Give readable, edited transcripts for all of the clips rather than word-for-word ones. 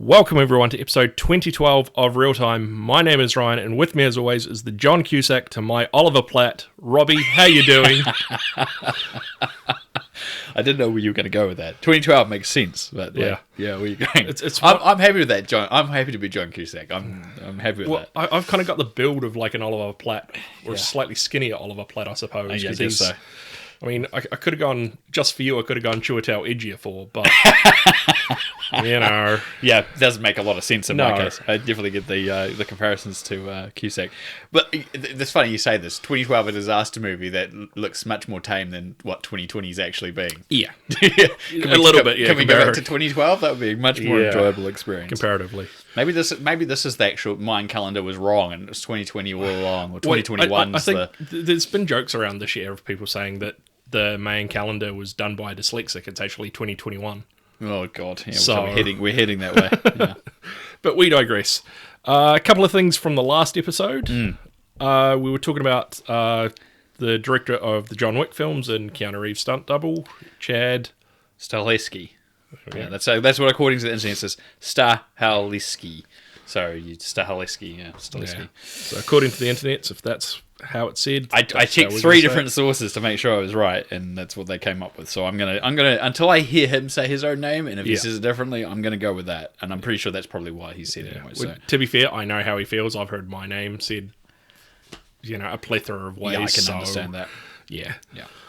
Welcome everyone to episode 2012 of Real Time. My name is Ryan, and with me as always is the John Cusack to my Oliver Platt. Robbie, how you doing? I didn't know where you were going to go with that. 2012 makes sense, but yeah, where are you going? I'm happy with that, John. I'm happy to be John Cusack. I'm happy with that. I've kind of got the build of like an Oliver Platt, or a slightly skinnier Oliver Platt, I suppose. I guess so. I mean, I could have gone, just for you, I could have gone Chiwetel Ejiofor, but, you know. Yeah, it doesn't make a lot of sense in my case. I definitely get the comparisons to Cusack. But it's funny you say this. 2012, a disaster movie that looks much more tame than what 2020 is actually being. Yeah. Can we go back to 2012? That would be a much more enjoyable experience. Comparatively. Maybe this is the actual Mayan calendar was wrong and it was 2020 all along, or 2021. I think there's been jokes around this year of people saying that the Mayan calendar was done by a dyslexic. It's actually 2021. Oh God! Yeah, so we're heading that way. Yeah. But we digress. A couple of things from the last episode. We were talking about the director of the John Wick films and Keanu Reeves stunt double, Chad Stahelski. Yeah, that's what according to the internet says Stahelski. So Stahelski, Stahelski. Yeah. So according to the internet, if that's how it's said, I checked 3 different sources to make sure I was right, and that's what they came up with. So I'm gonna until I hear him say his own name, and if he says it differently, I'm gonna go with that. And I'm pretty sure that's probably why he said it anyway. So. To be fair, I know how he feels. I've heard my name said, a plethora of ways. Yeah, I can understand that. Yeah.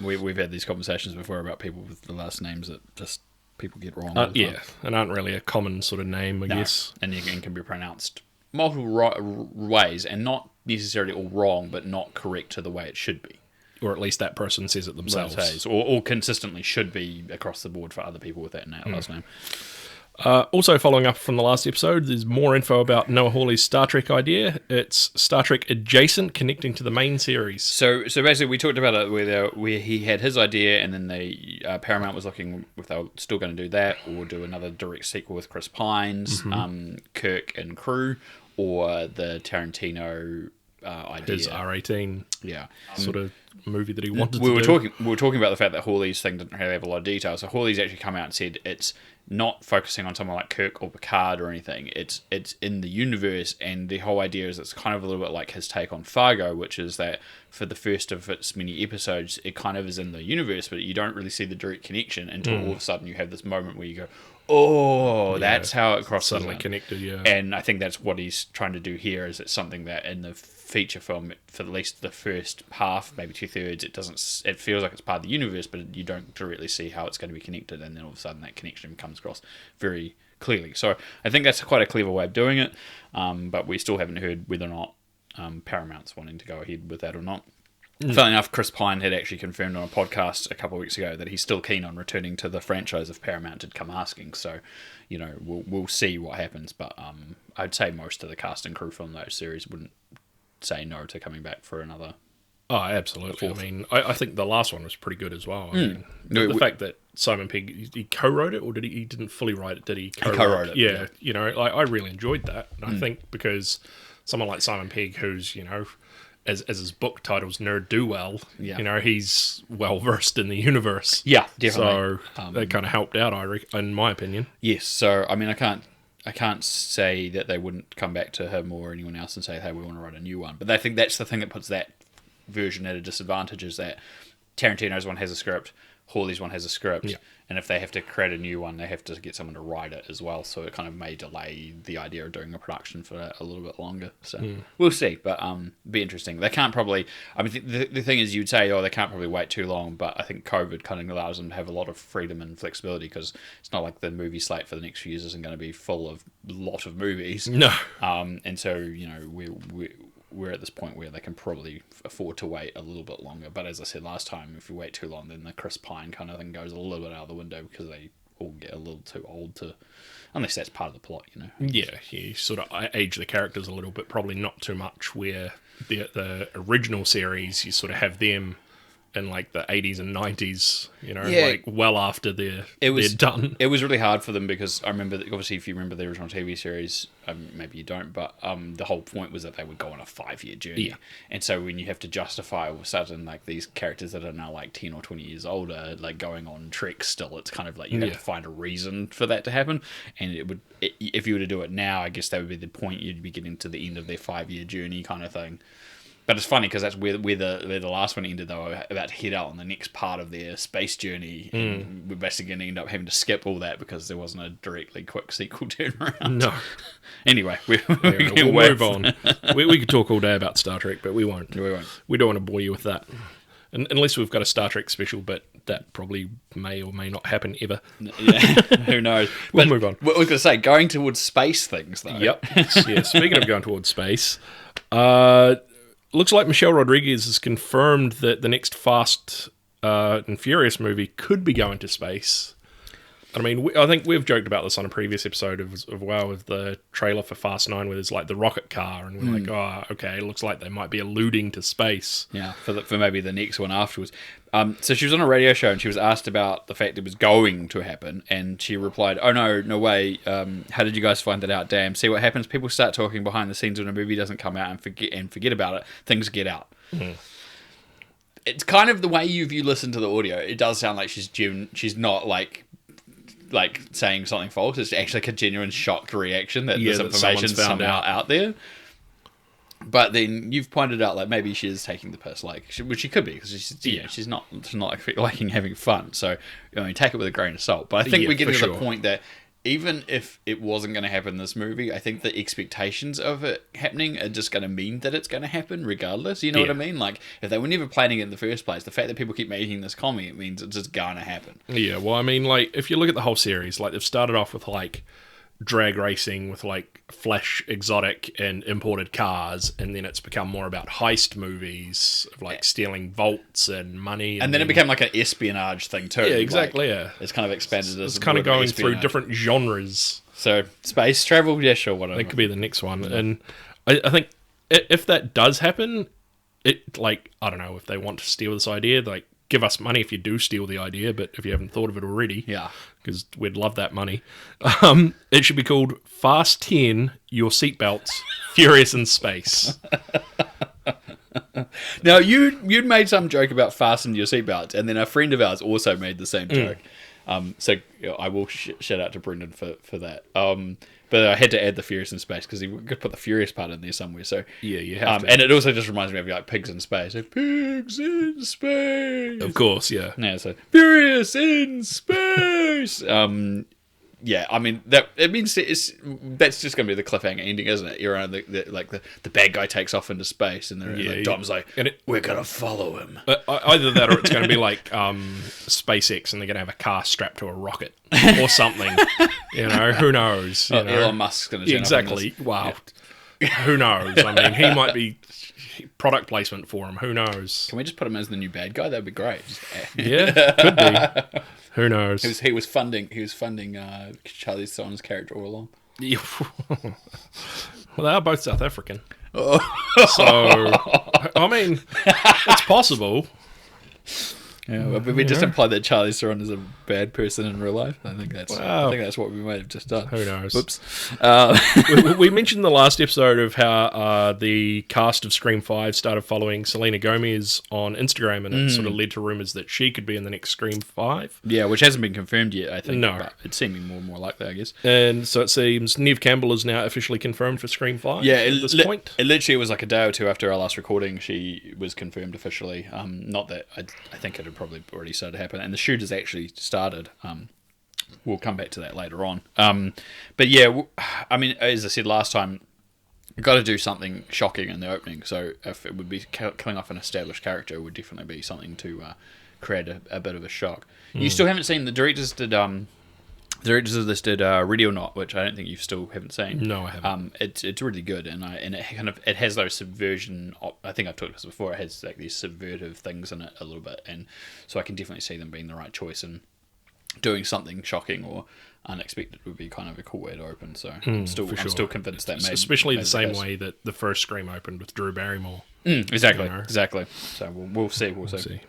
We've had these conversations before about people with the last names that just people get wrong. And aren't really a common sort of name, I guess. And again, can be pronounced multiple ways, and not necessarily all wrong, but not correct to the way it should be. Or at least that person says it themselves. Or consistently should be across the board for other people with that last name. Also, following up from the last episode, there's more info about Noah Hawley's Star Trek idea. It's Star Trek adjacent, connecting to the main series. So basically, we talked about it where he had his idea, and then Paramount was looking if they were still going to do that, or do another direct sequel with Chris Pine's Kirk and crew, or the Tarantino idea. His R18 sort of movie that he wanted we to do. We were talking about the fact that Hawley's thing didn't really have a lot of detail. So Hawley's actually come out and said it's not focusing on someone like Kirk or Picard or anything. It's in the universe, and the whole idea is it's kind of a little bit like his take on Fargo, which is that for the first of its many episodes, it kind of is in the universe, but you don't really see the direct connection until all of a sudden you have this moment where you go, oh, that's how it crosses suddenly connected, And I think that's what he's trying to do here, is it's something that in the feature film, for at least the first half, maybe 2/3, it feels like it's part of the universe, but you don't directly see how it's going to be connected, and then all of a sudden that connection comes across very clearly. So I think that's quite a clever way of doing it, but we still haven't heard whether or not Paramount's wanting to go ahead with that or not. Funnily enough, Chris Pine had actually confirmed on a podcast a couple of weeks ago that he's still keen on returning to the franchise if Paramount did come asking. So, we'll see what happens. But I'd say most of the cast and crew from those series wouldn't say no to coming back for another. Oh, absolutely. I mean, I think the last one was pretty good as well. I mean, the fact that Simon Pegg, he co-wrote it, or he didn't fully write it? Did he co-wrote it? Yeah, I really enjoyed that. And I think because someone like Simon Pegg, who's, as his book titles Nerd Do Well, he's well versed in the universe. Yeah, definitely. So that kind of helped out, in my opinion. Yes. So I mean, I can't say that they wouldn't come back to him or anyone else and say, hey, we want to write a new one. But I think that's the thing that puts that version at a disadvantage, is that Tarantino's one has a script, Hawley's one has a script, and if they have to create a new one, they have to get someone to write it as well. So it kind of may delay the idea of doing a production for a little bit longer. So we'll see, but be interesting. They can't probably. I mean, the thing is, you'd say, they can't probably wait too long, but I think COVID kind of allows them to have a lot of freedom and flexibility, because it's not like the movie slate for the next few years isn't going to be full of a lot of movies. No, and so we're at this point where they can probably afford to wait a little bit longer. But as I said last time, if you wait too long, then the Chris Pine kind of thing goes a little bit out of the window, because they all get a little too old to, unless that's part of the plot, Yeah, you sort of age the characters a little bit, probably not too much, where the original series, you sort of have them in like the 80s and 90s, Yeah. like well after they're done. It was really hard for them because I remember, obviously, if you remember the original TV series, maybe you don't, but the whole point was that they would go on a 5-year journey. Yeah. And so when you have to justify all of a sudden like these characters that are now like 10 or 20 years older, like going on treks still, it's kind of like you have to find a reason for that to happen. And if you were to do it now, I guess that would be the point. You'd be getting to the end of their 5-year journey kind of thing. But it's funny because that's where the last one ended. They were about to head out on the next part of their space journey. And we're basically going to end up having to skip all that because there wasn't a directly quick sequel turnaround. No. Anyway, we'll move on. we could talk all day about Star Trek, but we won't. We won't. We don't want to bore you with that. Unless we've got a Star Trek special, but that probably may or may not happen ever. Yeah, who knows? We'll move on. What I was going to say, going towards space things, though. Yep. Yeah, speaking of going towards space, looks like Michelle Rodriguez has confirmed that the next Fast and Furious movie could be going to space. I mean, I think we've joked about this on a previous episode with the trailer for Fast 9 where there's like the rocket car and we're like, oh, okay, it looks like they might be alluding to space. Yeah, for maybe the next one afterwards. So she was on a radio show and she was asked about the fact it was going to happen, and she replied, "Oh no way! How did you guys find that out? Damn! See what happens? People start talking behind the scenes when a movie doesn't come out and forget about it. Things get out." Mm-hmm. It's kind of the way you listen to the audio. It does sound like she's not like saying something false. It's actually like a genuine shocked reaction that this information's somehow out there. But then you've pointed out like maybe she is taking the piss, which she could be because she's not liking having fun. So take it with a grain of salt. But I think we're getting to the point that even if it wasn't going to happen in this movie, I think the expectations of it happening are just going to mean that it's going to happen regardless. You know what I mean? Like, if they were never planning it in the first place, the fact that people keep making this comedy, it means it's just going to happen. Yeah, well, I mean, like, if you look at the whole series, like, they've started off with, like, drag racing with, like, flash exotic and imported cars, and then it's become more about heist movies of, like, stealing vaults and money. And then it became, like, an espionage thing, too. Yeah, exactly, like, It's kind of expanded as it's kind of going through different genres. So, space travel, yeah, sure, whatever. That could be the next one. Yeah. And I think if that does happen, I don't know, if they want to steal this idea, like, give us money if you do steal the idea, but if you haven't thought of it already, because we'd love that money. It should be called FAST10 Your Seatbelts, Furious in Space. Now, you'd made some joke about fasten your seatbelts, and then a friend of ours also made the same joke. So I will shout out to Brendan for that. But I had to add the Furious in Space because you could put the Furious part in there somewhere. So yeah, you have to. And it also just reminds me of like Pigs in Space. Like, Pigs in Space. Of course, yeah. Yeah, so Furious in Space. Yeah, I mean it means that's just going to be the cliffhanger ending, isn't it? You're on the bad guy takes off into space, and Dom's like, we're gonna follow him. Either that, or it's going to be like SpaceX, and they're going to have a car strapped to a rocket or something. Who knows? Elon Musk's going to exactly. Wow, who knows? I mean, he might be product placement for him. Who knows? Can we just put him as the new bad guy? That'd be great. Yeah, could be. Who knows? He was funding Charlize Theron's character all along. Well, they are both South African. So, I mean, it's possible. Yeah, but we just implied that Charlize Theron is a bad person in real life. I think that's what we might have just done. Who knows? Whoops. We mentioned in the last episode of how the cast of Scream 5 started following Selena Gomez on Instagram, and it sort of led to rumours that she could be in the next Scream 5. Yeah, which hasn't been confirmed yet, I think. No. But it's seeming more and more likely, I guess. And so it seems Neve Campbell is now officially confirmed for Scream 5 at this point. It literally was like a day or two after our last recording, she was confirmed officially. Not that I think it had probably already started to happen, and the shoot has actually started. We'll come back to that later on. But yeah, I mean, as I said last time, you've got to do something shocking in the opening. So if it would be killing off an established character, it would definitely be something to create a bit of a shock. You still haven't seen the directors did. The directors of this did Ready or Not, which I don't think you still haven't seen. No, I haven't. It's really good, and it has those subversion. I think I've talked about this before. It has like these subvertive things in it a little bit, and so I can definitely see them being the right choice, and doing something shocking or unexpected would be kind of a cool way to open. So I'm still convinced that especially the same way that the first Scream opened with Drew Barrymore. Exactly. So we'll see. We'll see.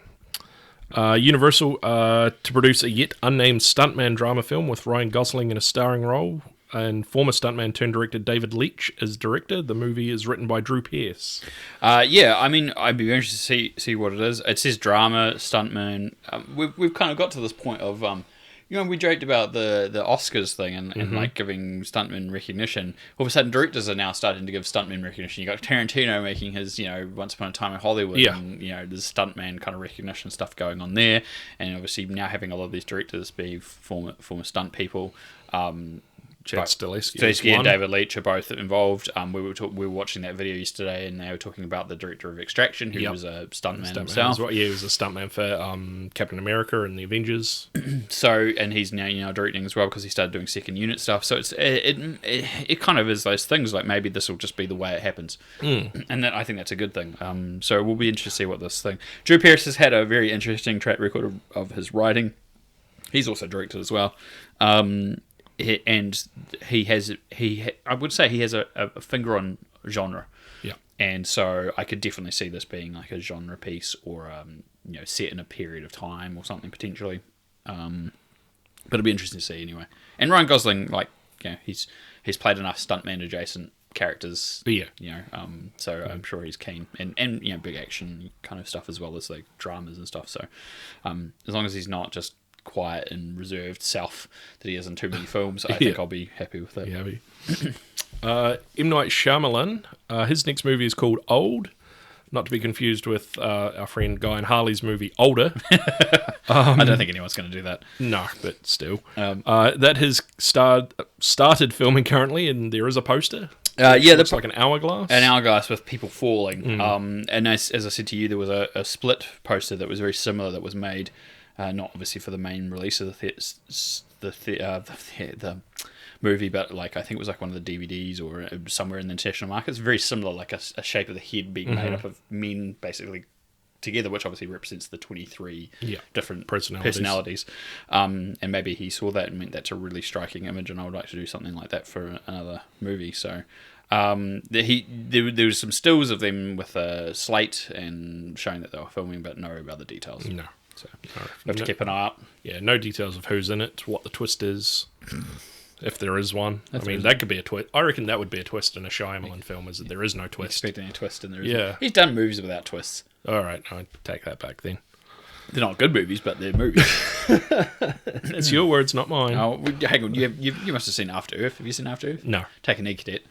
Universal to produce a yet unnamed stuntman drama film with Ryan Gosling in a starring role, and former stuntman turned director David Leitch as director. The movie is written by Drew Pearce. Yeah, I mean, I'd be very interested to see what it is. It says drama, stuntman. We've kind of got to this point of, we joked about the Oscars thing and like giving stuntmen recognition. All of a sudden, directors are now starting to give stuntmen recognition. You got Tarantino making his, Once Upon a Time in Hollywood, and there's stuntman kind of recognition stuff going on there, and obviously now having a lot of these directors be former stunt people. Stahelski and David Leitch are both involved. We were watching that video yesterday, and they were talking about the director of Extraction, who was a stuntman himself. Well. Yeah, he was a stuntman for Captain America and the Avengers. So, and he's now directing as well because he started doing second unit stuff. So it kind of is those things like maybe this will just be the way it happens, and I think that's a good thing. So we'll be interested to see what this thing. Drew Pearce has had a very interesting track record of his writing. He's also directed as well. And I would say he has a finger on genre. Yeah. And so I could definitely see this being like a genre piece or, set in a period of time or something potentially. But it'll be interesting to see anyway. And Ryan Gosling, he's played enough stuntman adjacent characters. Yeah. So I'm sure he's keen. And big action kind of stuff as well as like dramas and stuff. So as long as he's not just quiet and reserved self that he has in too many films, I think I'll be happy with that. M. Night Shyamalan, his next movie is called Old, not to be confused with our friend Guy and Harley's movie Older. I don't think anyone's going to do that. No, but still. That has started filming currently, and there is a poster. Looks like an hourglass. An hourglass with people falling. And as I said to you, there was a split poster that was very similar that was made. Not obviously for the main release of the movie, but I think it was like one of the DVDs or somewhere in the international market. It's very similar, like a shape of the head being made up of men basically together, which obviously represents the 23 different personalities. And maybe he saw that and meant that's a really striking image, and I would like to do something like that for another movie. So there was some stills of them with a slate and showing that they were filming, but no other details. No. So we have to keep an eye out. Yeah, no details of who's in it, what the twist is, if there is one. That could be a twist. I reckon that would be a twist in a Shyamalan film, is that there is no twist. Expecting a twist and there is. Yeah. He's done movies without twists. All right, I take that back then. They're not good movies, but they're movies. It's your words, not mine. Oh, hang on, you must have seen After Earth. Have you seen After Earth? No. Take a Naked Cadet.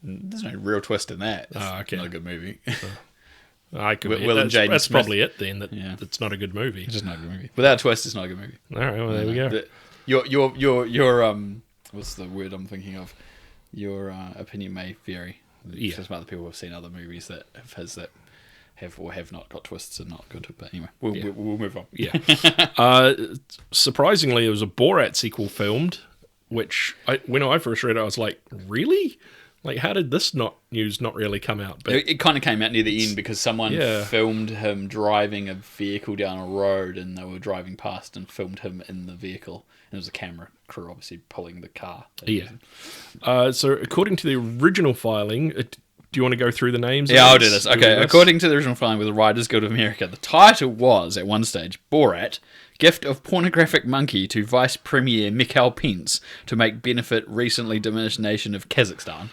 There's no real twist in that. It's not a good movie. That's probably it then. That's not a good movie. It's just not a good movie. Without a twist, it's not a good movie. All right, well there we go. Your what's the word I'm thinking of? Your opinion may vary. Yeah. There's some other people who have seen other movies that have or have not got twists and not good. But anyway, we'll move on. Yeah. Surprisingly, there was a Borat sequel filmed, which when I first read it, I was like, really? Like, how did this news not really come out? But it kind of came out near the end because someone filmed him driving a vehicle down a road, and they were driving past and filmed him in the vehicle. And there was a camera crew obviously pulling the car. So according to the original filing, do you want to go through the names? Yeah, I'll do this. Okay, according to the original filing with the Writers Guild of America, the title was, at one stage, Borat, Gift of Pornographic Monkey to Vice Premier Mikhail Pence to make benefit recently diminished nation of Kazakhstan.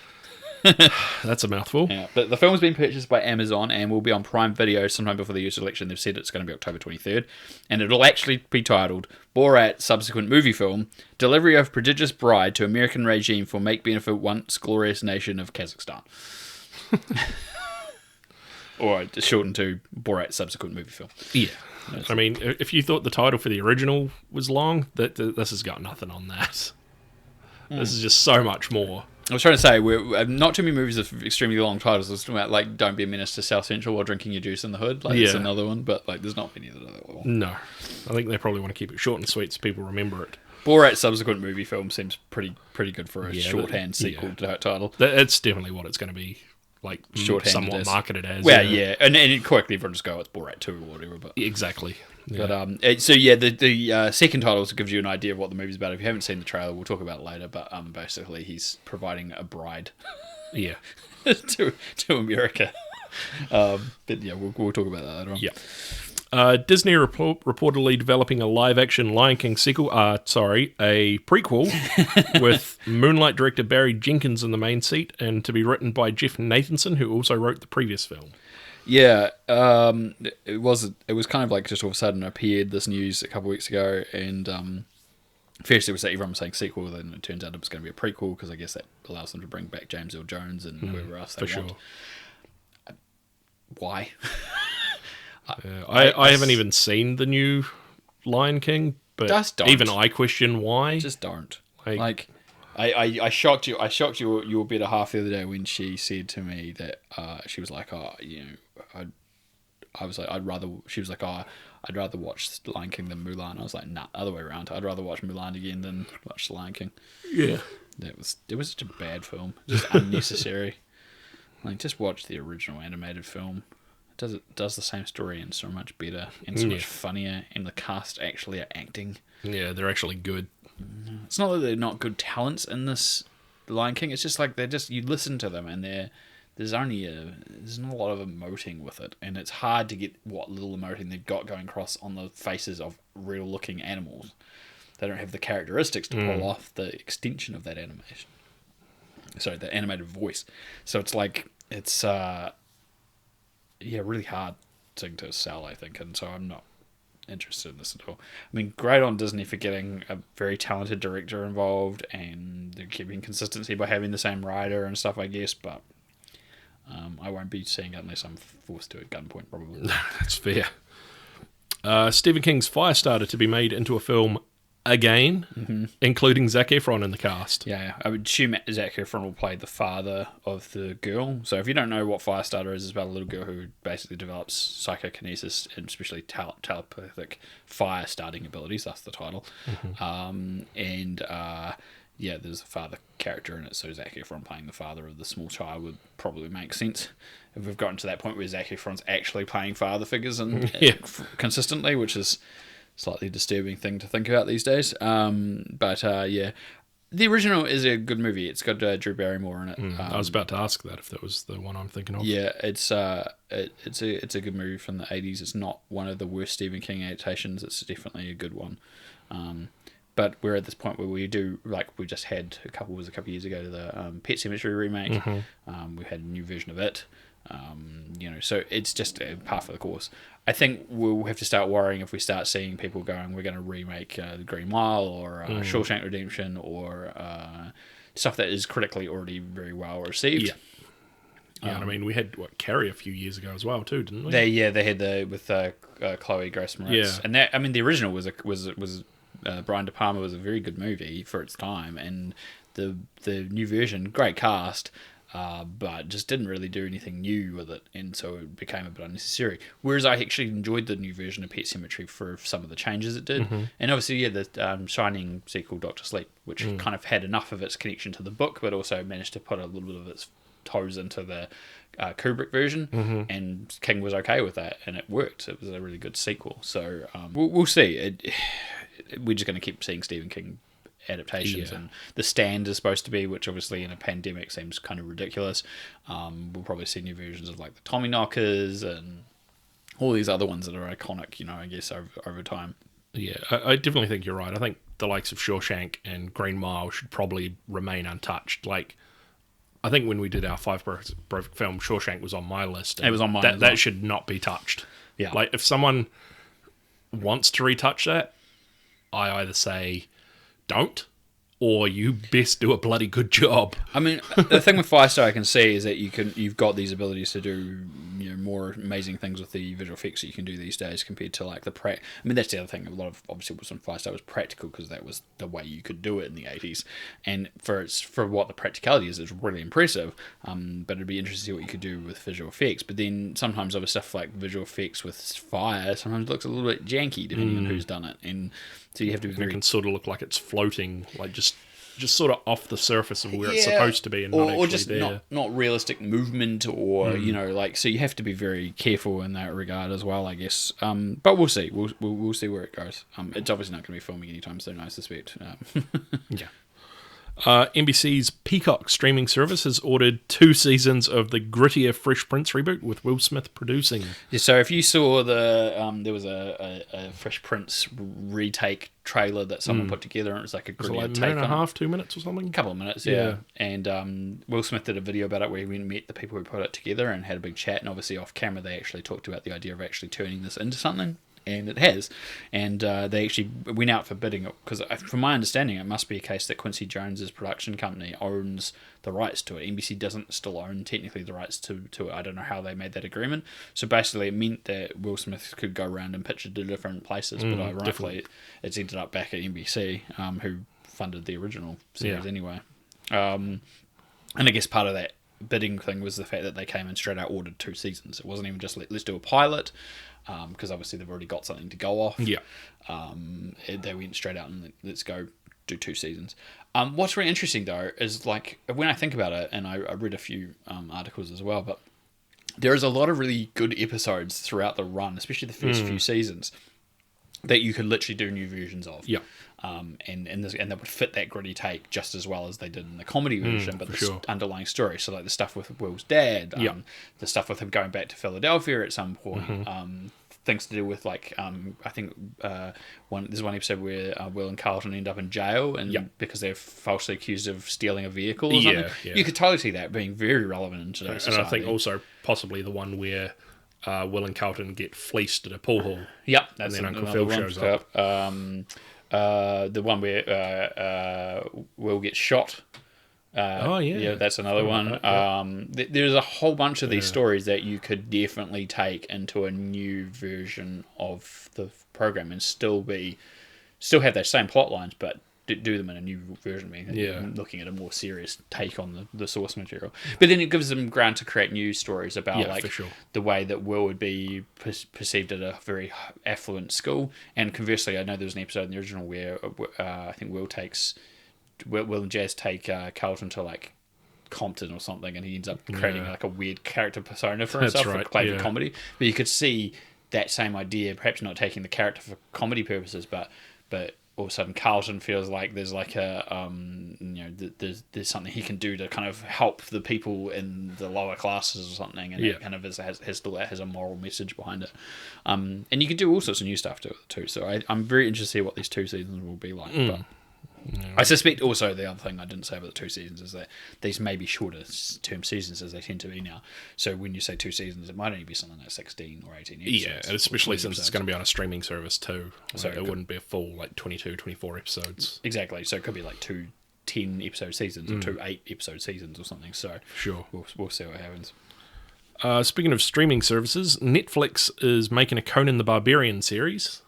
That's a mouthful. Yeah, but the film has been purchased by Amazon and will be on Prime Video sometime before the US election. They've said it's going to be October 23rd, and it'll actually be titled Borat Subsequent Movie Film: Delivery of Prodigious Bride to American Regime for Make Benefit Once Glorious Nation of Kazakhstan. Or just shortened to Borat Subsequent Movie Film. Yeah. I mean, if you thought the title for the original was long, this has got nothing on that. This is just so much more. I was trying to say, we're not too many movies with extremely long titles. I was talking about, like, Don't Be a Menace to South Central or Drinking Your Juice in the Hood. It's another one, but there's not many that are that long. No. I think they probably want to keep it short and sweet so people remember it. Borat Subsequent Movie Film seems pretty good for a shorthand sequel title. It's definitely what it's going to be, like, somewhat marketed as. Well, and correctly, everyone just go, it's Borat 2 or whatever. But exactly. Yeah. But the second title gives you an idea of what the movie's about. If you haven't seen the trailer, we'll talk about it later. But basically, he's providing a bride, to to America. But yeah, we'll talk about that later on. Yeah. Disney reportedly developing a live-action Lion King sequel. A prequel with Moonlight director Barry Jenkins in the main seat, and to be written by Jeff Nathanson, who also wrote the previous film. Yeah, it was kind of like just all of a sudden appeared this news a couple of weeks ago, and first it was that everyone was saying sequel, then it turns out it was going to be a prequel because I guess that allows them to bring back James Earl Jones and whoever else they want. Sure. Why? I haven't even seen the new Lion King, but just don't. Even I question why. Just don't. Like I shocked you. I shocked your better half the other day when she said to me that she was like, oh, you know, I was like, she was like, oh, I'd rather watch Lion King than Mulan. I was like, nah, other way around. I'd rather watch Mulan again than watch The Lion King. Yeah. It was such a bad film. Just unnecessary. Like, just watch the original animated film. It does the same story and so much better and so much funnier, and the cast actually are acting. Yeah, they're actually good. It's not that they're not good talents in this Lion King. It's just like you listen to them and there's not a lot of emoting with it, and it's hard to get what little emoting they've got going across on the faces of real looking animals. They don't have the characteristics to pull off the extension of that animation. Sorry, the animated voice. So it's like really hard thing to sell, I think, and so I'm not interested in this at all. I mean, great on Disney for getting a very talented director involved, and they're keeping consistency by having the same writer and stuff, I guess, but I won't be seeing it unless I'm forced to at gunpoint, probably. That's fair. Stephen King's Firestarter to be made into a film again, including Zac Efron in the cast. Yeah, I would assume Zac Efron will play the father of the girl. So if you don't know what Firestarter is, it's about a little girl who basically develops psychokinesis and especially telepathic fire starting abilities. That's the title. There's a father character in it, so Zac Efron playing the father of the small child would probably make sense. If we've gotten to that point where Zac Efron's actually playing father figures consistently, which is slightly disturbing thing to think about these days. The original is a good movie. It's got Drew Barrymore in it. I was about to ask that if that was the one I'm thinking of. Yeah, it's a good movie from the 80s. It's not one of the worst Stephen King adaptations. It's definitely a good one. But we're at this point where we do, like we just had a couple of years ago, the Pet Sematary remake. We had a new version of it. So it's just a par for the course. I think we'll have to start worrying if we start seeing people going, we're going to remake The Green Mile or Shawshank Redemption or stuff that is critically already very well received. Yeah, I mean, we had Carrie a few years ago as well too, didn't we? They had with Chloe Grace Moretz. Yeah, and that, I mean, the original was Brian De Palma was a very good movie for its time, and the new version, great cast. But just didn't really do anything new with it, and so it became a bit unnecessary. Whereas I actually enjoyed the new version of Pet Sematary for some of the changes it did. And obviously, the Shining sequel, Doctor Sleep, which kind of had enough of its connection to the book, but also managed to put a little bit of its toes into the Kubrick version, and King was okay with that, and it worked. It was a really good sequel. So we'll see. We're just going to keep seeing Stephen King adaptations, and The Stand is supposed to be, which obviously in a pandemic seems kind of ridiculous. We'll probably see new versions of like the Tommyknockers and all these other ones that are iconic, I guess over time. Yeah, I definitely think you're right. I think the likes of Shawshank and Green Mile should probably remain untouched. Like, I think when we did our 5 Perfect film, Shawshank was on my list. It was on mine. That should not be touched. Yeah, like if someone wants to retouch that, I either say don't, or you best do a bloody good job. I mean, the thing with Firestarter I can see is that you've got these abilities to do more amazing things with the visual effects that you can do these days compared to like I mean, that's the other thing. A lot of obviously what's on Firestarter was practical because that was the way you could do it in the 80s, and for what the practicality is, it's really impressive. But it'd be interesting to see what you could do with visual effects. But then sometimes other stuff like visual effects with fire sometimes looks a little bit janky depending on who's done it, and so you have to be very. It can sort of look like it's floating, like just sort of off the surface of where it's supposed to be, and not actually just there. Not realistic movement, or so you have to be very careful in that regard as well, I guess. But we'll see. We'll see where it goes. It's obviously not going to be filming anytime soon, I suspect. Yeah. NBC's Peacock streaming service has ordered 2 seasons of the grittier Fresh Prince reboot with Will Smith producing. Yeah, so if you saw there was a Fresh Prince retake trailer that someone put together, and it was like a grittier Like a take minute and a on half, 2 minutes or something? a couple of minutes, yeah. And Will Smith did a video about it where he met the people who put it together and had a big chat, and obviously off camera they actually talked about the idea of actually turning this into something. And it has, and they actually went out for bidding it because, from my understanding, it must be a case that Quincy Jones's production company owns the rights to it. NBC doesn't still own technically the rights to it. I don't know how they made that agreement. So basically, it meant that Will Smith could go around and pitch it to different places, but ironically, it's ended up back at NBC, who funded the original series anyway. And I guess part of that bidding thing was the fact that they came in straight out ordered 2 seasons. It wasn't even just let's do a pilot. Because obviously they've already got something to go off. Yeah. They went straight out and let's go do 2 seasons. What's really interesting though is like when I think about it, and I read a few articles as well, but there is a lot of really good episodes throughout the run, especially the first few seasons, that you could literally do new versions of. Yeah. And that would fit that gritty take just as well as they did in the comedy version, but the underlying story. So like the stuff with Will's dad, the stuff with him going back to Philadelphia at some point, things to do with like I think there's one episode where Will and Carlton end up in jail and because they're falsely accused of stealing a vehicle or something. You could totally see that being very relevant in today's society. And I think also possibly the one where Will and Carlton get fleeced at a pool hall. Yep, that's and then Uncle Phil shows up. The one where Will gets shot. Yeah, that's another one. There's a whole bunch of these stories that you could definitely take into a new version of the program and still have those same plot lines, but do them in a new version, looking at a more serious take on the source material. But then it gives them ground to create new stories about the way that Will would be perceived at a very affluent school. And conversely, I know there's an episode in the original where I think Will and Jazz take Carlton to like Compton or something, and he ends up creating like a weird character persona for himself for playing comedy. But you could see that same idea, perhaps not taking the character for comedy purposes, but all of a sudden Carlton feels like there's like a there's something he can do to kind of help the people in the lower classes or something, and it kind of has a moral message behind it. And you can do all sorts of new stuff to it too. So I'm very interested to see what these 2 seasons will be like. But I suspect also the other thing I didn't say about the 2 seasons is that these may be shorter term seasons as they tend to be now. So when you say 2 seasons, it might only be something like 16 or 18 episodes. Yeah, especially since it's going to be on a streaming service too. So it wouldn't be a full like 22, 24 episodes. Exactly. So it could be like 2 10-episode seasons or 2 8-episode seasons or something. So we'll see what happens. Speaking of streaming services, Netflix is making a Conan the Barbarian series.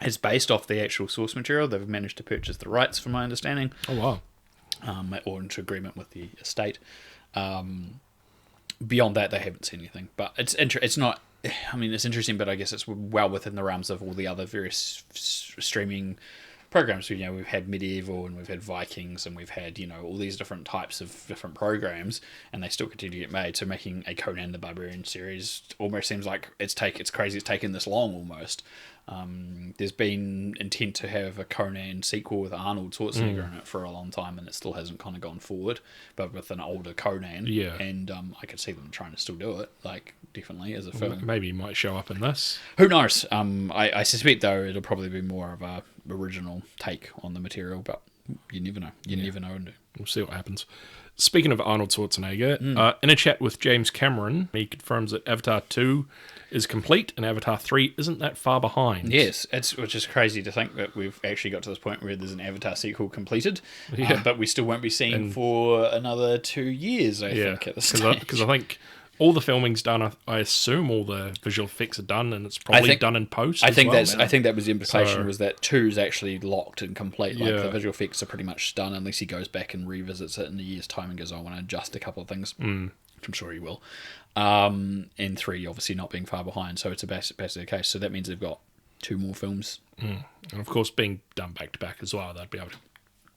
It's based off the actual source material. They've managed to purchase the rights, from my understanding. Oh, wow. Or into agreement with the estate. Beyond that, they haven't seen anything. But it's not... I mean, it's interesting, but I guess it's well within the realms of all the other various streaming programs. We've had Medieval, and we've had Vikings, and we've had, all these different types of different programs, and they still continue to get made. So making a Conan the Barbarian series almost seems like it's crazy it's taken this long almost. There's been intent to have a Conan sequel with Arnold Schwarzenegger in it for a long time, and it still hasn't kind of gone forward, but with an older Conan. Yeah. And I could see them trying to still do it, like, definitely, as a film. Maybe he might show up in this. Who knows? I suspect, though, it'll probably be more of a original take on the material, but you never know. You never know. We'll see what happens. Speaking of Arnold Schwarzenegger, in a chat with James Cameron, he confirms that Avatar 2 is complete and Avatar 3 isn't that far behind. Yes, which is crazy to think that we've actually got to this point where there's an Avatar sequel completed, but we still won't be seeing for another 2 years, I think, at this stage. Because I think all the filming's done. I assume all the visual effects are done, and it's probably done in post. I think that was the implication, was that 2 is actually locked and complete. Like the visual effects are pretty much done, unless he goes back and revisits it in a year's time and goes, I want to adjust a couple of things, which I'm sure he will. And 3 obviously not being far behind, so it's basically the case. So that means they've got 2 more films, and of course being done back to back as well, they'd be able to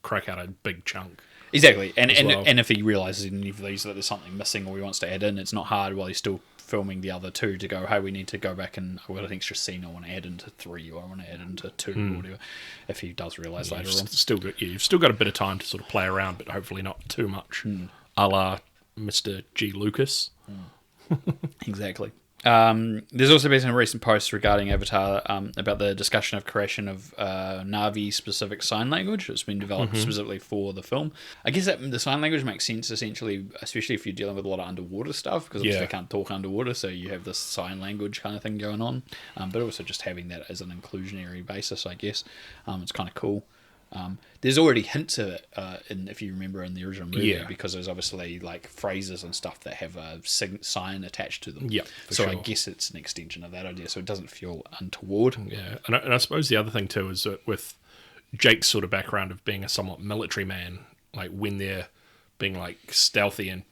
crack out a big chunk. Exactly, and well. and if he realizes in any of these that there's something missing or he wants to add in, it's not hard while he's still filming the other two to go, hey, we need to go back and I've got an extra scene I want to add into 3 or I want to add into 2 or whatever, if he does realise later on. You've still got a bit of time to sort of play around, but hopefully not too much. A la Mr. G. Lucas. Exactly. There's also been some recent posts regarding Avatar about the discussion of creation of Na'vi-specific sign language that's been developed specifically for the film. I guess that the sign language makes sense, essentially, especially if you're dealing with a lot of underwater stuff, because obviously they can't talk underwater, so you have this sign language kind of thing going on. But also just having that as an inclusionary basis, I guess. It's kind of cool. There's already hints of it, if you remember, in the original movie, because there's obviously like phrases and stuff that have a sign attached to them. Yeah, so I guess it's an extension of that idea, so it doesn't feel untoward. Yeah, and I suppose the other thing too is that with Jake's sort of background of being a somewhat military man, like when they're being like stealthy and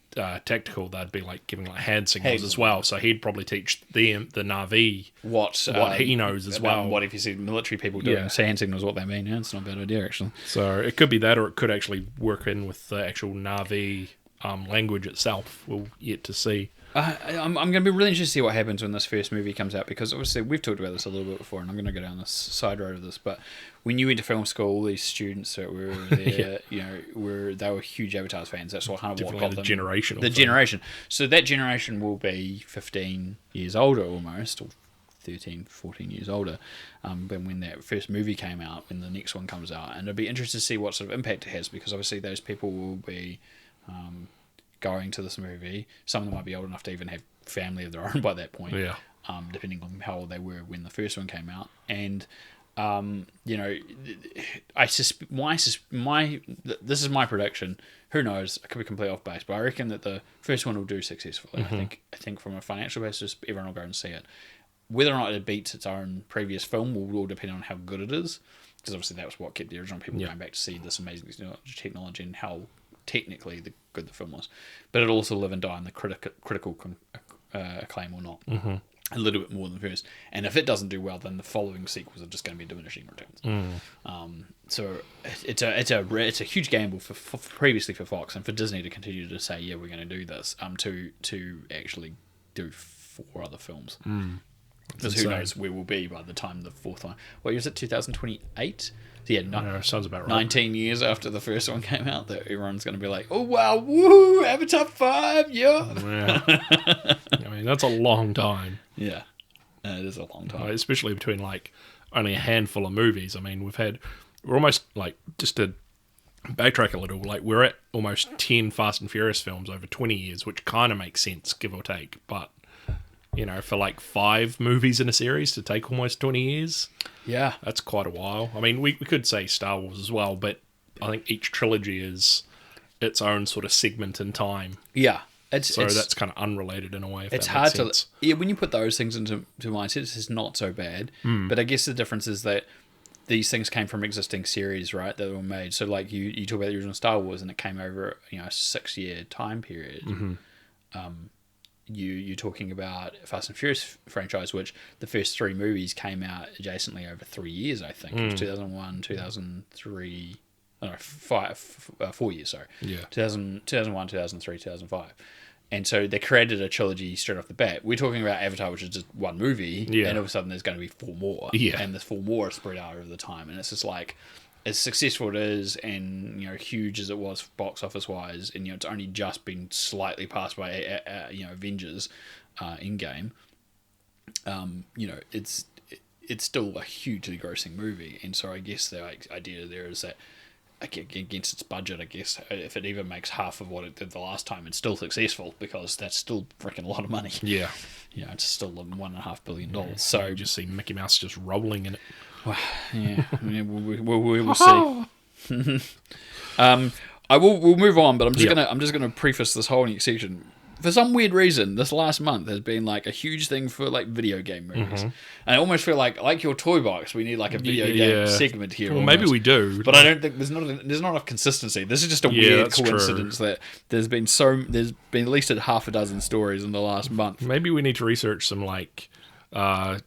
tactical, they'd be like giving like hand signals as well. So he'd probably teach the Na'vi what he knows as well. What if you see military people doing hand signals, what they mean? Yeah, it's not a bad idea actually. So it could be that, or it could actually work in with the actual Na'vi language itself. We'll yet to see. I'm going to be really interested to see what happens when this first movie comes out, because obviously we've talked about this a little bit before, and I'm going to go down this side road of this. But when you went to film school, all these students that were there, they were huge Avatar fans. That's what kind of what got them. The generation. So that generation will be 15 years older almost, or 13, 14 years older, when that first movie came out, when the next one comes out, and it'll be interesting to see what sort of impact it has, because obviously those people will be going to this movie. Some of them might be old enough to even have family of their own by that point, depending on how old they were when the first one came out. And this is my prediction. Who knows? I could be completely off base, but I reckon that the first one will do successfully. I think from a financial basis, everyone will go and see it. Whether or not it beats its own previous film will all depend on how good it is, because obviously that was what kept the original people going back to see this amazing technology and how technically good the film was. But it'll also live and die in the critical acclaim or not. A little bit more than the first. And if it doesn't do well, then the following sequels are just going to be diminishing returns. So it's a huge gamble for previously for Fox and for Disney to continue to say, yeah, we're going to do this, to actually do 4 other films. Because who knows where we'll be by the time the fourth one. What year is it? 2028? So yeah, sounds about right. 19 years after the first one came out, that everyone's going to be like, oh wow, woo, Avatar 5, yeah. I mean, that's a long time. Yeah, it is a long time. Especially between like only a handful of movies. I mean, we're almost like, just to backtrack a little, like we're at almost 10 Fast and Furious films over 20 years, which kind of makes sense, give or take. But, for like 5 movies in a series to take almost 20 years, that's quite a while. I mean, we could say Star Wars as well, but I think each trilogy is its own sort of segment in time. Yeah. So that's kind of unrelated in a way. It's hard to... Yeah, when you put those things into mindset, it's not so bad. But I guess the difference is that these things came from existing series, right, that were made. So like you talk about the original Star Wars, and it came over a 6-year time period. You're talking about Fast and Furious franchise, which the first 3 movies came out adjacently over 3 years, I think. It was 2001, 2003... No, 4 years, sorry. Yeah. 2001, 2003, 2005. And so they created a trilogy straight off the bat. We're talking about Avatar, which is just one movie, and all of a sudden there's going to be 4 more. Yeah. And the 4 more are spread out over the time. And it's just like, as successful it is, and huge as it was box office wise, and it's only just been slightly passed by Avengers Endgame. It's still a hugely grossing movie, and so I guess the idea there is that against its budget, I guess if it even makes half of what it did the last time, it's still successful, because that's still freaking a lot of money. Yeah, it's still $1.5 billion. Yeah. So you just see Mickey Mouse just rolling in it. Well, yeah, we'll see. We'll move on, but I'm just gonna preface this whole next section. For some weird reason, this last month has been like a huge thing for like video game movies. And I almost feel like your toy box, we need like a video game segment here. Well, maybe we do, but I don't think there's not enough consistency. This is just a weird coincidence that there's been at least a half a dozen stories in the last month. Maybe we need to research some like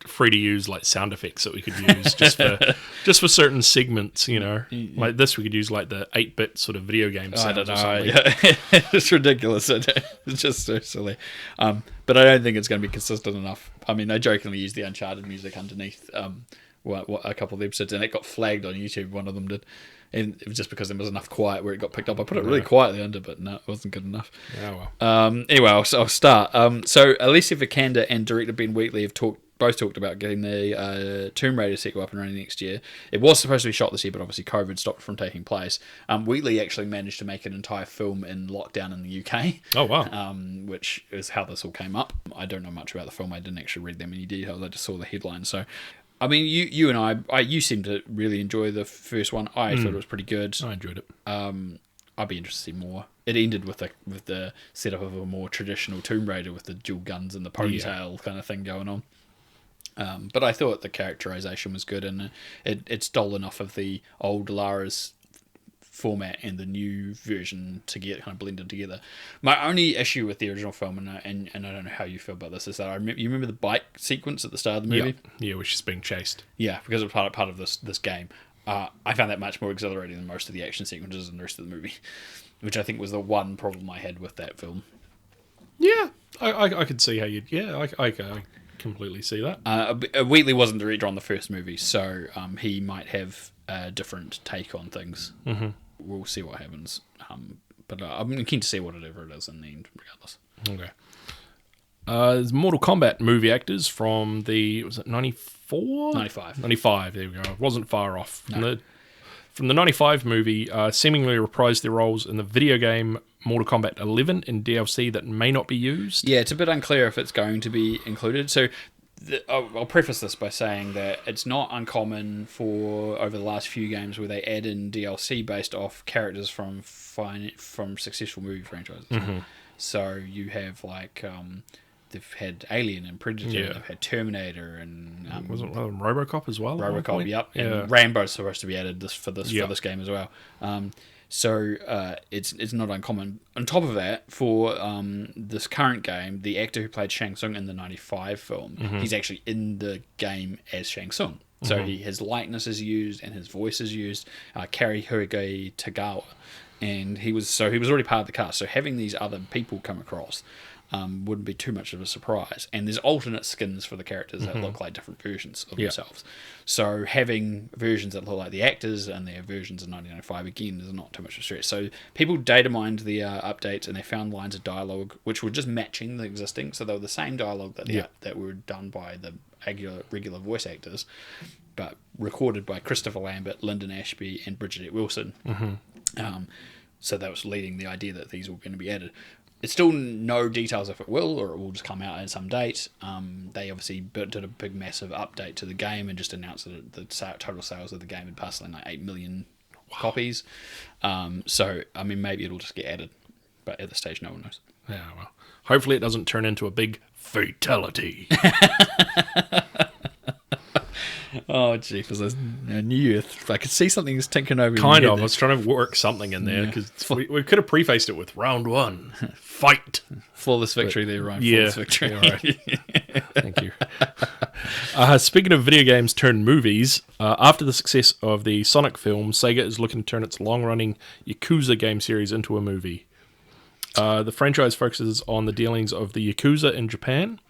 free to use like sound effects that we could use just for certain segments, you know. Like this, we could use like the 8-bit sort of video game sounds. I don't know. Or something. Yeah. It's ridiculous. It's just so silly. But I don't think it's going to be consistent enough. I mean, I jokingly used the Uncharted music underneath a couple of the episodes, and it got flagged on YouTube. One of them did. And it was just because there was enough quiet where it got picked up. I put it really quietly under, but no, it wasn't good enough. Oh, well. Anyway, I'll start. So Alica Vikander and director Ben Wheatley have both talked about getting the Tomb Raider sequel up and running next year. It was supposed to be shot this year, but obviously COVID stopped it from taking place. Wheatley actually managed to make an entire film in lockdown in the UK. Oh, wow. Which is how this all came up. I don't know much about the film. I didn't actually read that many details. I just saw the headline. So, I mean, you and I you seem to really enjoy the first one. I thought it was pretty good. I enjoyed it. I'd be interested to see more. It ended with the setup of a more traditional Tomb Raider with the dual guns and the ponytail kind of thing going on. But I thought the characterization was good, and it stole enough of the old Lara's format and the new version to get kind of blended together. My only issue with the original film, and I don't know how you feel about this, is that you remember the bike sequence at the start of the movie? Yeah, which is being chased. Yeah, because it was part of this game. I found that much more exhilarating than most of the action sequences in the rest of the movie, which I think was the one problem I had with that film. Yeah, I could see how you'd... Yeah, I completely see that. Wheatley wasn't the director on the first movie, so he might have a different take on things. Mm-hmm. We'll see what happens. But I'm keen to see whatever it is in the end, regardless. Okay. There's Mortal Kombat movie actors from was it 94? 95. 95, there we go. It wasn't far off. No. From the 95 movie, seemingly reprised their roles in the video game Mortal Kombat 11 in DLC that may not be used. Yeah, it's a bit unclear if it's going to be included. So I'll preface this by saying that it's not uncommon for over the last few games where they add in DLC based off characters from successful movie franchises. Mm-hmm. So you have like they've had Alien and Predator, they've had Terminator, and wasn't one of them RoboCop as well? RoboCop, yep. Yeah. And Rambo's supposed to be added for this game as well. So it's not uncommon. On top of that, for this current game, the actor who played Shang Tsung in the 95 film, he's actually in the game as Shang Tsung. So his likeness is used and his voice is used. Karihige Tagawa, and he was already part of the cast. So having these other people come across wouldn't be too much of a surprise. And there's alternate skins for the characters that look like different versions of themselves. So having versions that look like the actors and their versions in 1995 again is not too much of a stretch. So people data mined the updates, and they found lines of dialogue which were just matching the existing. So they were the same dialogue that were done by the regular voice actors, but recorded by Christopher Lambert, Lyndon Ashby, and Bridget Wilson. So that was leading the idea that these were going to be added. It's still no details if it will, or it will just come out at some date. They obviously did a big, massive update to the game and just announced that the total sales of the game had passed like 8 million copies. So, I mean, maybe it'll just get added. But at this stage, no one knows. Yeah, well, hopefully it doesn't turn into a big fatality. Oh, jeepers. I knew I could see something was tinkering over Kind of. I was trying to work something in there because we could have prefaced it with round one. Fight. Flawless victory there, Ryan. Flawless victory. Yeah, right. Thank you. Speaking of video games turned movies, after the success of the Sonic film, Sega is looking to turn its long-running Yakuza game series into a movie. The franchise focuses on the dealings of the Yakuza in Japan.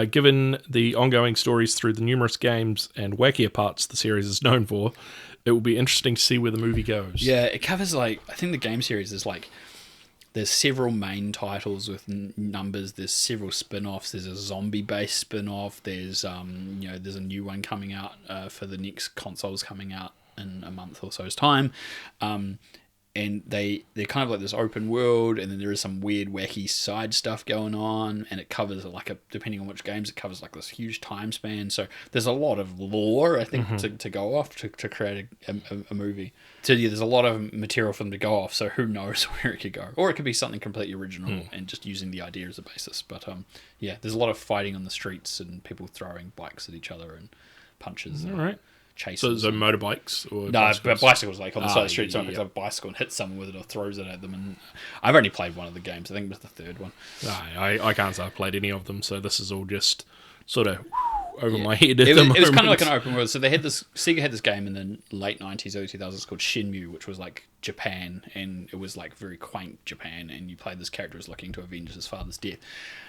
Given the ongoing stories through the numerous games and wackier parts the series is known for, it will be interesting to see where the movie goes. Yeah, it covers I think the game series is there's several main titles with numbers. There's several spin-offs. There's a zombie-based spin-off. There's there's a new one coming out for the next consoles coming out in a month or so's time. And they're kind of like this open world, and then there is some weird, wacky side stuff going on, and it covers depending on which games, it covers this huge time span. So there's a lot of lore, I think, to go off to create a movie. So yeah, there's a lot of material for them to go off. So who knows where it could go, or it could be something completely original and just using the idea as a basis. But yeah, there's a lot of fighting on the streets and people throwing bikes at each other and punches. All right. Chases. So motorbikes or bicycles? Bicycles on the side of the street. Someone picks up a bicycle and hits someone with it or throws it at them. And I've only played one of the games. I think it was the third one. I can't say I've played any of them, so this is all just sort of over my head at It the was, moment. it was kind of like an open world. So Sega had this game in the late 90s, early 2000s called Shenmue, which was like Japan, and it was like very quaint Japan, and you played this character who's looking to avenge his father's death.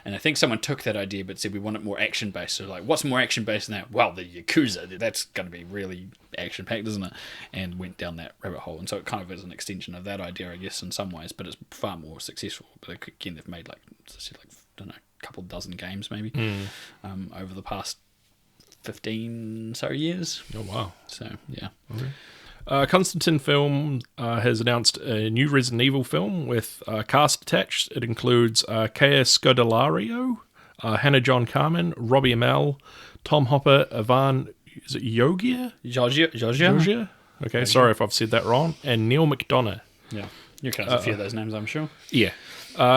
And I think someone took that idea but said we want it more action based. So like, what's more action based than that? Well, the Yakuza, that's going to be really action packed, isn't it? And went down that rabbit hole. And so it kind of is an extension of that idea, I guess, in some ways, but it's far more successful. But again, they've made like, as I said, like, I don't know, a couple dozen games maybe over the past 15 so years. Oh, wow. So, yeah. Constantine Film has announced a new Resident Evil film with cast attached. It includes Kea Scodelario, Hannah John Carmen, Robbie Amell, Tom Hopper, Ivan, is it Yogia? Georgia? Okay, sorry if I've said that wrong. And Neil McDonough. Yeah. You can have a few of those names, I'm sure. Yeah.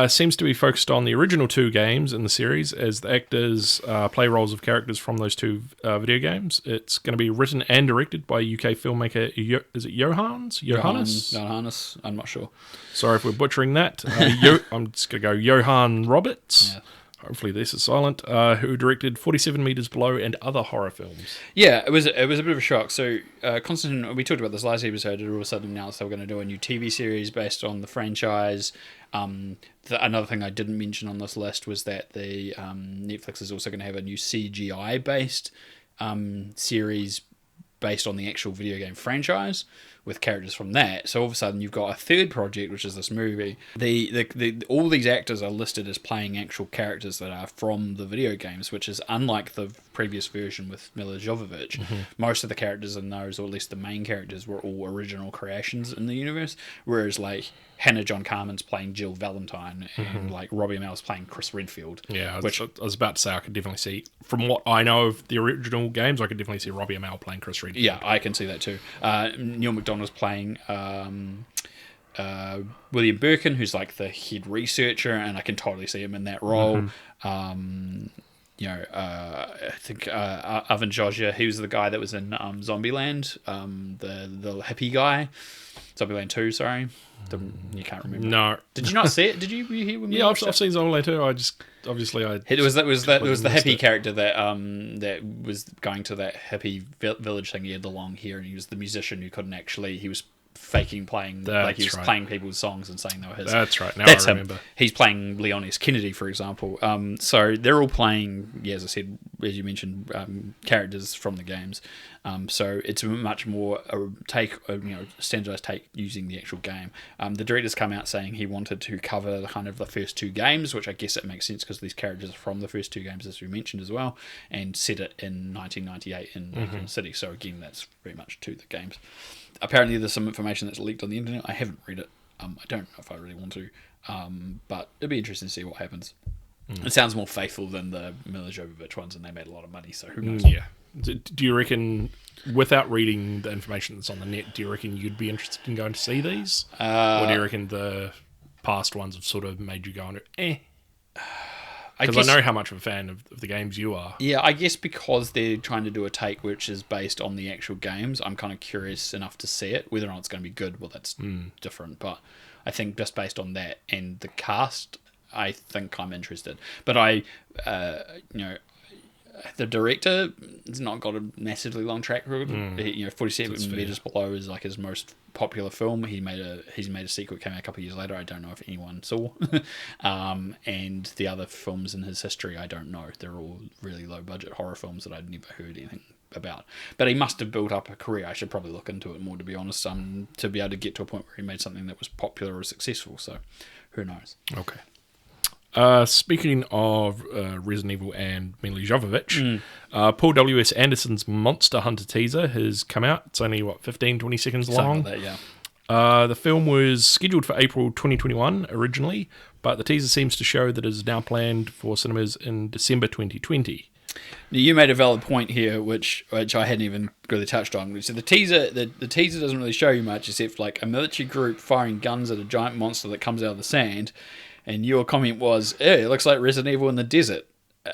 Seems to be focused on the original two games in the series as the actors play roles of characters from those two video games. It's going to be written and directed by UK filmmaker, is it Johannes? Johannes, I'm not sure. Sorry if we're butchering that. I'm just going to go Johan Roberts. Yeah. Hopefully this is silent. Who directed 47 Meters Below and other horror films. Yeah, it was a bit of a shock. So Constantine, we talked about this last episode, it all of a sudden announced they were going to do a new TV series based on the franchise. Another thing I didn't mention on this list was that the Netflix is also going to have a new CGI-based series based on the actual video game franchise with characters from that. So all of a sudden you've got a third project, which is this movie. All these actors are listed as playing actual characters that are from the video games, which is unlike the previous version with Mila Jovovich. Mm-hmm. Most of the characters in those, or at least the main characters, were all original creations in the universe, whereas like Hannah John Carmen's playing Jill Valentine and like Robbie Amell's playing Chris Redfield. Yeah, I was about to say I could definitely see, from what I know of the original games, I could definitely see Robbie Amell playing Chris Redfield. Yeah, I can see that too. Neil McDonough's playing William Birkin, who's like the head researcher, and I can totally see him in that role. Mm-hmm. I think Ivan Georgia, he was the guy that was in Zombieland, the hippie guy. Zombieland 2, sorry. You can't remember. No. Did you not see it? Did you hear when we watched I've seen Zombieland 2. I just, obviously, it was the hippie character that was going to that hippie village thing. He had the long hair, and he was the musician who couldn't actually, he was faking playing, he was playing people's songs and saying they were his. That's right. Now I remember. Him. He's playing Leonidas Kennedy, for example. So they're all playing, as I said, as you mentioned, characters from the games. So it's a much more standardized take using the actual game. The director's come out saying he wanted to cover kind of the first two games, which I guess it makes sense because these characters are from the first two games, as we mentioned as well, and set it in 1998 in Raccoon City. So again, that's very much to the games. Apparently there's some information that's leaked on the internet. I haven't read it. I don't know if I really want to, but it'd be interesting to see what happens. It sounds more faithful than the Mila Jovovich ones, and they made a lot of money, so who knows? Yeah. Do you reckon, without reading the information that's on the net, do you reckon you'd be interested in going to see these? Or do you reckon the past ones have sort of made you go, Because I know how much of a fan of the games you are. Yeah, I guess because they're trying to do a take which is based on the actual games, I'm kind of curious enough to see it. Whether or not it's going to be good, well, that's different. But I think just based on that and the cast, I think I'm interested. But the director has not got a massively long track record. 47 Meters Below is like his most popular film. He's made a sequel, came out a couple of years later. I don't know if anyone saw. And the other films in his history, I don't know. They're all really low budget horror films that I'd never heard anything about. But he must have built up a career. I should probably look into it more, to be honest, to be able to get to a point where he made something that was popular or successful. So who knows? Okay. Speaking of Resident Evil and Mila Jovovich, Paul W.S. Anderson's Monster Hunter teaser has come out. It's only, 20 seconds long? Something like that, yeah. The film was scheduled for April 2021 originally, but the teaser seems to show that it is now planned for cinemas in December 2020. Now, you made a valid point here, which I hadn't even really touched on. So the teaser doesn't really show you much, except like a military group firing guns at a giant monster that comes out of the sand. And your comment was, it looks like Resident Evil in the desert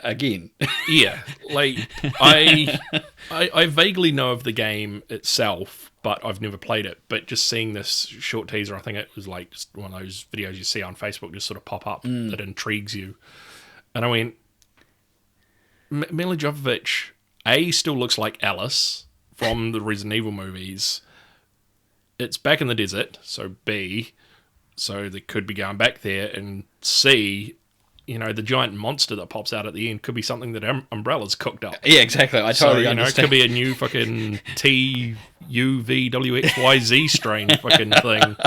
again. Yeah, like I vaguely know of the game itself, but I've never played it. But just seeing this short teaser, I think it was like just one of those videos you see on Facebook just sort of pop up that intrigues you. And I went, Mila Jovovich, A, still looks like Alice from the Resident Evil movies. It's back in the desert, so B, so they could be going back there, and C, the giant monster that pops out at the end could be something that Umbrella's cooked up. Yeah, exactly. I totally It understand. could be a new fucking TUVWXYZ strain fucking thing.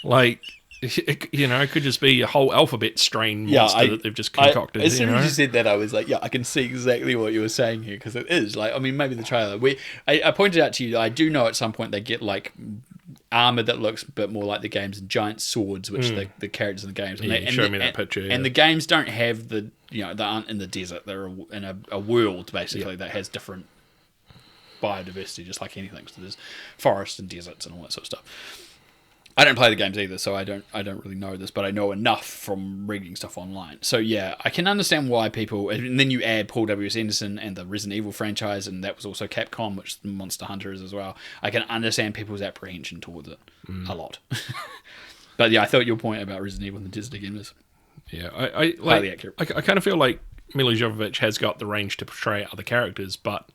Like, it could just be a whole alphabet strain monster that they've just concocted. As soon as you said that, I was like, yeah, I can see exactly what you were saying here, because it is. Like, I mean, maybe the trailer. I pointed out to you, I do know at some point they get, like, armor that looks a bit more like the games, and giant swords, which the characters in the games. And show me that picture. Yeah. And the games don't have they aren't in the desert. They're in a world, basically, that has different biodiversity, just like anything. So there's forests and deserts and all that sort of stuff. I don't play the games either, so I don't really know this, but I know enough from reading stuff online. So yeah, I can understand why people, and then you add Paul W.S. Anderson and the Resident Evil franchise, and that was also Capcom, which Monster Hunter is as well. I can understand people's apprehension towards it a lot. But yeah, I thought your point about Resident Evil in the desert again was highly accurate. I kind of feel like Milla Jovovich has got the range to portray other characters, but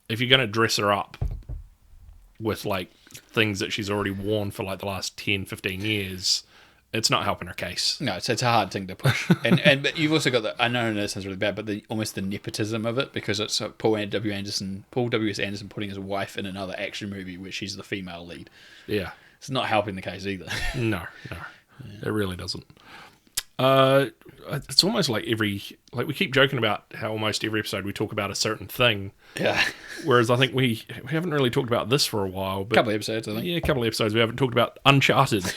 if you're going to dress her up with like things that she's already worn for like the last 10, 15 years, it's not helping her case. No, it's a hard thing to push. But you've also got I know this sounds really bad, but almost the nepotism of it, because it's Paul W.S. Anderson putting his wife in another action movie where she's the female lead. Yeah. It's not helping the case either. No. It really doesn't. It's almost like we keep joking about how almost every episode we talk about a certain thing. Yeah. Whereas I think we haven't really talked about this for a while. But, a couple of episodes, I think. Yeah, a couple of episodes. We haven't talked about Uncharted.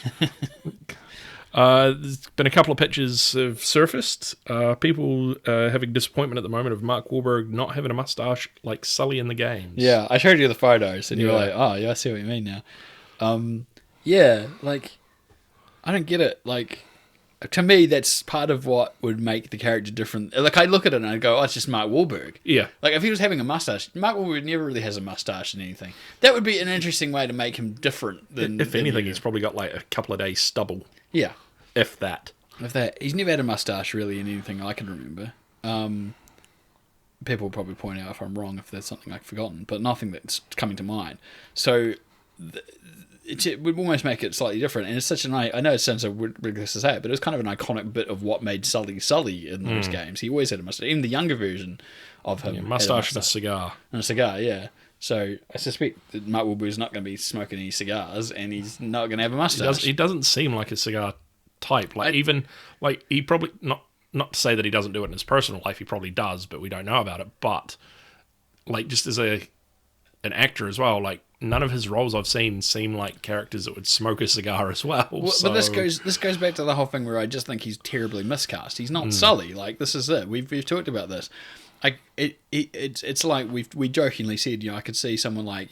There's been a couple of pictures have surfaced. People having disappointment at the moment of Mark Wahlberg not having a mustache like Sully in the games. Yeah, I showed you the photos, and you were like, oh, yeah, I see what you mean now. Yeah, like, I don't get it. Like, to me, that's part of what would make the character different. Like, I look at it and I go, oh, it's just Mark Wahlberg. Yeah. Like, if he was having a mustache, Mark Wahlberg never really has a mustache in anything. That would be an interesting way to make him different than... If anything, he's probably got, like, a couple of days stubble. Yeah. If that. He's never had a mustache, really, in anything I can remember. People will probably point out if I'm wrong, if there's something I've forgotten, but nothing that's coming to mind. So... It would almost make it slightly different, and it's such an... I know it sounds so ridiculous to say it, but it's kind of an iconic bit of what made Sully in those games. He always had a mustache. Even the younger version of him mustache and a cigar. And a cigar, yeah. So I suspect that Mark Wahlberg's not going to be smoking any cigars, and he's not going to have a mustache. He doesn't seem like a cigar type. He probably... Not to say that he doesn't do it in his personal life, he probably does, but we don't know about it. But, like, just as an actor as well, like, none of his roles I've seen seem like characters that would smoke a cigar as well. But this goes back to the whole thing where I just think he's terribly miscast. He's not Sully. Like, this is it. We've talked about this. It's like we jokingly said, I could see someone like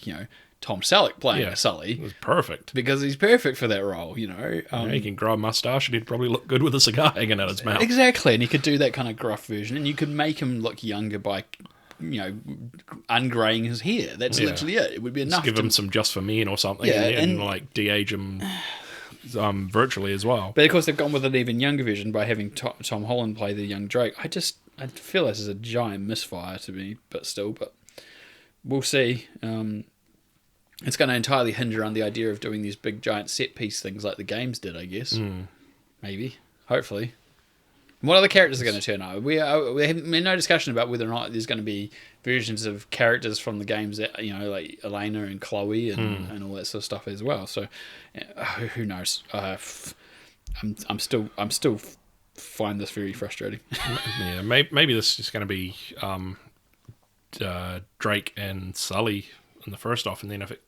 Tom Selleck playing Sully. It was perfect because he's perfect for that role. He can grow a mustache and he'd probably look good with a cigar hanging out his mouth. Exactly, and he could do that kind of gruff version, and you could make him look younger by ungraying his hair. That's literally it. It would be enough. Just give him some Just for Men or something, and like de-age him virtually as well. But of course, they've gone with an even younger version by having Tom Holland play the young Drake. I feel this is a giant misfire to me, but we'll see. It's going to entirely hinge around the idea of doing these big giant set piece things like the games did, I guess. Maybe, hopefully. What other characters are going to turn up? We have no discussion about whether or not there's going to be versions of characters from the games that like Elena and Chloe and all that sort of stuff as well. So who knows? I'm still find this very frustrating. Yeah, maybe this is just going to be Drake and Sully in the first off, and then if it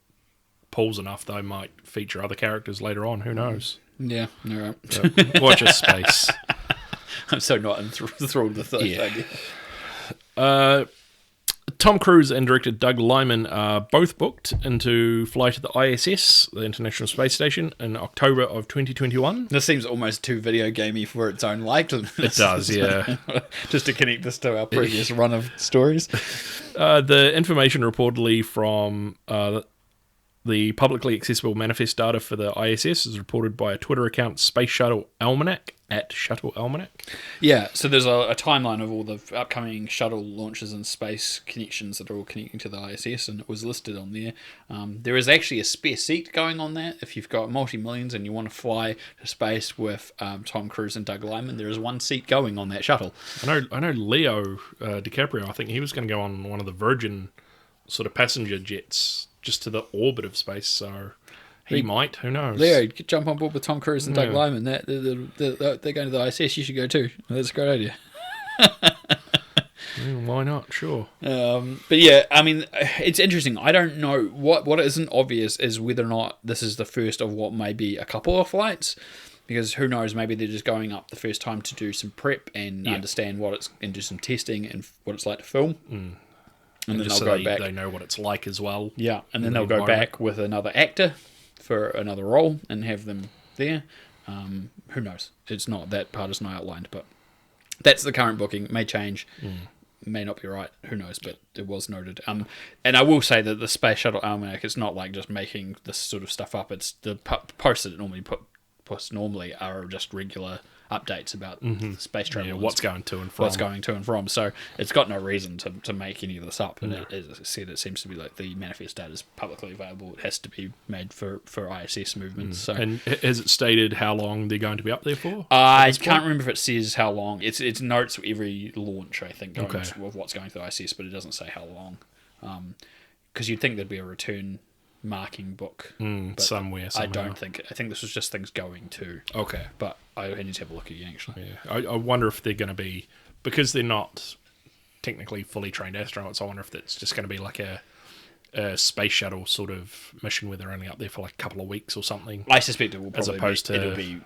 pulls enough, they might feature other characters later on. Who knows? Yeah, you're right. Watch this space. I'm so not enthralled with that idea. Tom Cruise and director Doug Liman are both booked into flight at the ISS, the International Space Station, in October of 2021. This seems almost too video gamey for its own likeness. It does, yeah. Just to connect this to our previous run of stories. The information reportedly from The publicly accessible manifest data for the ISS is reported by a Twitter account, Space Shuttle Almanac, at Shuttle Almanac. Yeah, so there's a timeline of all the upcoming shuttle launches and space connections that are all connecting to the ISS, and it was listed on there. There is actually a spare seat going on there. If you've got multi-millions and you want to fly to space with Tom Cruise and Doug Liman, there is one seat going on that shuttle. I know Leo DiCaprio, I think he was going to go on one of the Virgin sort of passenger jets just to the orbit of space, so he might, who knows. Leo, jump on board with Tom Cruise and Doug Liman. They're going to the ISS, you should go too. That's a great idea. Why not? Sure. But yeah, I mean, it's interesting. I don't know. What isn't obvious is whether or not this is the first of what may be a couple of flights. Because who knows, maybe they're just going up the first time to do some prep and understand and do some testing and what it's like to film. And then they'll go back. They know what it's like as well. Yeah, and then they'll go back with another actor for another role and have them there. Who knows? It's not, that part is not outlined, but that's the current booking. It may change, may not be right. Who knows? But it was noted. And I will say that the Space Shuttle Almanac is not like just making this sort of stuff up. It's the posts that it normally are just regular updates about the space travel. What's going to and from. So it's got no reason to make any of this up. And as I said, it seems to be like the manifest data is publicly available. It has to be made for ISS movements. So, and has it stated how long they're going to be up there for? I can't remember if it says how long. It's notes every launch, I think, with what's going to the ISS, but it doesn't say how long. Because you'd think there'd be a return marking book somewhere. I don't think. I think this was just things going to. Okay, but I need to have a look again. Actually, I wonder if they're going to be, because they're not technically fully trained astronauts. I wonder if it's just going to be like a space shuttle sort of mission where they're only up there for like a couple of weeks or something. I suspect it will probably as opposed to it'll be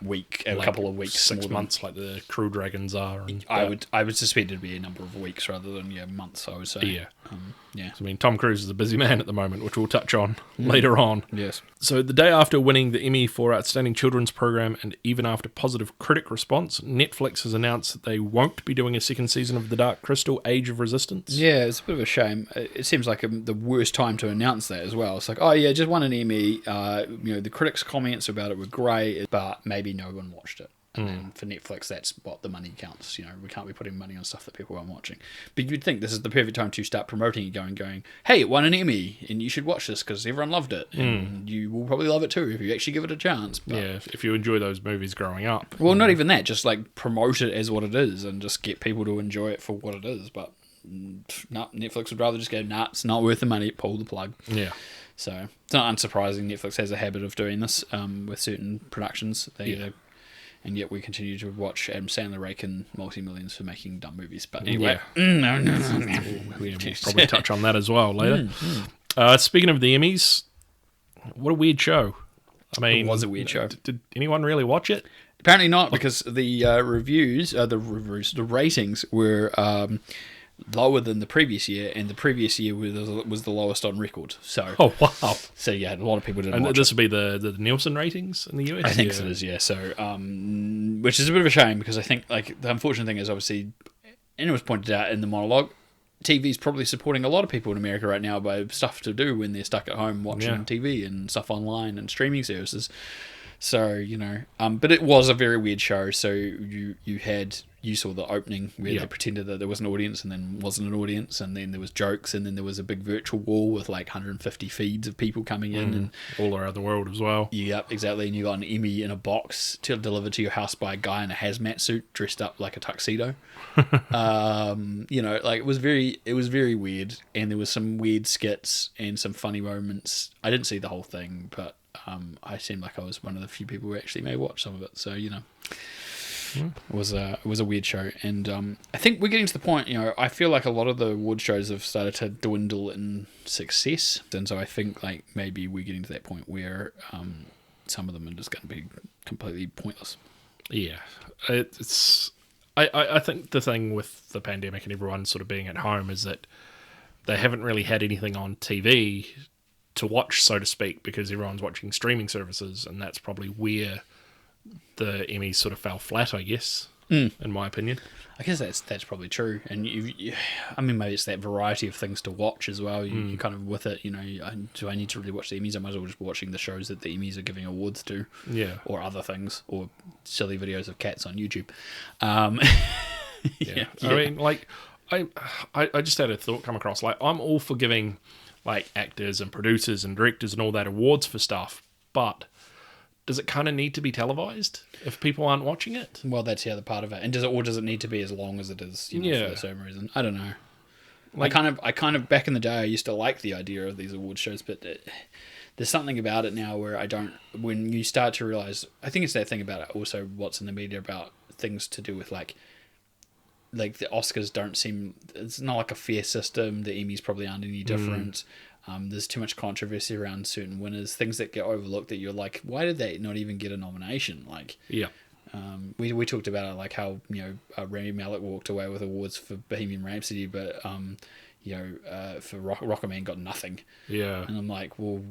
a couple of weeks, 6 months like the Crew Dragons are. I would suspect it'd be a number of weeks rather than months. I would say. Yeah. So, I mean, Tom Cruise is a busy man at the moment, which we'll touch on later on. Yes. So the day after winning the Emmy for Outstanding Children's Program, and even after positive critic response, Netflix has announced that they won't be doing a second season of The Dark Crystal: Age of Resistance. Yeah, it's a bit of a shame. It seems like the worst time to announce that as well. It's like, oh yeah, just won an Emmy. The critics' comments about it were great, but maybe no one watched it. And for Netflix, that's what the money counts. We can't be putting money on stuff that people aren't watching. But you'd think this is the perfect time to start promoting it, going, hey, it won an Emmy, and you should watch this because everyone loved it, and you will probably love it too if you actually give it a chance. But, if you enjoy those movies growing up. Well, not even that, just like promote it as what it is and just get people to enjoy it for what it is. But no, Netflix would rather just go, nah, it's not worth the money, pull the plug. Yeah. So it's not unsurprising. Netflix has a habit of doing this with certain productions. And yet we continue to watch Adam Sandler rake in multi-millions for making dumb movies. But anyway, no. We'll probably touch on that as well later. Speaking of the Emmys, what a weird show. I mean, it was a weird show. Did anyone really watch it? Apparently not, because the the ratings were lower than the previous year, and the previous year was the lowest on record. So, oh wow! So a lot of people didn't. And this would be the Nielsen ratings in the US. I think it is, yeah. So, which is a bit of a shame, because I think like the unfortunate thing is obviously, and it was pointed out in the monologue, TV's probably supporting a lot of people in America right now by stuff to do when they're stuck at home watching TV and stuff online and streaming services. So, but it was a very weird show. So you saw the opening where they pretended that there was an audience and then wasn't an audience, and then there was jokes, and then there was a big virtual wall with like 150 feeds of people coming in and all around the world as well. Yeah, exactly. And you got an Emmy in a box delivered to your house by a guy in a hazmat suit dressed up like a tuxedo. It was very weird, and there was some weird skits and some funny moments. I didn't see the whole thing, but I seemed like I was one of the few people who actually may watch some of it. So, it was a weird show. And I think we're getting to the point, I feel like a lot of the award shows have started to dwindle in success. And so I think like maybe we're getting to that point where some of them are just going to be completely pointless. Yeah. I think the thing with the pandemic and everyone sort of being at home is that they haven't really had anything on TV to watch, so to speak, because everyone's watching streaming services, and that's probably where the Emmys sort of fell flat, I guess. in my opinion. I guess that's probably true, and I mean, maybe it's that variety of things to watch as well. You kind of with it, do I need to really watch the Emmys? I might as well just be watching the shows that the Emmys are giving awards to, or other things, or silly videos of cats on YouTube. Yeah. I mean, like, I just had a thought come across. Like, I'm all for giving, like, actors and producers and directors and all that awards for stuff, but does it kind of need to be televised if people aren't watching it? Well, that's the other part of it. And does it need to be as long as it is, for a certain reason? I don't know. Like, I kind of back in the day, I used to like the idea of these award shows, but there's something about it now where I don't. When you start to realize, I think it's that thing about it. Also, what's in the media about things to do with like the Oscars don't seem. It's not like a fair system. The Emmys probably aren't any different. There's too much controversy around certain winners, things that get overlooked that you're like, why did they not even get a nomination? Like, we talked about it, like how Rami Malek walked away with awards for Bohemian Rhapsody, but for Rocketman got nothing. Yeah, and I'm like, well,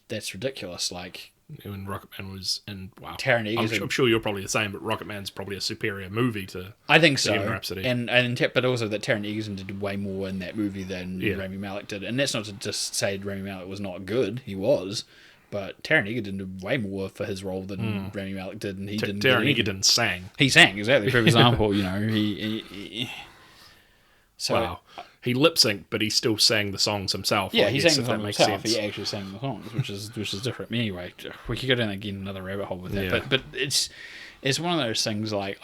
that's ridiculous. Like, when Rocketman was in, wow, Taron Egerton, I'm sure you're probably the same, but Rocketman's probably a superior movie to I think so. Bohemian Rhapsody. And but also that Taron Egerton did way more in that movie than Rami Malek did, and that's not to just say Rami Malek was not good. He was, but Taron Egerton did way more for his role than Rami Malek did, and he didn't. Taron Egerton sang. He sang, exactly. For example, he so. Wow. He lip synced, but he still sang the songs himself. Yeah, he sang the songs himself. Sense. He actually sang the songs, which is different. Anyway, we could go down again another rabbit hole with that. Yeah. But it's one of those things like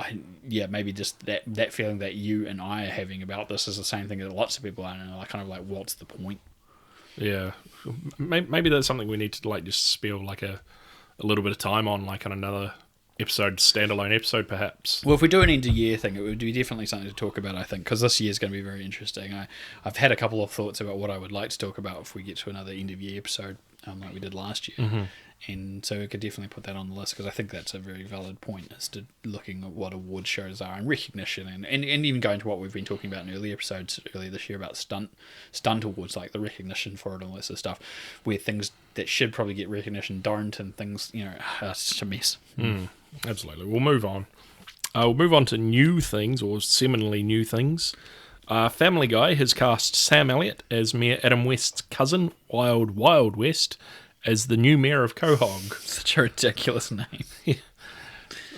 maybe just that feeling that you and I are having about this is the same thing that lots of people are, and like kind of like, what's the point? Yeah, maybe that's something we need to like just spill like a little bit of time on, like on another standalone episode perhaps. Well, if we do an end of year thing, it would be definitely something to talk about, I think, because this year is going to be very interesting. I've had a couple of thoughts about what I would like to talk about if we get to another end of year episode like we did last year, and so we could definitely put that on the list because I think that's a very valid point as to looking at what award shows are and recognition and even going to what we've been talking about in earlier episodes earlier this year about stunt awards, like the recognition for it and all that sort of stuff, where things that should probably get recognition don't, and things it's just a mess. Absolutely. We'll move on. We'll move on to new things, or seemingly new things. Family Guy has cast Sam Elliott as Mayor Adam West's cousin, Wild Wild West, as the new mayor of Quahog. Such a ridiculous name.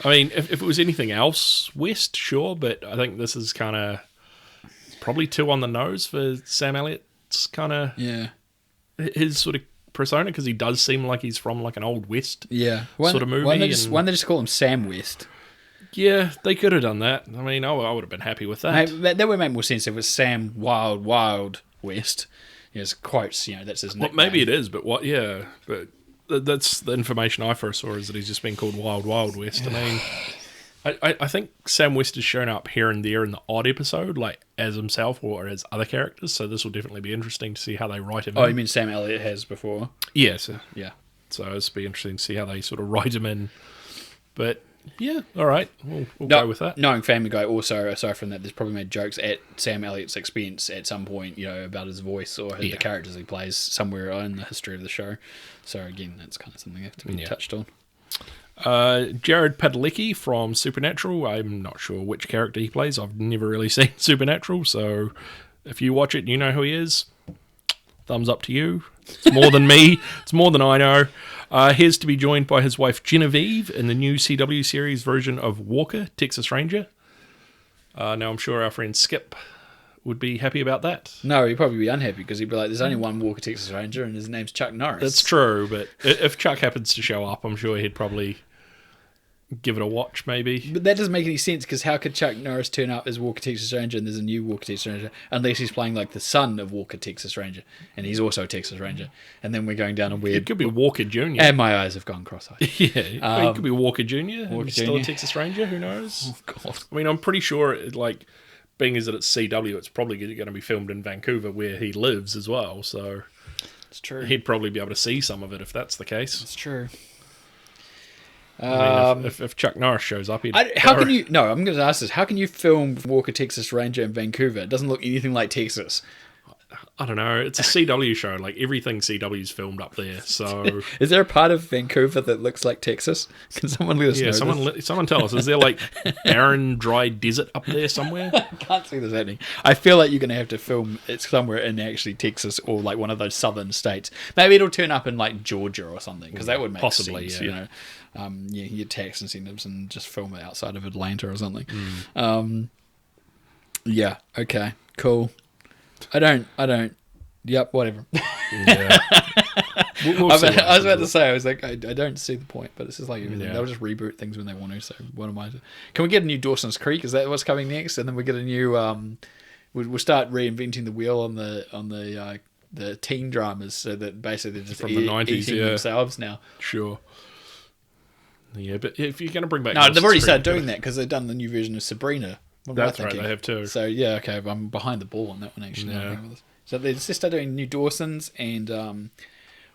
I mean, if it was anything else, West, sure, but I think this is kind of probably too on the nose for Sam Elliott's kind of his sort of persona, because he does seem like he's from like an old West sort of movie. Why don't they just call him Sam West? Yeah, they could have done that. I mean, I would have been happy with that. That would make more sense if it was Sam Wild Wild West. It's quotes, that's his nickname. Well, maybe it is, but what? Yeah, but that's the information I first saw, is that he's just been called Wild Wild West. I mean, I think Sam West has shown up here and there in the odd episode, like as himself or as other characters. So this will definitely be interesting to see how they write him. Oh, you mean Sam Elliott has before? Yes. Yeah. So it'll be interesting to see how they sort of write him in. But yeah, all right, we'll go with that. Knowing Family Guy, also aside from that, there's probably made jokes at Sam Elliott's expense at some point, about his voice or the characters he plays somewhere in the history of the show. So again, that's kind of something that have to be touched on. Jared Padalecki from Supernatural. I'm not sure which character he plays. I've never really seen Supernatural, so if you watch it, you know who he is. Thumbs up to you. It's more than me. It's more than I know. Here's to be joined by his wife Genevieve in the new CW series version of Walker, Texas Ranger. Now, I'm sure our friend Skip would be happy about that. No, he'd probably be unhappy because he'd be like, there's only one Walker, Texas Ranger, and his name's Chuck Norris. That's true, but if Chuck happens to show up, I'm sure he'd probably give it a watch, maybe. But that doesn't make any sense, because how could Chuck Norris turn up as Walker, Texas Ranger, and there's a new Walker, Texas Ranger, unless he's playing like the son of Walker, Texas Ranger, and he's also a Texas Ranger, and then we're going down a weird... It could be Walker Jr. And my eyes have gone cross-eyed. Yeah, it could be Walker Jr. Walker still Jr. a Texas Ranger, who knows? Oh, God. I mean, I'm pretty sure, like, being as that it's CW, it's probably going to be filmed in Vancouver, where he lives as well, so... It's true. He'd probably be able to see some of it if that's the case. It's true. I mean, if Chuck Norris shows up, he'd... I'm going to ask this. How can you film Walker, Texas Ranger in Vancouver? It doesn't look anything like Texas. I don't know. It's a CW show. Like, everything CW's filmed up there. So, Is there a part of Vancouver that looks like Texas? Can someone let us know? someone tell us. Is there like barren, dry desert up there somewhere? I can't see this happening. I feel like you're going to have to film it somewhere in actually Texas or like one of those southern states. Maybe it'll turn up in like Georgia or something, because that would make Possibly, sense. yeah. You know, you get tax incentives and just film it outside of Atlanta or something. Yeah. Okay. Cool. I don't. Yep. Whatever. Yeah. We'll I see what was about happens. to say, I was like, I don't see the point, but it's just like everything. Yeah. They'll just reboot things when they want to. So what am I? Can we get a new Dawson's Creek? Is that what's coming next? And then we get a new. We'll start reinventing the wheel on the teen dramas, so that basically they're just From the 90s, eating yeah. themselves now. Sure. Yeah, but if you're going to bring back... No, they've already Dawson's started Creek, doing that because they've done the new version of Sabrina. What am I That's right, thinking? they have too. So yeah, okay, I'm behind the ball on that one actually. Yeah. So they just started doing new Dawsons, and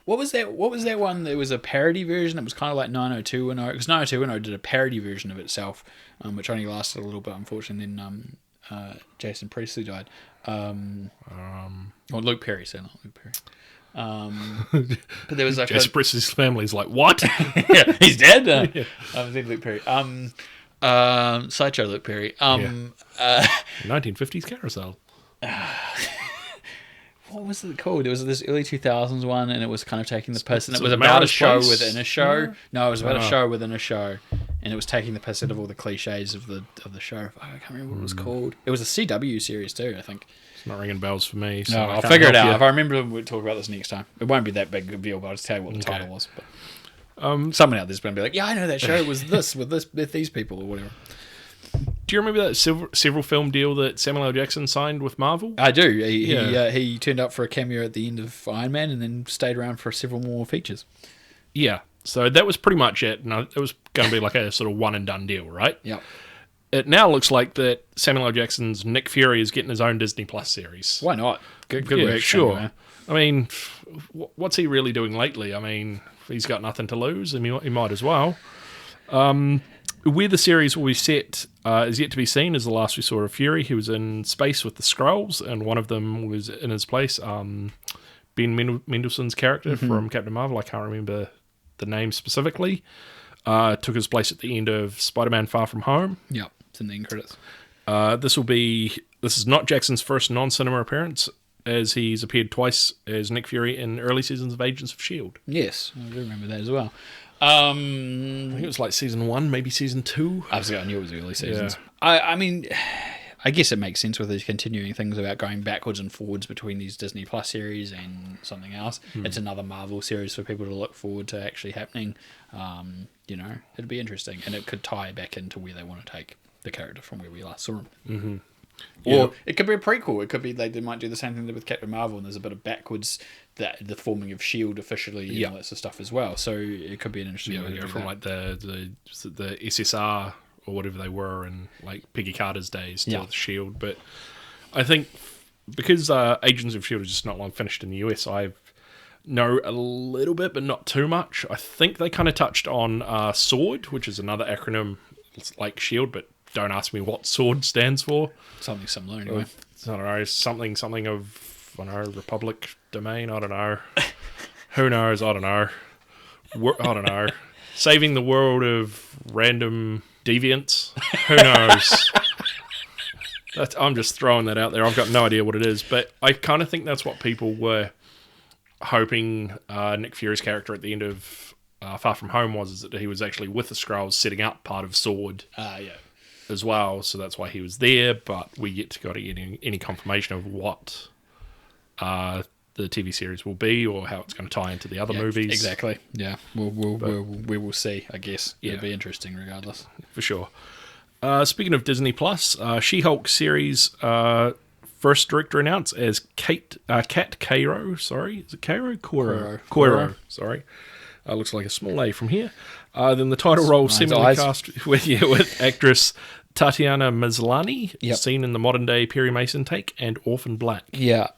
what was that one? There was a parody version. It was kind of like 90210, because 90210 did a parody version of itself, which only lasted a little bit, unfortunately. Then Jason Priestley died. Or Luke Perry, so not Luke Perry. But there was like Jason Priestley's family's like, what? yeah, he's dead. I think Luke Perry. Sideshow Luke Perry. 1950s Carousel. What was it called? It was this early 2000s one, and it was kind of taking the piss. And it So was about a Melrose show Place? within a show. No, it was about a Oh. show within a show, and it was taking the piss out of all the cliches of the show. I can't remember what it was called. It was a CW series too, I think. It's not ringing bells for me. So No, I I'll can't figure it help out. you. If I remember, we'll talk about this next time. It won't be that big a deal, but I'll just tell you what the Okay. title was. But someone out there's going to be like, yeah, I know that show was this with these people or whatever. Do you remember that several film deal that Samuel L. Jackson signed with Marvel? I do. Yeah. He turned up for a cameo at the end of Iron Man and then stayed around for several more features. Yeah. So that was pretty much it. And it was going to be like a sort of one and done deal, right? Yep. It now looks like that Samuel L. Jackson's Nick Fury is getting his own Disney Plus series. Why not? Good Yeah, work. sure. Samuel. I mean, what's he really doing lately? I mean, he's got nothing to lose, and he might as well. Where the series will be set is yet to be seen. Is the last we saw of Fury. He was in space with the Skrulls, and one of them was in his place. Ben Mendelsohn's character from Captain Marvel, I can't remember the name specifically, took his place at the end of Spider-Man Far From Home. Yep. It's in the end credits. This is not Jackson's first non-cinema appearance, as he's appeared twice as Nick Fury in early seasons of Agents of S.H.I.E.L.D. Yes, I do remember that as well. I think it was like season 1, maybe season 2. Absolutely, I knew it was early seasons. Yeah. I mean, I guess it makes sense with these continuing things about going backwards and forwards between these Disney Plus series and something else. It's another Marvel series for people to look forward to actually happening. It'd be interesting, and it could tie back into where they want to take the character from where we last saw him. Mm-hmm. Or it could be a prequel. It could be they might do the same thing they did with Captain Marvel, and there's a bit of backwards, the forming of S.H.I.E.L.D. officially, and all that sort of stuff as well. So it could be an interesting way to do from that. like the SSR or whatever they were in like Peggy Carter's days to the S.H.I.E.L.D. But I think because Agents of S.H.I.E.L.D. is just not long finished in the US, I know a little bit, but not too much. I think they kind of touched on SWORD, which is another acronym like S.H.I.E.L.D., but don't ask me what SWORD stands for. Something similar anyway. I don't know, something of, I don't know, Republic Domain, I don't know. Who knows, I don't know. I don't know. Saving the world of random deviants? Who knows? I'm just throwing that out there. I've got no idea what it is, but I kind of think that's what people were hoping Nick Fury's character at the end of Far From Home was, is that he was actually with the Skrulls setting up part of SWORD. As well, so that's why he was there, but we yet to get any confirmation of what the TV series will be or how it's going to tie into the other movies. Exactly. Yeah, we will see. I guess it'll be interesting regardless. For sure. Speaking of Disney Plus, She-Hulk series first director announced as Kat Cairo. Sorry, is it Cairo? Coiro. Sorry, looks like a small A from here. Then the title role similarly cast with actress Tatiana Maslany, seen in the modern day Perry Mason take, and Orphan Black. Yeah,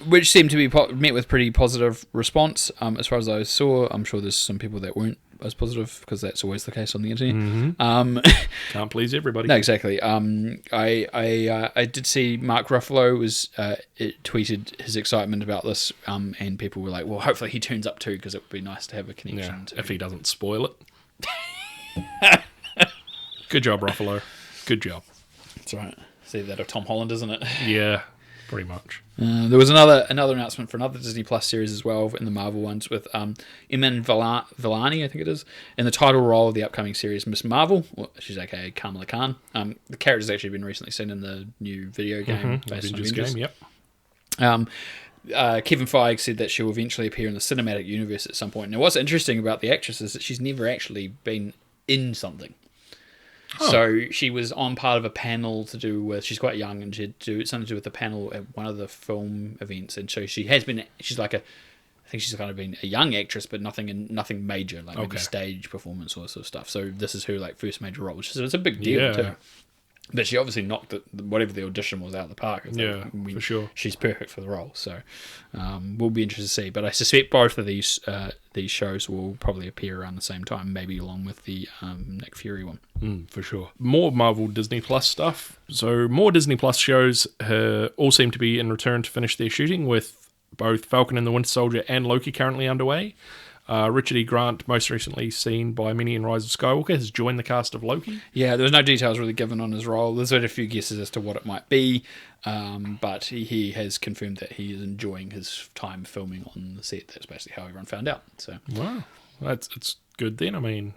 which seemed to be met with pretty positive response as far as I saw. I'm sure there's some people that weren't buzz positive, because that's always the case on the internet. Can't please everybody. No, exactly. I did see Mark Ruffalo tweeted his excitement about this, and people were like, well, hopefully he turns up too, because it would be nice to have a connection. If he doesn't spoil it. Good job, Ruffalo. Good job. That's right. See that of Tom Holland, isn't it? Yeah, pretty much. There was another announcement for another Disney Plus series as well, in the Marvel ones, with Iman Vellani, I think it is, in the title role of the upcoming series Miss Marvel. Well, she's aka Kamala Khan. The character's actually been recently seen in the new video game based on Avengers. Game, yep. Kevin Feige said that she'll eventually appear in the cinematic universe at some point. Now, what's interesting about the actress is that she's never actually been in something. Oh. So she was on part of a panel to do with, she's quite young, and she had something to do with the panel at one of the film events, and so she's like I think she's kind of been a young actress, but nothing major, like maybe stage performance or sort of stuff. So this is her like first major role, which is a big deal too. But she obviously knocked whatever the audition was out of the park. For sure. She's perfect for the role. So we'll be interested to see. But I suspect both of these shows will probably appear around the same time, maybe along with the Nick Fury one. For sure. More Marvel Disney Plus stuff. So more Disney Plus shows all seem to be in return to finish their shooting, with both Falcon and the Winter Soldier and Loki currently underway. Richard E. Grant, most recently seen by many in Rise of Skywalker, has joined the cast of Loki. Yeah, there was no details really given on his role. There's been a few guesses as to what it might be, but he has confirmed that he is enjoying his time filming on the set. That's basically how everyone found out. So wow, it's good then. I mean,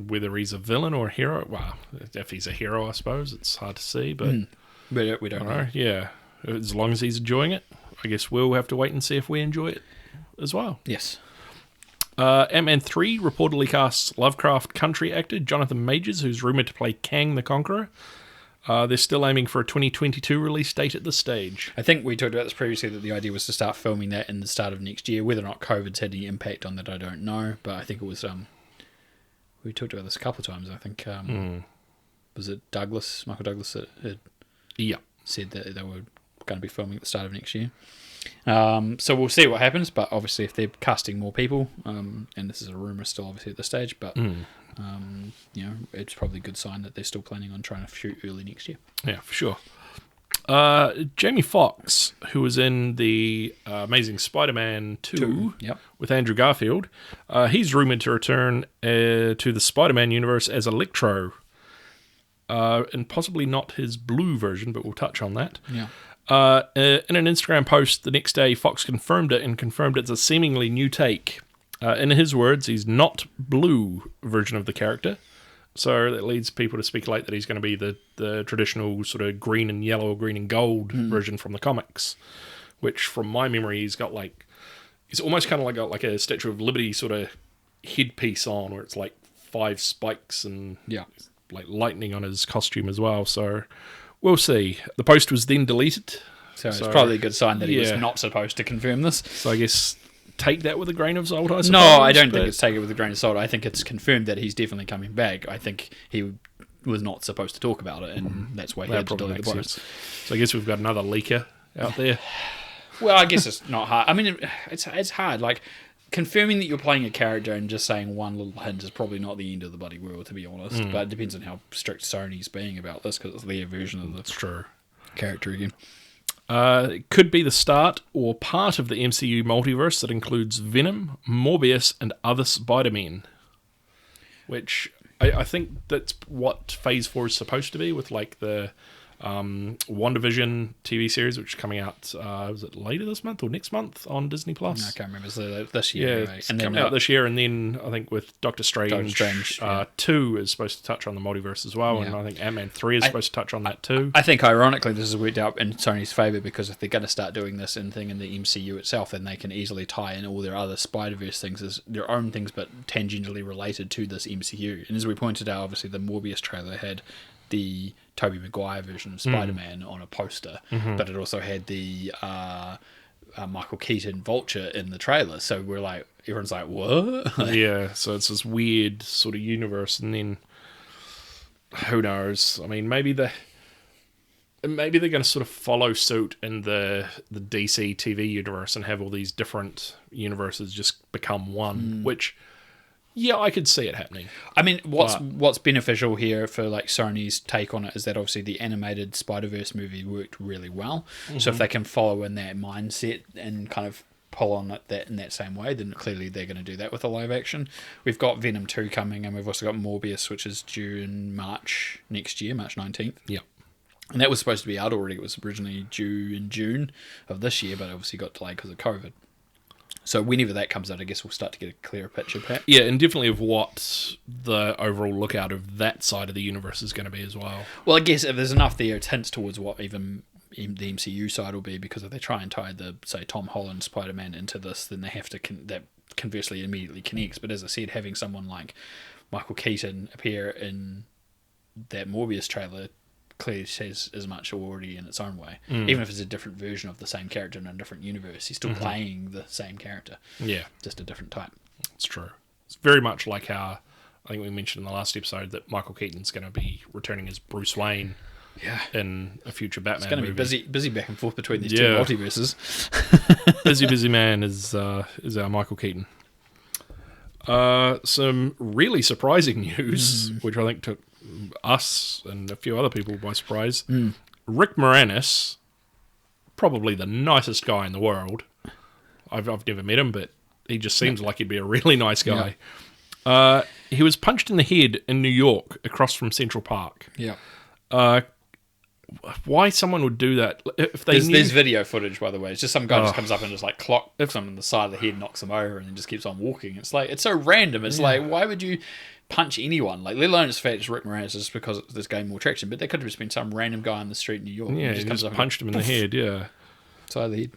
whether he's a villain or a hero, well, if he's a hero, I suppose it's hard to see, but we don't know. Yeah, as long as he's enjoying it, I guess we'll have to wait and see if we enjoy it as well. Yes. Ant-Man 3 reportedly casts Lovecraft Country actor Jonathan Majors, who's rumoured to play Kang the Conqueror. They're still aiming for a 2022 release date at this stage. I think we talked about this previously, that the idea was to start filming that in the start of next year. Whether or not COVID's had any impact on that, I don't know. But I think it was... we talked about this a couple of times, I think. Was it Michael Douglas, that had said that they were going to be filming at the start of next year. So we'll see what happens, but obviously if they're casting more people, and this is a rumour still obviously at this stage, but it's probably a good sign that they're still planning on trying to shoot early next year. Yeah, for sure. Jamie Foxx, who was in the Amazing Spider-Man 2 with Andrew Garfield, he's rumoured to return to the Spider-Man universe as Electro, and possibly not his blue version, but we'll touch on that. Yeah. In an Instagram post the next day, Fox confirmed it, and confirmed it's a seemingly new take. In his words, he's not blue version of the character. So that leads people to speculate that he's going to be the traditional sort of green and yellow, green and gold version from the comics. Which, from my memory, he's almost kind of like got like a Statue of Liberty sort of headpiece on, where it's like 5 spikes and like lightning on his costume as well. So we'll see. The post was then deleted. So it's probably a good sign that he was not supposed to confirm this. So I guess take that with a grain of salt, I suppose. No, I don't think it's take it with a grain of salt. I think it's confirmed that he's definitely coming back. I think he was not supposed to talk about it, and that's why he had to delete the post. So I guess we've got another leaker out there. Well, I guess it's not hard. I mean, it's hard. Like, confirming that you're playing a character and just saying one little hint is probably not the end of the bloody world, to be honest. But it depends on how strict Sony's being about this, because it's their version of the character again. It could be the start or part of the MCU multiverse that includes Venom, Morbius, and other Spider-Men. Which I think that's what Phase 4 is supposed to be, with like the WandaVision TV series, which is coming out, was it later this month or next month on Disney Plus? I can't remember. It's this year. Yeah, anyway. it's coming out this year, and then I think with Doctor Strange 2 is supposed to touch on the multiverse as well, and I think Ant-Man 3 is supposed to touch on that too. I think ironically this has worked out in Sony's favour, because if they're going to start doing this in the MCU itself, then they can easily tie in all their other Spider-Verse things as their own things, but tangentially related to this MCU. And as we pointed out, obviously the Morbius trailer had the Tobey Maguire version of Spider-Man on a poster, but it also had the Michael Keaton Vulture in the trailer. So we're like, everyone's like, what? Yeah, so it's this weird sort of universe, and then who knows? I mean, maybe they're going to sort of follow suit in the DC TV universe and have all these different universes just become one, which Yeah, I could see it happening. I mean, what's beneficial here for like Sony's take on it is that obviously the animated Spider-Verse movie worked really well. So if they can follow in that mindset and kind of pull on it in that same way, then clearly they're going to do that with a live action. We've got Venom 2 coming, and we've also got Morbius, which is due in March next year, March 19th. Yeah. And that was supposed to be out already. It was originally due in June of this year, but obviously got delayed because of COVID. So whenever that comes out, I guess we'll start to get a clearer picture, Pat. Yeah, and definitely of what the overall look out of that side of the universe is going to be as well. Well, I guess if there's enough there, it hints towards what even the MCU side will be, because if they try and tie say, Tom Holland Spider-Man into this, then they have to, that conversely immediately connects. But as I said, having someone like Michael Keaton appear in that Morbius trailer clearly says as much already in its own way. Even if it's a different version of the same character in a different universe, he's still playing the same character. Yeah. Just a different type. It's true. It's very much like how I think we mentioned in the last episode that Michael Keaton's going to be returning as Bruce Wayne in a future Batman movie. It's going to be busy back and forth between these two multiverses. busy man is our Michael Keaton. Some really surprising news, which I think took us and a few other people by surprise. Rick Moranis, probably the nicest guy in the world. I've never met him, but he just seems like he'd be a really nice guy. He was punched in the head in New York across from Central Park. Yeah. Why someone would do that? If they there's video footage, by the way. It's just some guy just comes up and just like clock someone on the side of the head, knocks them over, and then just keeps on walking. It's like, it's so random. It's like, why would you punch anyone? Like, let alone it's the fact it's Rick Moranis, just because there's gained more traction. But there could have just been some random guy on the street in New York. Yeah, he just punched him in the head. Yeah, side of the head.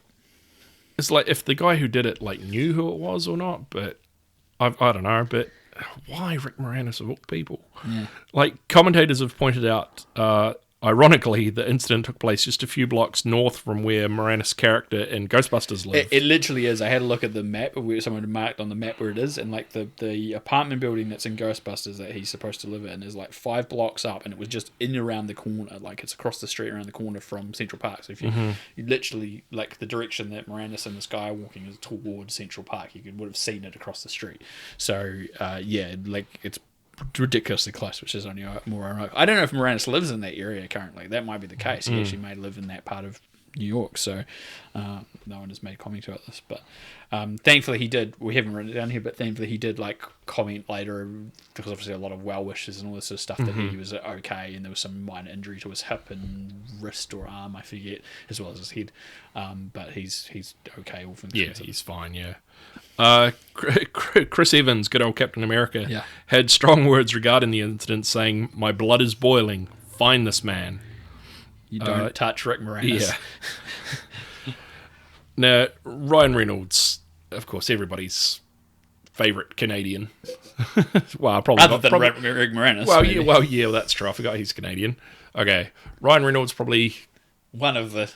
It's like if the guy who did it like knew who it was or not. But I don't know. But why Rick Moranis of all people? Yeah. Like, commentators have pointed out, ironically, the incident took place just a few blocks north from where Moranis' character in Ghostbusters lived. It literally is. I had a look at the map of where someone had marked on the map where it is, and like the apartment building that's in Ghostbusters that he's supposed to live in is like 5 blocks up, and it was just in around the corner. Like, it's across the street around the corner from Central Park. So if you literally, like, the direction that Moranis and this guy are walking is towards Central Park, would have seen it across the street. So like, it's ridiculously close, which is only more ironic. I don't know if Moranis lives in that area currently. That might be the case. He actually may live in that part of New York, so no one has made comment about this, but thankfully he did. We haven't written it down here, but thankfully he did like comment later, because obviously a lot of well wishes and all this sort of stuff, that he was okay, and there was some minor injury to his hip and wrist or arm, I forget, as well as his head, but he's okay. All things considered. He's fine. Yeah. Chris Evans, good old Captain America, had strong words regarding the incident, saying, "My blood is boiling. Find this man. You don't touch Rick Moranis." Yeah. Now, Ryan Reynolds, of course, everybody's favourite Canadian. Well, probably other not, than Rick Moranis. Well, that's true. I forgot he's Canadian. Okay, Ryan Reynolds probably one of the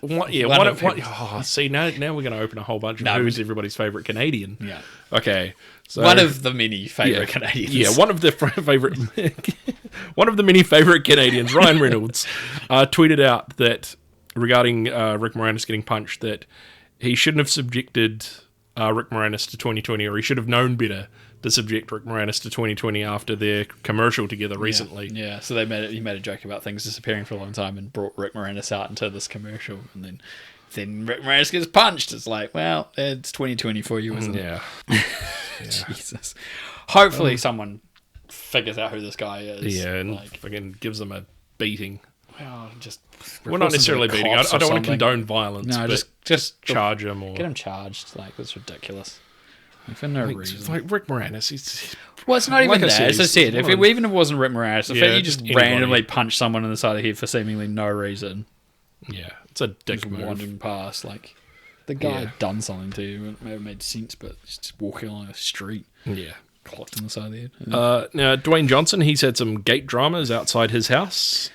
see, now we're going to open a whole bunch of who's everybody's favourite Canadian. Yeah. Okay. So, one of the many favourite Canadians. Yeah, one of the many favourite Canadians, Ryan Reynolds, tweeted out that regarding Rick Moranis getting punched, that he shouldn't have subjected Rick Moranis to 2020, or he should have known better to subject Rick Moranis to 2020 after their commercial together recently. Yeah, so he made a joke about things disappearing for a long time and brought Rick Moranis out into this commercial, and then Rick Moranis gets punched. It's like, well, it's 2020 for you, isn't it? Yeah. Jesus. Hopefully someone figures out who this guy is. Yeah, and fucking gives them a beating. Well, just... Well, not necessarily beating. I don't want to condone violence. No, but just charge him or... Get him charged. Like, that's ridiculous. For no reason. Like Rick Moranis, he's... Well, it's not even that. As I said, even if it wasn't Rick Moranis, the fact you just randomly punch someone in the side of the head for seemingly no reason. Yeah, it's a dick move. Wandering past, like, the guy had done something to you. It may have made sense, but just walking along a street. Yeah. Clocked in the side of the head. Now, Dwayne Johnson, he's had some gate dramas outside his house.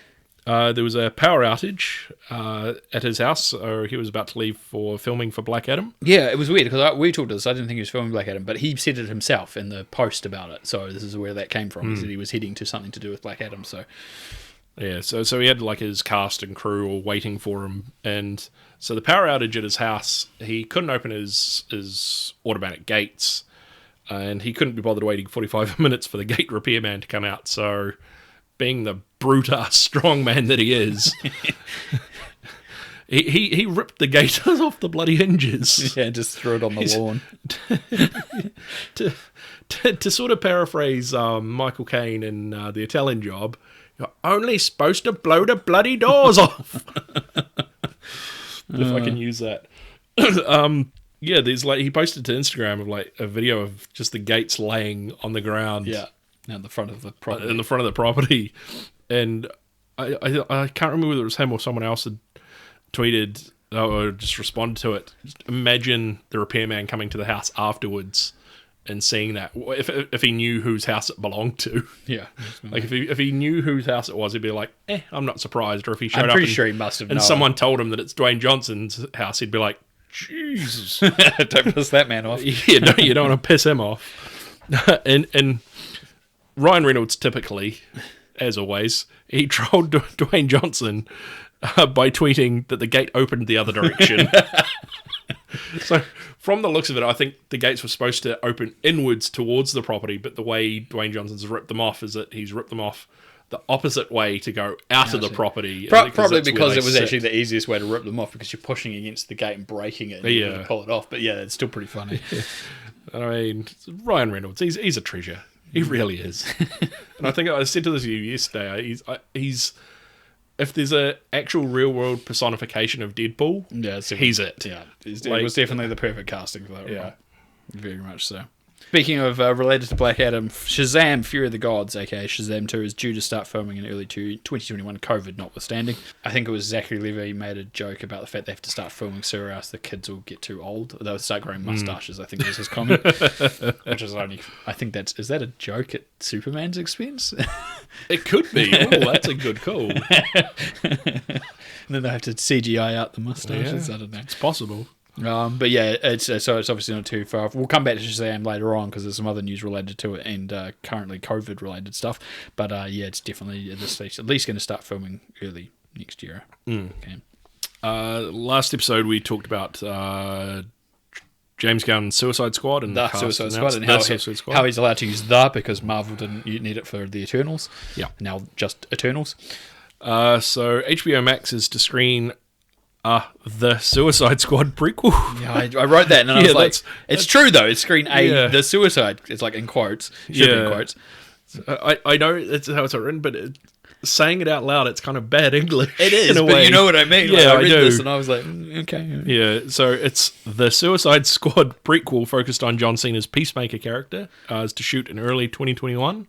There was a power outage at his house, so he was about to leave for filming for Black Adam. Yeah, it was weird, because we talked to this. I didn't think he was filming Black Adam, but he said it himself in the post about it, so this is where that came from. He said he was heading to something to do with Black Adam, so... Yeah, so he had like his cast and crew all waiting for him, and so the power outage at his house, he couldn't open his automatic gates, and he couldn't be bothered waiting 45 minutes for the gate repairman to come out. So, being the brute-ass strong man that he is, he ripped the gate off the bloody hinges. Yeah, just threw it on the lawn. To sort of paraphrase Michael Caine in The Italian Job, you're only supposed to blow the bloody doors off. If I can use that. Yeah, there's like he posted to Instagram of like a video of just the gates laying on the ground. Yeah, in the front of the property. In the front of the property, and I can't remember whether it was him or someone else had tweeted or just responded to it. Just imagine the repairman coming to the house afterwards and seeing that, if he knew whose house it belonged to. Yeah, like if he knew whose house it was, he'd be like, I'm not surprised. Or if he showed I'm up, pretty sure he must have and known. someone told him that it's Dwayne Johnson's house, he'd be like, Jesus, don't piss that man off. Yeah, you don't want to piss him off. and Ryan Reynolds typically, as always, he trolled Dwayne Johnson by tweeting that the gate opened the other direction. So, from the looks of it, I think the gates were supposed to open inwards towards the property, but the way Dwayne Johnson's ripped them off is that he's ripped them off the opposite way to go out of the property. Probably because it was actually the easiest way to rip them off, because you're pushing against the gate and breaking it and you're going to pull it off. But yeah, it's still pretty funny. I mean, Ryan Reynolds, he's a treasure. He really is. And I think I said to this to you yesterday, he's if there's an actual real-world personification of Deadpool, he's it. Yeah, it was definitely the perfect casting for that role. Yeah. Very much so. Speaking of related to Black Adam, Shazam! Fury of the Gods, aka Shazam 2, is due to start filming in early 2021, COVID notwithstanding. I think it was Zachary Levi made a joke about the fact they have to start filming sooner, else the kids will get too old. They'll start growing mustaches, I think was his comment. Which is only, I think is that a joke at Superman's expense? It could be. Oh, that's a good call. And then they have to CGI out the mustaches. I don't know. It's possible. But yeah, it's obviously not too far off. We'll come back to Shazam later on because there's some other news related to it and currently COVID related stuff. But yeah, it's definitely at this stage at least going to start filming early next year. Okay. Last episode we talked about James Gunn's Suicide Squad and the Suicide Squad and how he's allowed to use the because Marvel didn't need it for the Eternals. Yeah. Now just Eternals. So HBO Max is to screen the Suicide Squad prequel. Yeah, I wrote that and I was like, it's true though. It's screen the Suicide. It's like in quotes. Should be in quotes. I know that's how it's written, but saying it out loud, it's kind of bad English. It is, but way. You know what I mean. Yeah, like, I read do. This and I was like, okay. Yeah, so it's the Suicide Squad prequel focused on John Cena's Peacemaker character. Is to shoot in early 2021.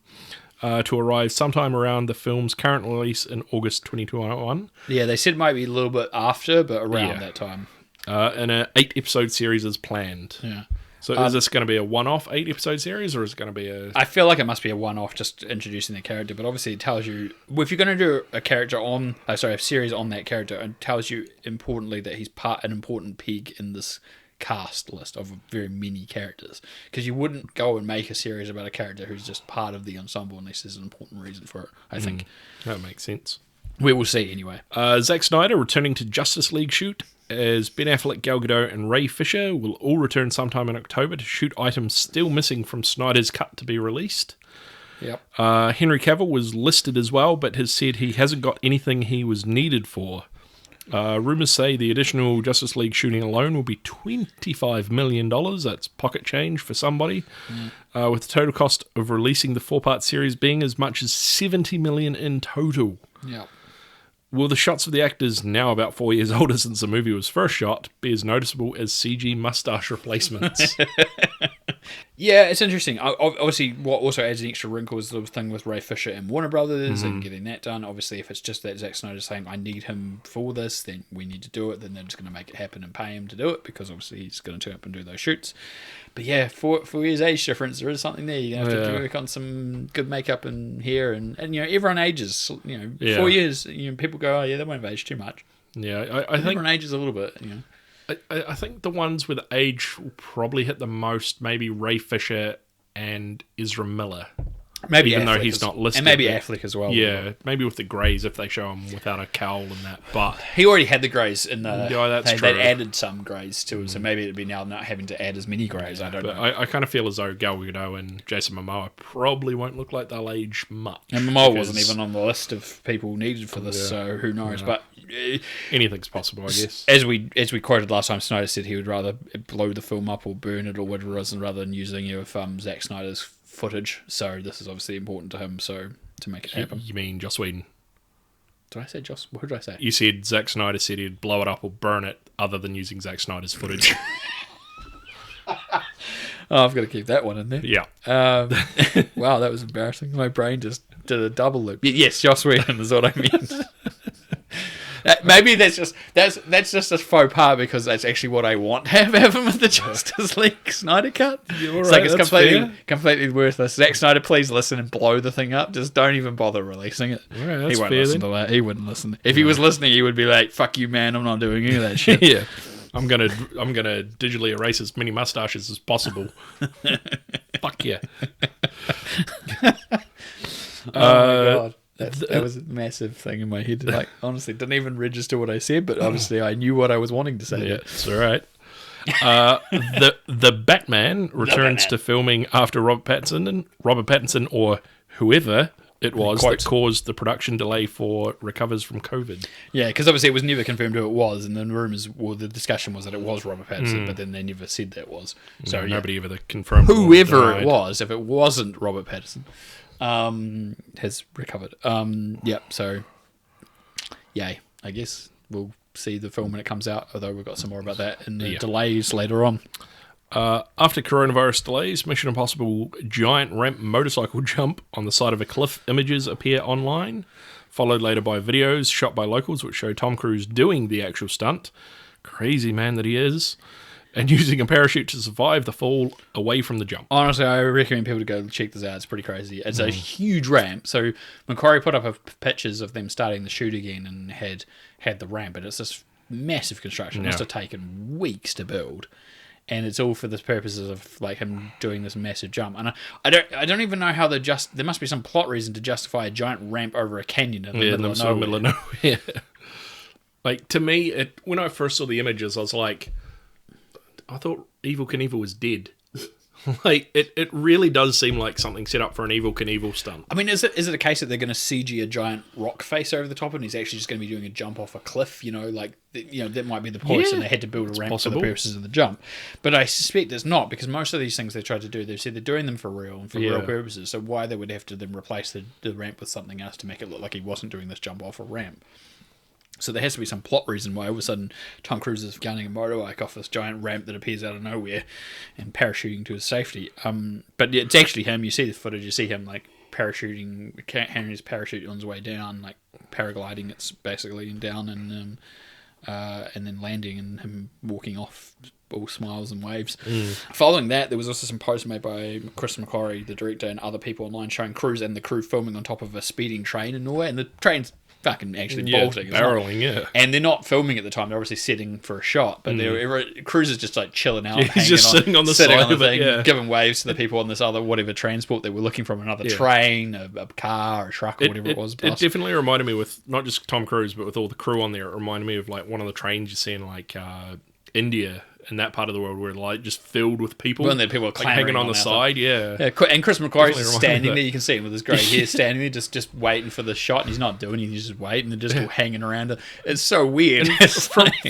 To arrive sometime around the film's current release in August 2021. Yeah, they said it might be a little bit after, but around that time. And an 8-episode series is planned. Yeah. So is this going to be a one-off 8-episode series, or is it going to be a... I feel like it must be a one-off, just introducing the character, but obviously it tells you... If you're going to do a series on that character, it tells you importantly that he's an important pig in this cast list of very many characters, because you wouldn't go and make a series about a character who's just part of the ensemble unless there's an important reason for it. I think that makes sense. We will see anyway. Zack Snyder returning to Justice League shoot, as Ben Affleck, Gal Gadot and Ray Fisher will all return sometime in October to shoot items still missing from Snyder's cut to be released. Yep. Henry Cavill was listed as well, but has said he hasn't got anything he was needed for. Rumours say the additional Justice League shooting alone will be $25 million. That's pocket change for somebody. With the total cost of releasing the 4-part series being as much as $70 million in total. Yeah. Will the shots of the actors, now about 4 years older since the movie was first shot, be as noticeable as CG mustache replacements? Yeah, it's interesting. Obviously, what also adds an extra wrinkle is the thing with Ray Fisher and Warner Brothers and getting that done. Obviously, if it's just that Zack Snyder saying, I need him for this, then we need to do it, then they're just going to make it happen and pay him to do it, because obviously he's going to turn up and do those shoots. But yeah, for his age difference, there is something there. You're going to have to work on some good makeup and hair, and everyone ages. 4 years, people go, oh yeah, they won't have aged too much. Yeah, I think everyone ages a little bit, I think the ones with age will probably hit the most, maybe Ray Fisher and Ezra Miller. Maybe even though Affleck he's not listed. and maybe Affleck as well. Yeah, maybe with the greys if they show him without a cowl and that. But He already had the greys in the. Yeah, that's they true. added some greys to it, so maybe it'd be now not having to add as many greys. I don't but know. I kind of feel as though Gal Gadot and Jason Momoa probably won't look like they'll age much. And Momoa because wasn't even on the list of people needed for this, so who knows? But anything's possible, I guess. as we quoted last time, Snyder said he would rather blow the film up or burn it or whatever it is, rather than using Zack Snyder's footage. So this is obviously important to him. So to make it happen. You mean Joss Whedon? Did I say Joss? What did I say? You said Zack Snyder said he'd blow it up or burn it, other than using Zack Snyder's footage. Oh, I've got to keep that one in there. Yeah. Wow, that was embarrassing. My brain just did a double loop. Yes, Joss Whedon is what I meant. Maybe that's just a faux pas because that's actually what I want to have him with the Justice League Snyder cut. It's like it's completely worthless. Zack Snyder, please listen and blow the thing up. Just don't even bother releasing it. All right, He that's won't fair listen then. to that. He wouldn't listen. If he was listening, he would be like, "Fuck you, man! I'm not doing any of that shit." Yeah. I'm gonna digitally erase as many mustaches as possible. Fuck yeah. Oh my god. That was a massive thing in my head. Like, honestly, didn't even register what I said, but obviously I knew what I was wanting to say. Yeah, it's all right. The Batman returns to filming after Robert Pattinson or whoever it was Quote. that caused the production delay for recovers from COVID. Yeah, because obviously it was never confirmed who it was, and then the discussion was that it was Robert Pattinson, but then they never said that it was. So yeah, Nobody ever confirmed whoever or it denied. was, if it wasn't Robert Pattinson, has recovered. Yeah, so yay. I guess we'll see the film when it comes out, although we've got some more about that in the delays later on. After coronavirus delays, Mission Impossible giant ramp motorcycle jump on the side of a cliff images appear online, followed later by videos shot by locals which show Tom Cruise doing the actual stunt. Crazy man that he is. And using a parachute to survive the fall away from the jump. Honestly, I recommend people to go check this out. It's pretty crazy. It's a huge ramp. So Macquarie put up pictures of them starting the shoot again and had the ramp, and it's this massive construction. It must have taken weeks to build. And it's all for the purposes of like him doing this massive jump. And I don't even know how there must be some plot reason to justify a giant ramp over a canyon in the middle of nowhere. Like, to me, when I first saw the images, I was like, I thought Evel Knievel was dead. Like, it really does seem like something set up for an Evel Knievel stunt. I mean, is it a case that they're going to CG a giant rock face over the top and he's actually just going to be doing a jump off a cliff? That might be the point, and they had to build a ramp for the purposes of the jump. But I suspect it's not, because most of these things they tried to do, they've said they're doing them for real and for real purposes. So why they would have to then replace the ramp with something else to make it look like he wasn't doing this jump off a ramp? So there has to be some plot reason why all of a sudden Tom Cruise is gunning a motorbike off this giant ramp that appears out of nowhere and parachuting to his safety. But it's actually him. You see the footage. You see him like parachuting, hanging his parachute on his way down, like paragliding. It's basically down and then landing and him walking off, all smiles and waves. Following that, there was also some posts made by Chris McQuarrie, the director, and other people online showing Cruise and the crew filming on top of a speeding train in Norway, and the train's fucking actually bolting. Barreling, And they're not filming at the time. They're obviously setting for a shot, but Cruise is just like chilling out. He's just sitting on the side of it, giving waves to the people on this other whatever transport they were looking from, another train, a car, a truck, or whatever it was. It definitely reminded me, with not just Tom Cruise, but with all the crew on there, it reminded me of like one of the trains you see in like India and that part of the world where like just filled with people. Well, and then people are like, hanging on the side, and Chris McQuarrie's just standing that. there. You can see him with his grey hair standing there, just waiting for the shot. And he's not doing anything. He's just waiting. They're just all hanging around. It's so weird.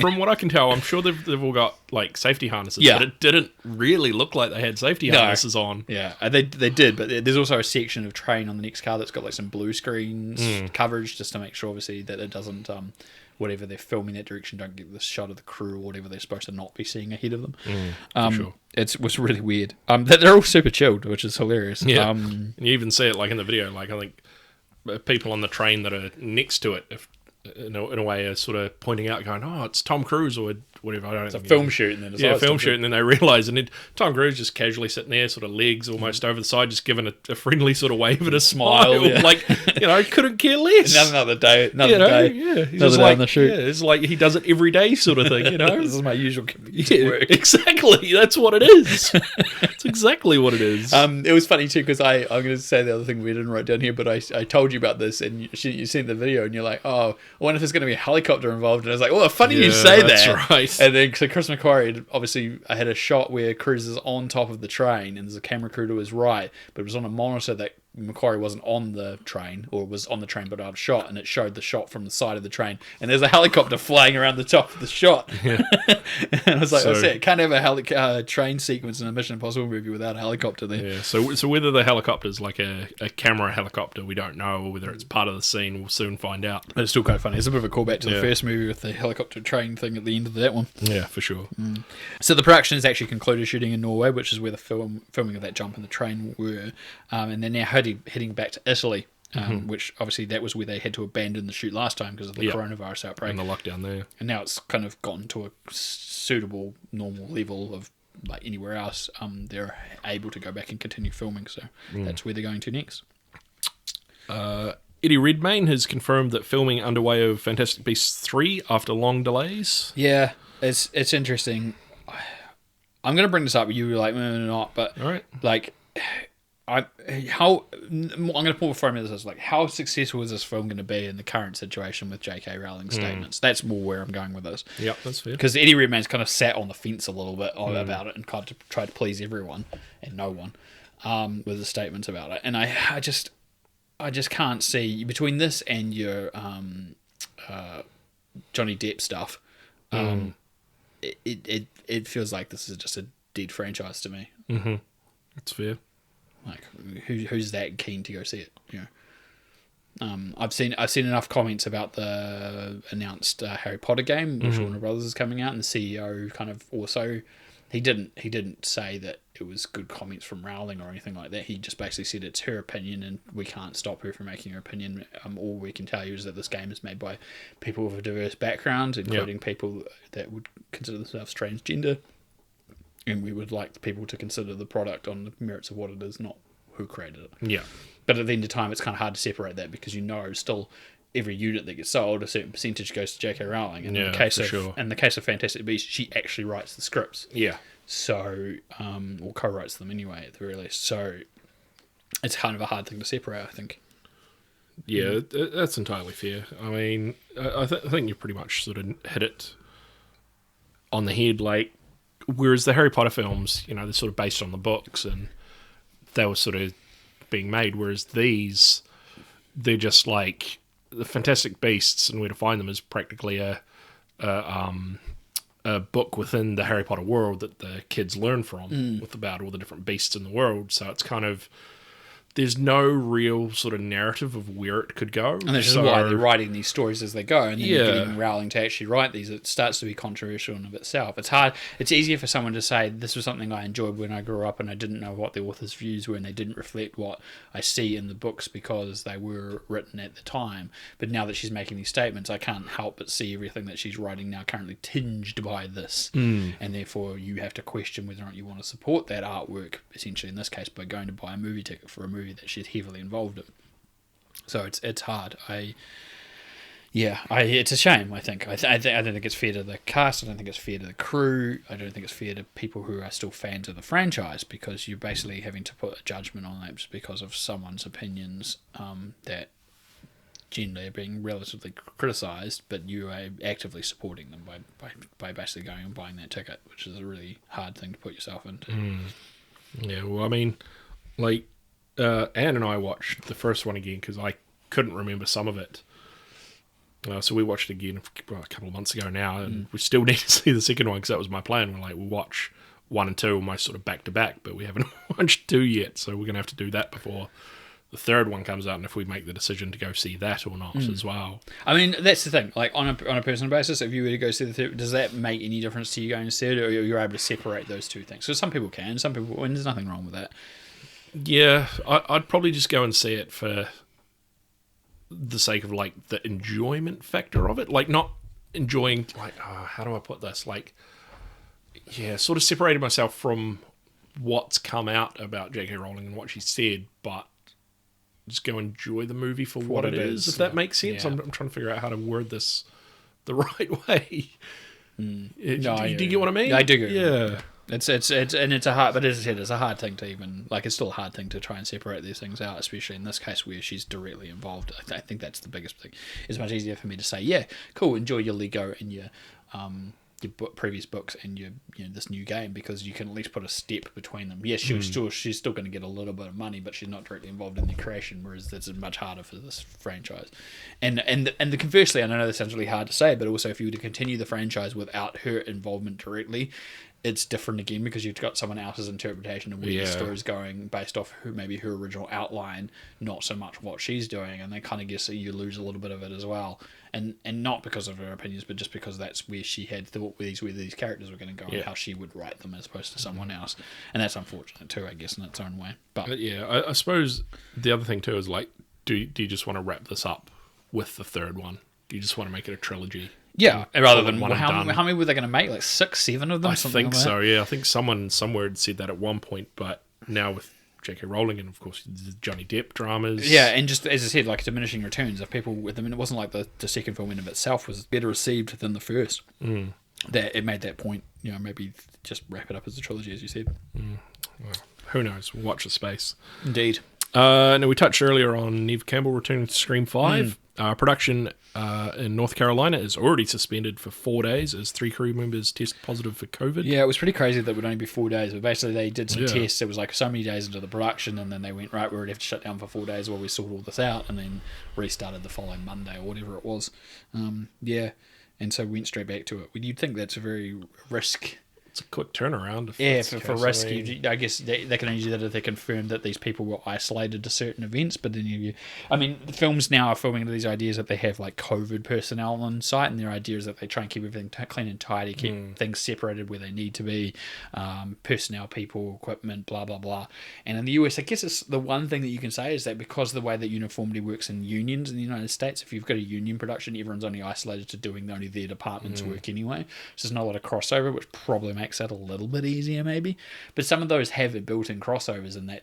From what I can tell, I'm sure they've all got like safety harnesses, but it didn't really look like they had safety harnesses on. Yeah, they did, but there's also a section of train on the next car that's got like some blue screens coverage just to make sure, obviously, that it doesn't... whatever they're filming that direction, don't get the shot of the crew or whatever they're supposed to not be seeing ahead of them. Sure. It was really weird. They're all super chilled, which is hilarious. Yeah, and you even see it like in the video. Like, I think people on the train that are next to it, in a way, are sort of pointing out, going, "Oh, it's Tom Cruise," or whatever. I don't It's a think film shoot, and then yeah, film shoot, and then they realise, and then Tom Cruise just casually sitting there, sort of legs almost over the side, just giving a friendly sort of wave and a smile, yeah. like, you know, couldn't care less. Another day, You know, day. yeah, he's Another just day like, on the shoot. yeah, it's like he does it every day, sort of thing, you know. This is my usual commute Yeah, to work. exactly. That's what it is. That's exactly what it is. It was funny too because I'm going to say the other thing we didn't write down here, but I told you about this, and you seen the video, and you're like, oh, I wonder if there's going to be a helicopter involved, and I was like, well, funny you say that's that. right. And then so Chris McQuarrie, obviously, I had a shot where Cruz is on top of the train, and there's a camera crew to his right, but it was on a monitor that Macquarie wasn't on the train, or was on the train but out of shot, and it showed the shot from the side of the train, and there's a helicopter flying around the top of the shot. Yeah. And I was like, So- oh, shit, can't have a train sequence in a Mission Impossible movie without a helicopter there. Yeah, so whether the helicopter's like a camera helicopter, we don't know, or whether it's part of the scene, we'll soon find out. But it's still kind of funny. It's a bit of a callback to the Yeah. first movie with the helicopter train thing at the end of that one. Yeah, for sure. So the production has actually concluded shooting in Norway, which is where the filming of that jump in the train were, and they're now heading back to Italy, which obviously that was where they had to abandon the shoot last time because of the Yeah. coronavirus outbreak. And the lockdown there. And now it's kind of gotten to a suitable, normal level of like anywhere else. They're able to go back and continue filming, so that's where they're going to next. Eddie Redmayne has confirmed that filming underway of Fantastic Beasts 3 after long delays. Yeah, it's interesting. I'm going to bring this up. You were like, no, not, but All right. like, I'm going to pull a frame of this as like, how successful is this film going to be in the current situation with J.K. Rowling's statements? That's more where I'm going with this. Yep, that's fair. Because Eddie Redmayne's kind of sat on the fence a little bit about it and kind of tried to please everyone and no one with his statements about it. And I just can't see between this and your Johnny Depp stuff. It feels like this is just a dead franchise to me. Mm-hmm. That's fair. Like who's that keen to go see it? You know, I've seen enough comments about the announced Harry Potter game, which Warner Brothers is coming out, and the CEO kind of also he didn't say that it was good comments from Rowling or anything like that. He just basically said it's her opinion, and we can't stop her from making her opinion. All we can tell you is that this game is made by people with a diverse background, including people that would consider themselves transgender. And we would like people to consider the product on the merits of what it is, not who created it. Yeah. But at the end of time, it's kind of hard to separate that because still every unit that gets sold, a certain percentage goes to J.K. Rowling. And in the case of Fantastic Beasts, she actually writes the scripts. Yeah. So, or co-writes them anyway, at the very least. So, it's kind of a hard thing to separate, I think. Yeah, that's entirely fair. I mean, I think you pretty much sort of hit it on the head. Like, whereas the Harry Potter films, they're sort of based on the books and they were sort of being made, whereas these, they're just like the Fantastic Beasts, and Where to Find Them is practically a book within the Harry Potter world that the kids learn from about all the different beasts in the world. So it's kind of, there's no real sort of narrative of where it could go. And that's just why they're writing these stories as they go. And then Yeah. you're getting Rowling to actually write these. It starts to be controversial in of itself. It's hard. It's easier for someone to say, this was something I enjoyed when I grew up and I didn't know what the author's views were and they didn't reflect what I see in the books because they were written at the time. But now that she's making these statements, I can't help but see everything that she's writing now currently tinged by this. And therefore you have to question whether or not you want to support that artwork, essentially in this case, by going to buy a movie ticket for a movie that she's heavily involved in. So it's hard. It's a shame. I think. I don't think it's fair to the cast. I don't think it's fair to the crew. I don't think it's fair to people who are still fans of the franchise because you're basically having to put a judgment on that just because of someone's opinions that generally are being relatively criticised, but you are actively supporting them by basically going and buying that ticket, which is a really hard thing to put yourself into. Yeah, well, I mean, like, Anne and I watched the first one again because I couldn't remember some of it. So we watched it again a couple of months ago now, and we still need to see the second one because that was my plan. We're like, we'll watch 1 and 2 almost sort of back to back, but we haven't watched 2 yet, so we're going to have to do that before the third one comes out, and if we make the decision to go see that or not as well. I mean, that's the thing. Like, on a personal basis, if you were to go see the third, does that make any difference to you going to see it, or you're able to separate those two things? So some people can, some people, and there's nothing wrong with that. Yeah, I'd probably just go and see it for the sake of, like, the enjoyment factor of it. Like, not enjoying, like, how do I put this? Like, yeah, sort of separated myself from what's come out about J.K. Rowling and what she said, but just go enjoy the movie for what it is, if that makes sense. Yeah. I'm trying to figure out how to word this the right way. No, Do you get what I mean? I do. Yeah. It's a hard, but as I said, it's a hard thing to even, like, it's still a hard thing to try and separate these things out, especially in this case where she's directly involved. I think that's the biggest thing. It's much easier for me to say, yeah, cool, enjoy your Lego and your previous books and your this new game, because you can at least put a step between them. Yes, she's still going to get a little bit of money, but she's not directly involved in the creation, whereas that's much harder for this franchise. And the conversely, I know this sounds really hard to say, but also if you were to continue the franchise without her involvement directly, it's different again, because you've got someone else's interpretation of where the story's going based off maybe her original outline, not so much what she's doing, and they kind of guess you lose a little bit of it as well. And not because of her opinions, but just because that's where she had thought where these characters were going to go and how she would write them as opposed to someone else. And that's unfortunate too, I guess, in its own way. But yeah, I suppose the other thing too is, like, do you just want to wrap this up with the third one? Do you just want to make it a trilogy? yeah, rather than one and how done. many were they going to make? Like 6, 7 of them? I something think like so, that? yeah. I think someone somewhere had said that at one point, but now with J.K. Rowling and, of course, the Johnny Depp dramas. Yeah, and just as I said, like diminishing returns of people with them. It wasn't like the second film in of itself was better received than the first. That it made that point, maybe just wrap it up as a trilogy, as you said. Well, who knows? We'll watch the space. Indeed. Now, we touched earlier on Neve Campbell returning to Scream 5. Production in North Carolina is already suspended for 4 days as 3 crew members test positive for COVID. Yeah, it was pretty crazy that it would only be 4 days, but basically they did some tests. It was like so many days into the production, and then they went, right, we're going to have to shut down for 4 days while we sort all this out, and then restarted the following Monday or whatever it was. And so went straight back to it. You'd think that's a very risk. It's a quick turnaround. For risk, I guess they can only do that if they confirm that these people were isolated to certain events. But then the films now are filming into these ideas that they have like COVID personnel on site, and their idea is that they try and keep everything clean and tidy, keep things separated where they need to be, personnel, people, equipment, blah blah blah. And in the US, I guess it's the one thing that you can say is that because of the way that uniformity works in unions in the United States, if you've got a union production, everyone's only isolated to doing only their department's work anyway. So there's not a lot of crossover, which probably makes that a little bit easier maybe, but some of those have built-in crossovers in that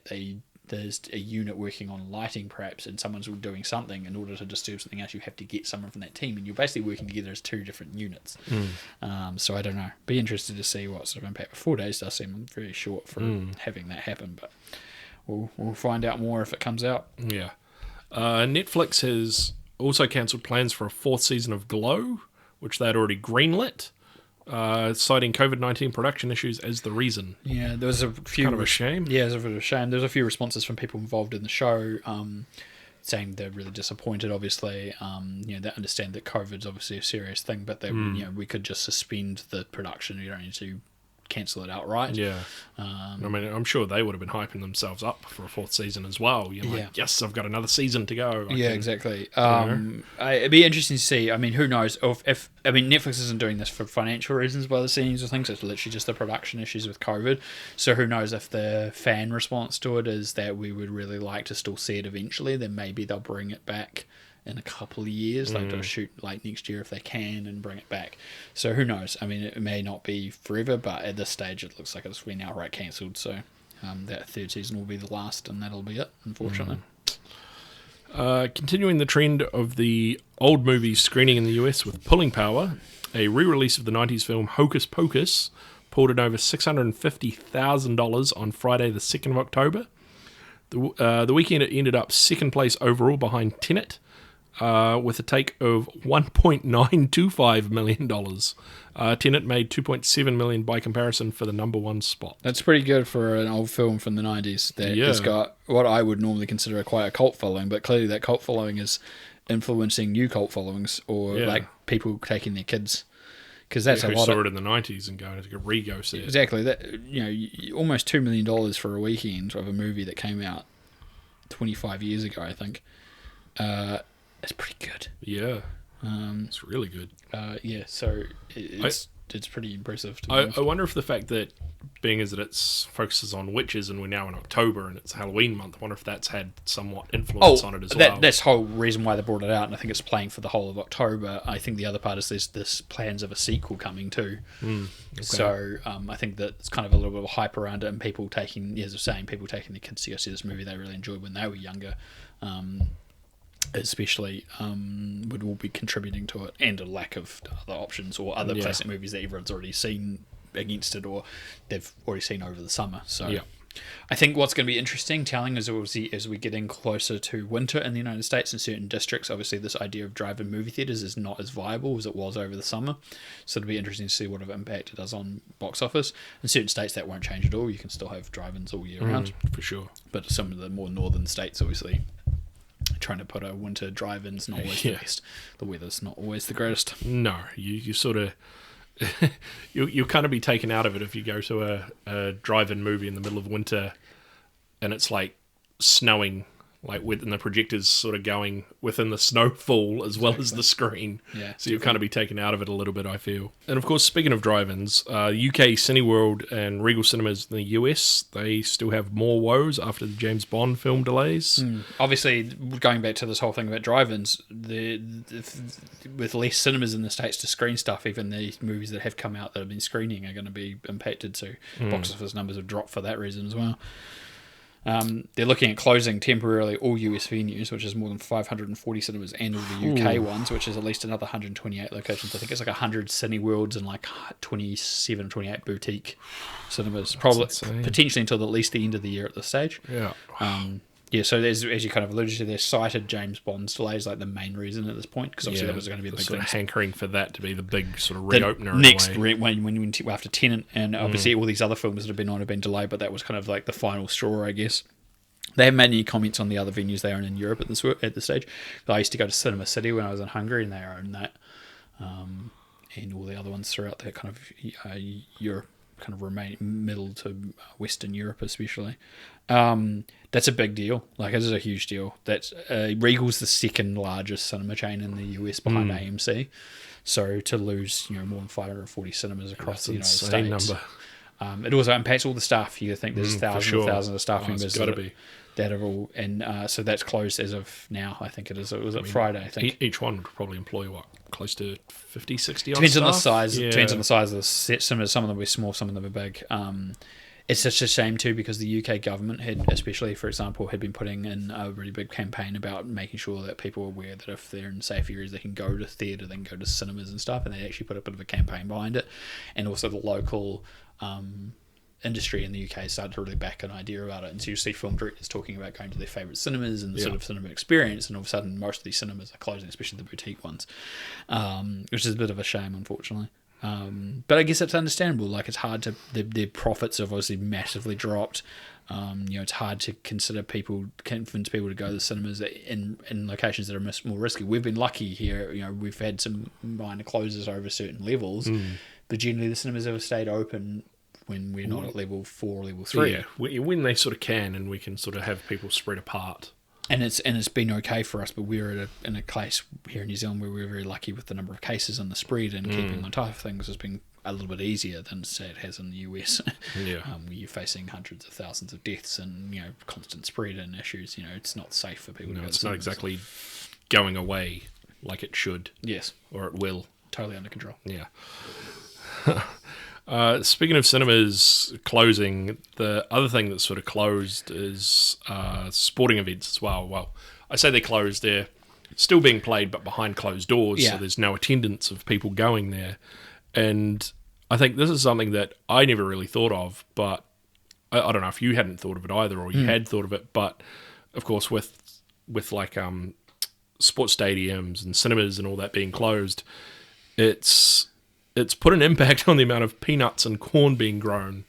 there's a unit working on lighting perhaps, and someone's doing something. In order to disturb something else, you have to get someone from that team, and you're basically working together as 2 different units. So I don't know, be interested to see what sort of impact. 4 days does seem very short for having that happen, but we'll find out more if it comes out. Netflix has also cancelled plans for a 4th season of Glow, which they had already greenlit, citing COVID-19 production issues as the reason. Yeah, there was a few... Kind of a shame. Yeah, it was a bit of a shame. There's a few responses from people involved in the show, saying they're really disappointed, obviously. They understand that COVID's obviously a serious thing, but they, we could just suspend the production. You don't need to cancel it outright. Yeah. I'm sure they would have been hyping themselves up for a 4th season as well. You're like, yes, I've got another season to go. Exactly. It'd be interesting to see. I mean, who knows? If Netflix isn't doing this for financial reasons by the scenes or things. It's literally just the production issues with COVID. So who knows if the fan response to it is that we would really like to still see it eventually, then maybe they'll bring it back in a couple of years, like they'll shoot like next year if they can and bring it back. So who knows? I mean, it may not be forever, but at this stage it looks like it's been outright cancelled. So that 3rd season will be the last, and that'll be it, unfortunately. Continuing the trend of the old movies screening in the US with pulling power, a re-release of the 90s film Hocus Pocus pulled in over $650,000 on Friday the 2nd of October. The weekend it ended up 2nd place overall behind Tenet, with a take of $1.925 million. Tenet made $2.7 million by comparison for the number 1 spot. That's pretty good for an old film from the 90s that has got what I would normally consider quite a cult following, but clearly that cult following is influencing new cult followings, or like people taking their kids. Because that's a lot. Who saw it in the 90s and going to re-go see it. Exactly. That, almost $2 million for a weekend of a movie that came out 25 years ago, I think. It's pretty good. Yeah. It's really good. So it's it's pretty impressive. To be I honest. wonder if the fact that, being as that it focuses on witches and we're now in October and it's Halloween month, I wonder if that's had somewhat influence on it as well. That's the whole reason why they brought it out, and I think it's playing for the whole of October. I think the other part is there's this plans of a sequel coming too. Okay. So I think that it's kind of a little bit of hype around it, and people taking, as I was saying, people taking the kids to go see this movie they really enjoyed when they were younger, especially would all be contributing to it, and a lack of other options or other classic movies that everyone's already seen against it, or they've already seen over the summer. So I think what's going to be interesting telling is obviously as we get in closer to winter in the United States in certain districts, obviously this idea of drive-in movie theatres is not as viable as it was over the summer. So it'll be interesting to see what impact it does on box office. In certain states that won't change at all. You can still have drive-ins all year round. For sure. But some of the more northern states, obviously, trying to put a winter drive-in's not always the best. The weather's not always the greatest. No, you sort of... you'll kind of be taken out of it if you go to a drive-in movie in the middle of winter and it's like snowing, like and the projector's sort of going within the snowfall as well as the screen. Yeah, so you'll kind of be taken out of it a little bit, I feel. And of course, speaking of drive-ins, UK Cineworld and Regal Cinemas in the US, they still have more woes after the James Bond film delays. Obviously, going back to this whole thing about drive-ins, with less cinemas in the States to screen stuff, even the movies that have come out that have been screening are going to be impacted, so box office numbers have dropped for that reason as well. They're looking at closing temporarily all US venues, which is more than 540 cinemas, and all the UK ones, which is at least another 128 locations. I think it's like 100 Cineworlds and like 27 or 28 boutique cinemas, probably potentially until at least the end of the year at this stage. Yeah. So as you kind of alluded to, they cited James Bond's delays like the main reason at this point, because obviously that was going to be the big sort thing. of hankering for that to be the big sort of reopener. Next, when after Tenet, and obviously all these other films that have been on have been delayed, but that was kind of like the final straw, I guess. They haven't made any comments on the other venues they own in Europe at this stage. I used to go to Cinema City when I was in Hungary, and they own that, and all the other ones throughout that kind of Europe, kind of remain middle to Western Europe, especially. That's a big deal. Like, it is a huge deal. That's Regal's the second largest cinema chain in the US behind AMC. So to lose, more than 540 cinemas across the United States. Number. It also impacts all the staff. You think there's thousands of staff members that are all, and so that's closed as of now. I think it is. It was Friday. I think each one would probably employ close to 50, 60 depends on the staff? size. Yeah. Depends on the size of the cinemas. Some of them are small, some of them are big. It's such a shame too, because the UK government had, especially for example, had been putting in a really big campaign about making sure that people are aware that if they're in safe areas, they can go to theatre, they can go to cinemas and stuff, and they actually put a bit of a campaign behind it. And also the local industry in the UK started to really back an idea about it. And so you see film directors talking about going to their favourite cinemas and the sort of cinema experience, and all of a sudden most of these cinemas are closing, especially the boutique ones, which is a bit of a shame, unfortunately. But I guess it's understandable. Like, it's hard to their profits have obviously massively dropped. It's hard to convince people to go to the cinemas in locations that are more risky. We've been lucky here. We've had some minor closures over certain levels, but generally the cinemas have stayed open when we're not at level 4 or level 3. Yeah, when they sort of can, and we can sort of have people spread apart. And it's been okay for us, but we're in a place here in New Zealand where we're very lucky with the number of cases and the spread, and keeping on top of things has been a little bit easier than, say, it has in the US, where you're facing hundreds of thousands of deaths and constant spread and issues. It's not safe for people to go to it's not exactly going away like it should. Yes. Or it will. Totally under control. Yeah. Speaking of cinemas closing, the other thing that's sort of closed is sporting events as well. Well, I say they're closed, they're still being played, but behind closed doors, so there's no attendance of people going there. And I think this is something that I never really thought of, but I don't know if you hadn't thought of it either, or you had thought of it, but of course with like sports stadiums and cinemas and all that being closed, it's put an impact on the amount of peanuts and corn being grown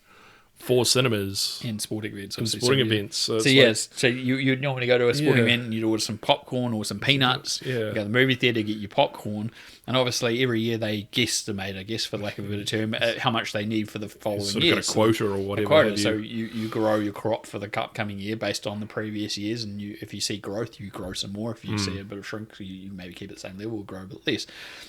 for cinemas and sporting events. and obviously. sporting So events. So, So it's yes, so you'd normally go to a sporting Yeah. event and you'd order some popcorn or some peanuts. Yeah. You go to the movie theatre, get your popcorn, and obviously every year they guesstimate, I guess, for lack of a better term, how much they need for the following sort of year. got a quota or whatever. Quota. have you. So you grow your crop for the upcoming year based on the previous years, and if you see growth, you grow some more. If you see a bit of shrink, you maybe keep it the same level or grow a bit less.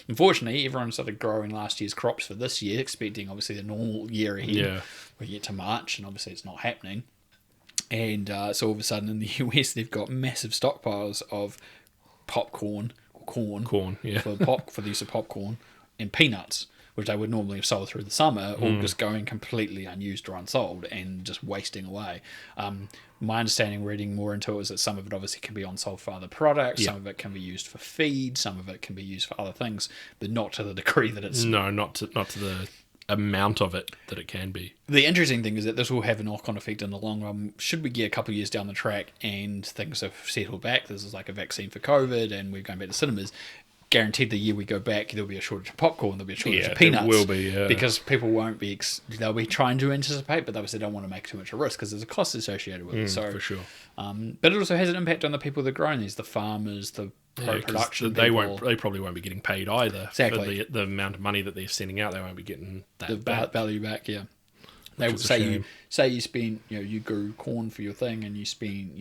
Unfortunately, everyone started growing last year's crops for this year, expecting obviously the normal year ahead. Yeah. We get to March, and obviously it's not happening. And so all of a sudden in the US, they've got massive stockpiles of popcorn, Corn, yeah. for the use of popcorn, and peanuts, which they would normally have sold through the summer, all just going completely unused or unsold and just wasting away. My understanding, reading more into it, is that some of it obviously can be on-sold for other products, some of it can be used for feed, some of it can be used for other things, but not to the degree that it's... No, not to the amount of it that it can be. The interesting thing is that this will have a knock-on effect in the long run. Should we get a couple of years down the track and things have settled back, this is like a vaccine for COVID and we're going back to cinemas, guaranteed the year we go back, there'll be a shortage of popcorn, there'll be a shortage of peanuts. It will be, yeah. Because people won't be, they'll be trying to anticipate, but they obviously don't want to make too much of a risk because there's a cost associated with it. So, for sure. But it also has an impact on the people that are growing these, the farmers, the Yeah, 'cause production they people. They probably won't be getting paid either. Exactly. For the amount of money that they're sending out, they won't be getting that The back. value back, yeah. They would is a say shame. you spend, you grew corn for your thing and you spend,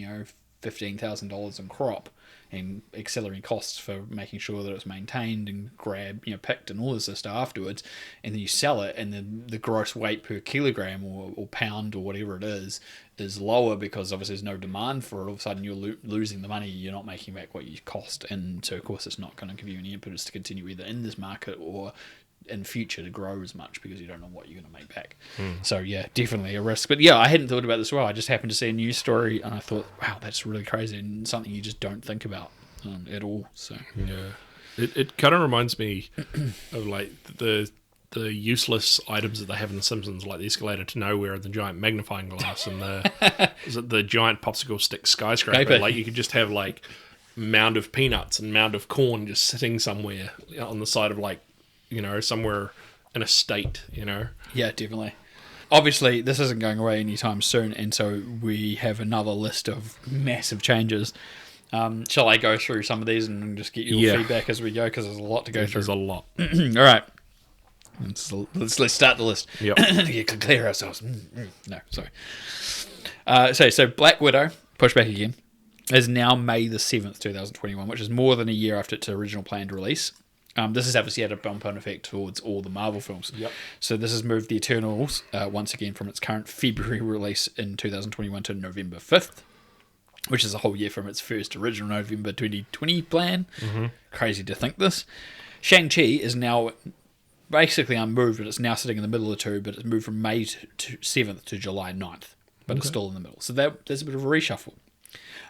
$15,000 in crop and accelerating costs for making sure that it's maintained and picked and all this stuff afterwards, and then you sell it and then the gross weight per kilogram or pound or whatever it is lower because obviously there's no demand for it. All of a sudden you're losing the money, you're not making back what you cost, and so of course it's not going to give you any impetus to continue either in this market or in future to grow as much because you don't know what you're going to make back. So yeah, definitely a risk. But yeah, I hadn't thought about this well. I just happened to see a news story and I thought, wow, that's really crazy and something you just don't think about at all. So Yeah, it kind of reminds me of like the useless items that they have in The Simpsons, like the escalator to nowhere and the giant magnifying glass and the giant popsicle stick skyscraper. Paper. Like you could just have like mound of peanuts and mound of corn just sitting somewhere on the side of somewhere in a state. yeah, definitely. Obviously, this isn't going away anytime soon, and so we have another list of massive changes. Shall I go through some of these and just get your feedback as we go? Because there's a lot to go through. There's a lot. All right. Let's start the list. Yep. You can clear ourselves. No, sorry. So Black Widow, push back again, is now May the 7th, 2021, which is more than a year after its original planned release. This has obviously had a bump-on effect towards all the Marvel films. Yep. So this has moved the Eternals once again from its current February release in 2021 to November 5th, which is a whole year from its first original November 2020 plan. Mm-hmm. Crazy to think this. Shang-Chi is now basically unmoved, but it's now sitting in the middle of the two, but it's moved from May 7th to July 9th, but it's still in the middle. So there's a bit of a reshuffle.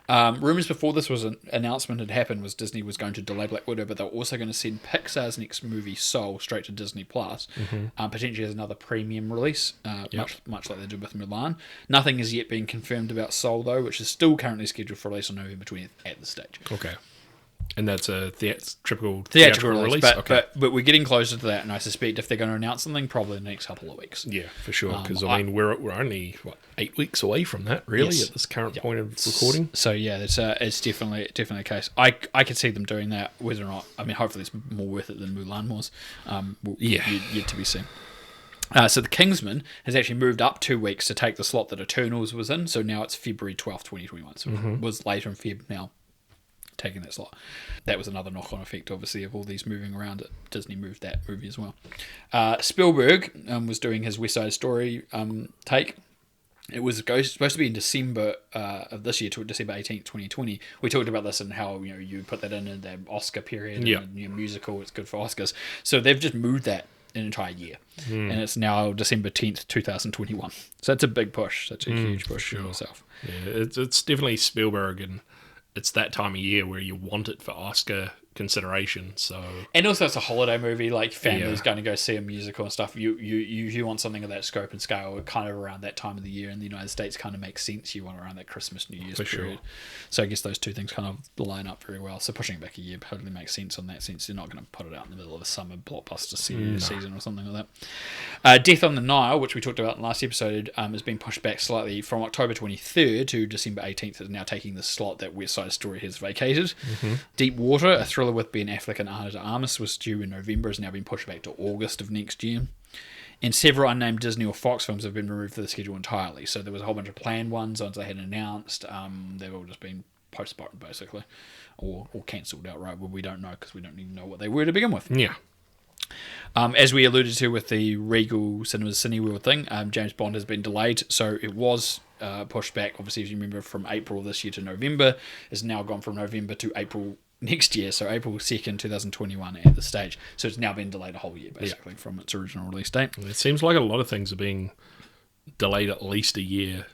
Rumours before this announcement had happened was Disney was going to delay Black Widow, but they're also going to send Pixar's next movie, Soul, straight to Disney+, potentially as another premium release, much like they did with Mulan. Nothing has yet been confirmed about Soul, though, which is still currently scheduled for release on November 20th at this stage. Okay. And that's a theatrical release. But But we're getting closer to that, and I suspect if they're going to announce something, probably in the next couple of weeks. yeah, for sure. Because we're only 8 weeks away from that, really, Yes. at this current point of recording. So yeah, it's definitely a case. I could see them doing that. Whether or not, I mean, hopefully it's more worth it than Mulan was. Yet to be seen. So The Kingsman has actually moved up 2 weeks to take the slot that Eternals was in. So now it's February 12th, 2021. So it was later in Feb now, taking that slot. That was another knock-on effect, obviously, of all these moving around. Disney moved that movie as well. Spielberg was doing his West Side Story take. It was supposed to be in December of this year, to December 18th, 2020. We talked about this and how you put that in the Oscar period, and musical, it's good for Oscars. So they've just moved that an entire year, and it's now December 10th, 2021. So that's a big push. That's a huge push for itself. Yeah, it's definitely Spielberg, and it's that time of year where you want it for Oscar consideration. So, and also it's a holiday movie, like families Yeah. going to go see a musical and stuff. You want something of that scope and scale kind of around that time of the year in the United States kind of makes sense. You want around that Christmas, New Year's For period. sure. So I guess those two things kind of line up very well. So pushing it back a year totally makes sense on that sense. You're not going to put it out in the middle of a summer blockbuster season or something like that. Death on the Nile, which we talked about in the last episode, has been pushed back slightly from October 23rd to December 18th. Is now taking the slot that West Side Story has vacated. Deep Water, a thriller with Ben Affleck and Ana de Armas, was due in November, has now been pushed back to August of next year. And several unnamed Disney or Fox films have been removed from the schedule entirely. So there was a whole bunch of planned ones they hadn't announced. They've all just been postponed, basically, or cancelled outright. Well, we don't know because we don't even know what they were to begin with. yeah. As we alluded to with the Regal Cinemas Cineworld thing, James Bond has been delayed, so it was pushed back, obviously, if you remember, from April this year to November. It's now gone from November to April next year, so April 2nd, 2021 at the stage. So it's now been delayed a whole year, basically, from its original release date. It seems like a lot of things are being delayed at least a year,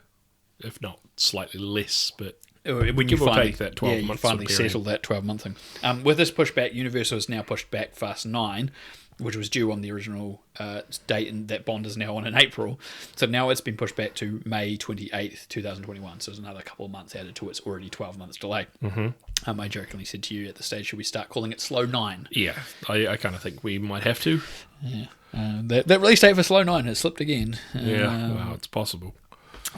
if not slightly less, but When give or take that 12 months finally sort of period. settle that 12-month thing. With this pushback, Universal has now pushed back Fast 9, which was due on the original date, and that Bond is now on in April. So now it's been pushed back to May 28th, 2021. So there's another couple of months added to its already 12 months delay. I jokingly said to you at the stage, should we start calling it Slow 9? yeah, I kind of think we might have to. Yeah. That release date for Slow 9 has slipped again. Yeah, well, it's possible.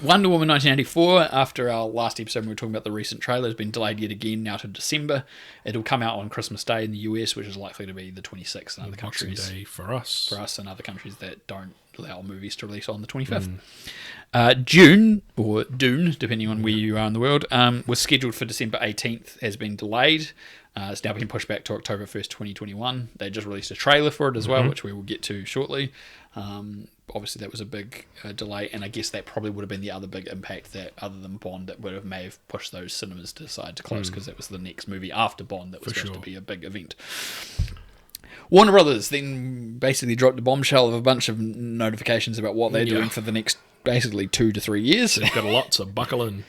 Wonder Woman 1984, after our last episode when we were talking about the recent trailer, has been delayed yet again now to December. It'll come out on Christmas Day in the US, which is likely to be the 26th in other Boxing countries. Day for us. For us and other countries that don't allow movies to release on the 25th. June, or Dune, depending on where you are in the world, was scheduled for December 18th, has been delayed. It's now been pushed back to October 1st, 2021. They just released a trailer for it as well, which we will get to shortly. Obviously, that was a big delay, and I guess that probably would have been the other big impact that, other than Bond, that may have pushed those cinemas to decide to close, because that was the next movie after Bond that was supposed to be a big event. Warner Brothers then basically dropped a bombshell of a bunch of notifications about what they're doing for the next basically 2 to 3 years. They've got lots of buckle in.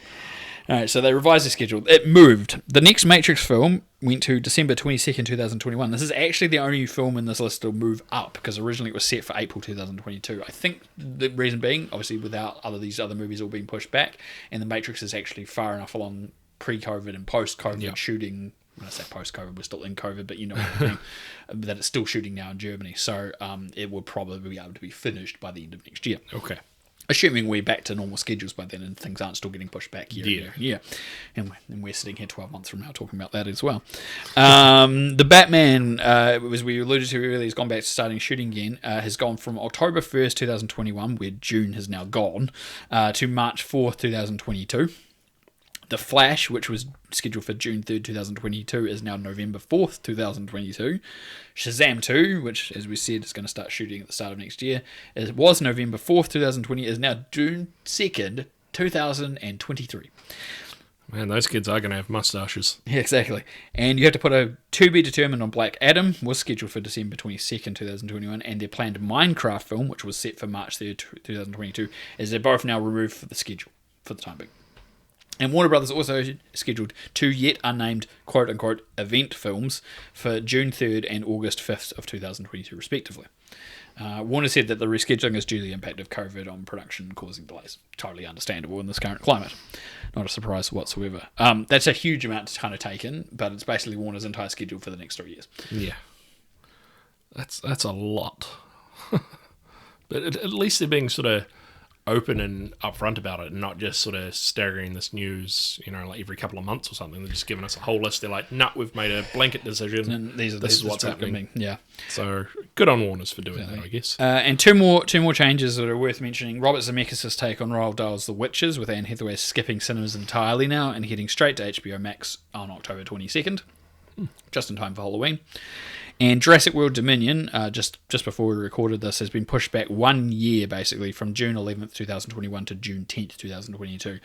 Alright, so they revised the schedule. It moved. The next Matrix film went to December 22nd, 2021. This is actually the only film in this list to move up, because originally it was set for April 2022. I think the reason being, obviously, without these other movies all being pushed back, and the Matrix is actually far enough along pre-COVID and post-COVID shooting. When I say post-COVID, we're still in COVID, but you know what I mean, that it's still shooting now in Germany. So it will probably be able to be finished by the end of next year. Okay. Assuming we're back to normal schedules by then and things aren't still getting pushed back year. And we're sitting here 12 months from now talking about that as well. The Batman, as we alluded to earlier, has gone back to starting shooting again, has gone from October 1st, 2021, where June has now gone, to March 4th, 2022. The Flash, which was scheduled for June 3rd, 2022, is now November 4th, 2022. Shazam 2, which, as we said, is going to start shooting at the start of next year, it was November 4th, 2020, is now June 2nd, 2023. Man, those kids are going to have mustaches. Yeah, exactly. And you have to put a to be determined on Black Adam, was scheduled for December 22nd, 2021, and their planned Minecraft film, which was set for March 3rd, 2022, is they're both now removed from the schedule for the time being. And Warner Brothers also scheduled 2 yet unnamed quote-unquote event films for June 3rd and August 5th of 2022, respectively. Warner said that the rescheduling is due to the impact of COVID on production causing delays. Totally understandable in this current climate. Not a surprise whatsoever. That's a huge amount to kind of take in, but it's basically Warner's entire schedule for the next 3 years. Yeah. That's a lot. But at least they're being sort of open and upfront about it, and not just sort of staggering this news, like every couple of months or something. They're just giving us a whole list. They're like, nah, we've made a blanket decision. And this is what's happening. Yeah. So good on Warner's for doing that, I guess. And two more changes that are worth mentioning. Robert Zemeckis' take on Roald Dahl's The Witches, with Anne Hathaway skipping cinemas entirely now and heading straight to HBO Max on October 22nd, just in time for Halloween. And Jurassic World Dominion, just before we recorded this, has been pushed back 1 year, basically, from June 11th, 2021 to June 10th, 2022.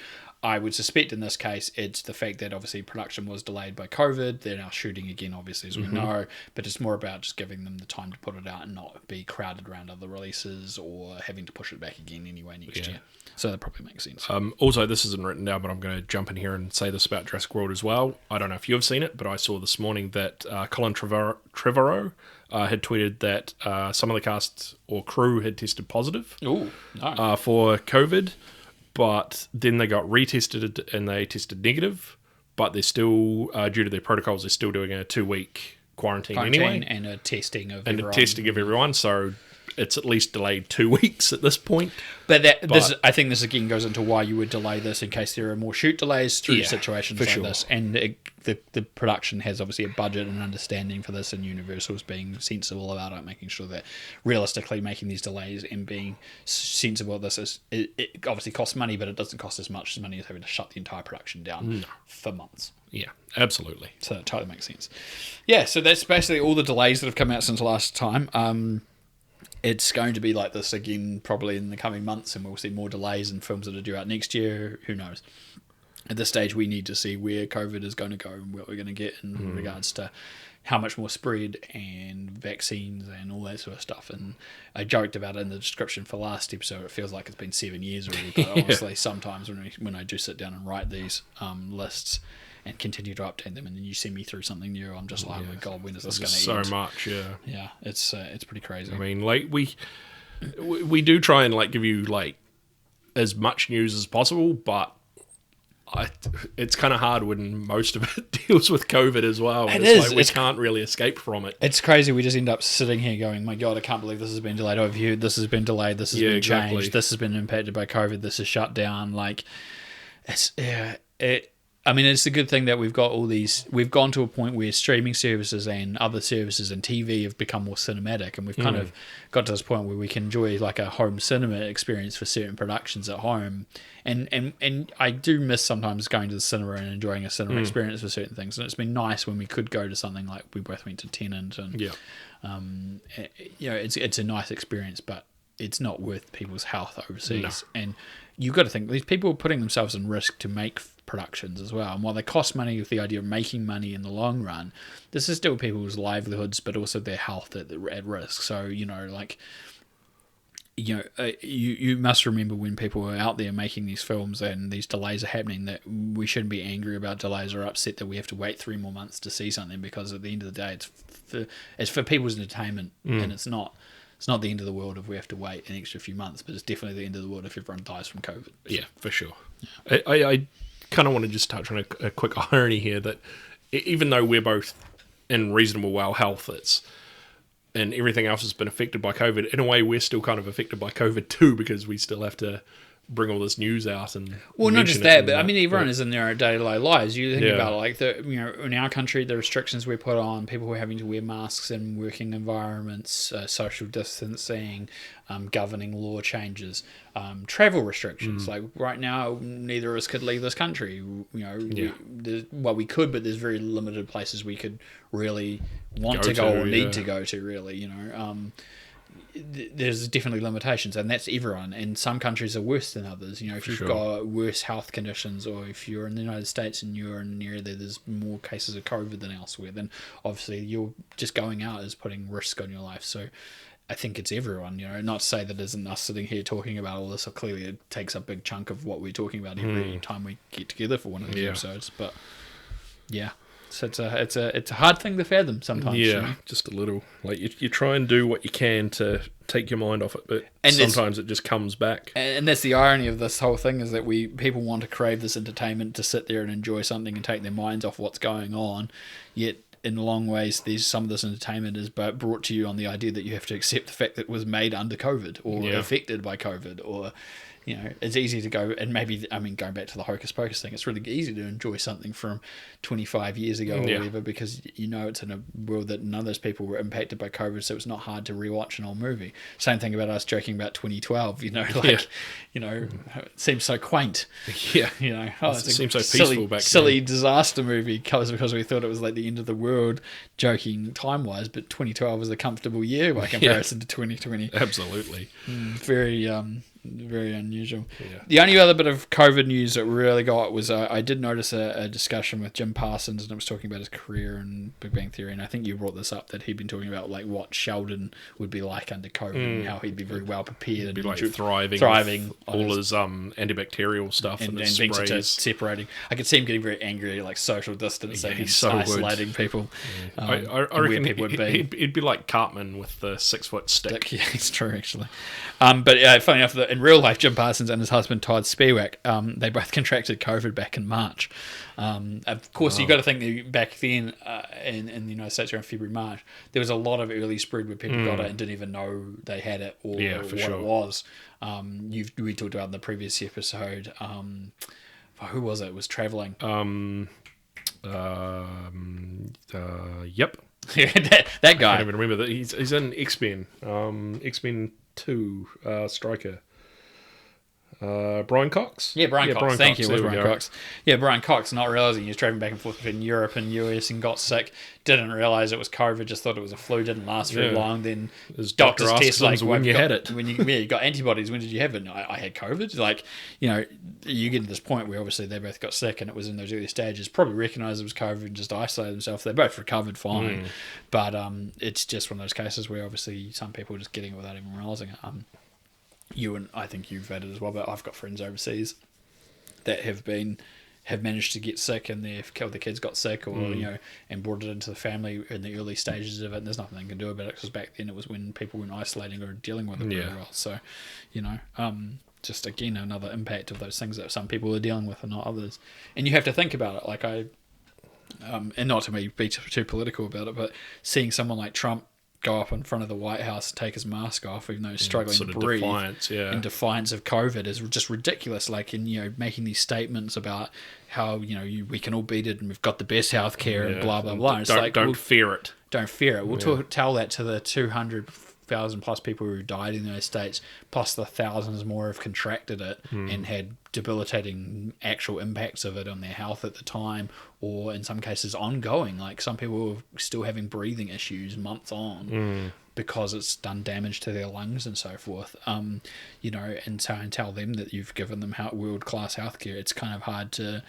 I would suspect in this case it's the fact that obviously production was delayed by COVID. They're now shooting again, obviously, as we know, but it's more about just giving them the time to put it out and not be crowded around other releases or having to push it back again anyway next year. So that probably makes sense. Also, this isn't written down, but I'm going to jump in here and say this about Jurassic World as well. I don't know if you've seen it, but I saw this morning that Colin Trevorrow had tweeted that some of the cast or crew had tested positive for COVID, but then they got retested and they tested negative, but they're still, due to their protocols, they're still doing a 2-week quarantine anyway. And a testing of and everyone. a testing of everyone, so it's at least delayed 2 weeks at this point. But I think this again goes into why you would delay this in case there are more shoot delays through situations like this. And the production has obviously a budget and understanding for this, and Universal's being sensible about it, making sure that realistically making these delays and being sensible of this is it obviously costs money, but it doesn't cost as much money as having to shut the entire production down for months. Yeah, absolutely. So that totally makes sense. Yeah, so that's basically all the delays that have come out since last time. It's going to be like this again probably in the coming months, and we'll see more delays in films that are due out next year. Who knows? At this stage, we need to see where COVID is going to go and what we're going to get in regards to how much more spread and vaccines and all that sort of stuff. And I joked about it in the description for last episode. It feels like it's been 7 years already, but honestly, sometimes when I do sit down and write these lists and continue to update them, and then you send me through something new, I'm just like, oh my god, when is this going to end? So much, yeah. Yeah, it's pretty crazy. I mean, like we do try and like give you like as much news as possible, but it's kind of hard when most of it deals with COVID as well. It's like we can't really escape from it. It's crazy. We just end up sitting here going, my God, I can't believe this has been delayed over here. This has been delayed. This has been changed. This has been impacted by COVID. This is shut down. Like, I mean, it's a good thing that we've got all these. We've gone to a point where streaming services and other services and TV have become more cinematic, and we've kind of got to this point where we can enjoy like a home cinema experience for certain productions at home. And I do miss sometimes going to the cinema and enjoying a cinema experience for certain things. And it's been nice when we could go to something like we both went to Tenet, and it's a nice experience, but it's not worth people's health overseas. No. And you've got to think these people are putting themselves in risk to make productions as well, and while they cost money with the idea of making money in the long run, this is still people's livelihoods but also their health at risk. So you must remember when people are out there making these films and these delays are happening, that we shouldn't be angry about delays or upset that we have to wait 3 more months to see something, because at the end of the day it's for people's entertainment, and it's not the end of the world if we have to wait an extra few months, but it's definitely the end of the world if everyone dies from COVID. Yeah, for sure. Yeah. I kind of want to just touch on a quick irony here, that even though we're both in reasonable well health, and everything else has been affected by COVID, in a way we're still kind of affected by COVID too, because we still have to bring all this news out and not just that, but I mean everyone is in their day-to-day lives. You think about it, like in our country, the restrictions we put on people who are having to wear masks in working environments, social distancing, governing law changes, travel restrictions. Like right now, neither of us could leave this country. We could, but there's very limited places we could really want to go or need to go to. Really, there's definitely limitations, and that's everyone. And some countries are worse than others. If you've got worse health conditions, or if you're in the United States and you're in an area that there's more cases of COVID than elsewhere, then obviously you're just going out is putting risk on your life. So I think it's everyone. Not to say that isn't us sitting here talking about all this. So clearly, it takes a big chunk of what we're talking about every time we get together for one of these episodes. But yeah. So it's a hard thing to fathom sometimes. Yeah, just a little. Like you try and do what you can to take your mind off it, but sometimes it just comes back. And that's the irony of this whole thing, is that people want to crave this entertainment to sit there and enjoy something and take their minds off what's going on. Yet in long ways, some of this entertainment is brought to you on the idea that you have to accept the fact that it was made under COVID or affected by COVID, or it's easy to go, and maybe, going back to the hocus pocus thing, it's really easy to enjoy something from 25 years ago or whatever, because it's in a world that none of those people were impacted by COVID, so it's not hard to rewatch an old movie. Same thing about us joking about 2012, it seems so quaint. Yeah. It seems so peaceful back then. Silly disaster movie because we thought it was like the end of the world, joking time-wise, but 2012 was a comfortable year by comparison to 2020. Absolutely. Very... Very unusual. Yeah. The only other bit of COVID news that really got was I did notice a discussion with Jim Parsons, and it was talking about his career and Big Bang Theory, and I think you brought this up, that he'd been talking about like what Sheldon would be like under COVID and how he'd be very well prepared and be like thriving with all his antibacterial stuff and being sprays. such a separating. I could see him getting very angry, like social distancing and he so isolating people. I reckon people would be. he'd be like Cartman with the 6-foot stick. Yeah, it's true actually. But funny enough, in real life, Jim Parsons and his husband Todd Spiewak, they both contracted COVID back in March. Of course, you got to think that back then in the United States around February, March, there was a lot of early spread where people got it and didn't even know they had it or what it was. We talked about in the previous episode. Who was it? It was traveling. Yep. that guy. I don't even remember that. He's in X-Men. X-Men 2 striker. Brian Cox? Yeah, Brian Cox. Thank you. It was Brian go. Cox. Yeah, Brian Cox, not realising he was travelling back and forth between Europe and US and got sick. Didn't realise it was COVID, just thought it was a flu, didn't last very long. Then his doctors doctor test asked him when you had it. When you got antibodies, when did you have it? No, I had COVID. Like, you get to this point where obviously they both got sick and it was in those early stages. Probably recognised it was COVID and just isolated themselves. They both recovered fine. But it's just one of those cases where obviously some people are just getting it without even realising it. I think you've had it as well, but I've got friends overseas that have managed to get sick and their kids got sick or and brought it into the family in the early stages of it, and there's nothing they can do about it because back then it was when people weren't isolating or dealing with it very well. So just again another impact of those things that some people are dealing with and not others. And you have to think about it, like and not to be too political about it, but seeing someone like Trump go up in front of the White House and take his mask off, even though he's struggling to breathe, in defiance of COVID, is just ridiculous. Like, in making these statements about how we can all beat it and we've got the best healthcare and blah blah blah. It's Don't fear it. Don't fear it. We'll tell that to the 200,000 plus people who died in the United States, plus the thousands more have contracted it and had debilitating actual impacts of it on their health at the time, or in some cases ongoing. Like, some people are still having breathing issues months on because it's done damage to their lungs and so forth. And tell them that you've given them world class healthcare. It's kind of hard to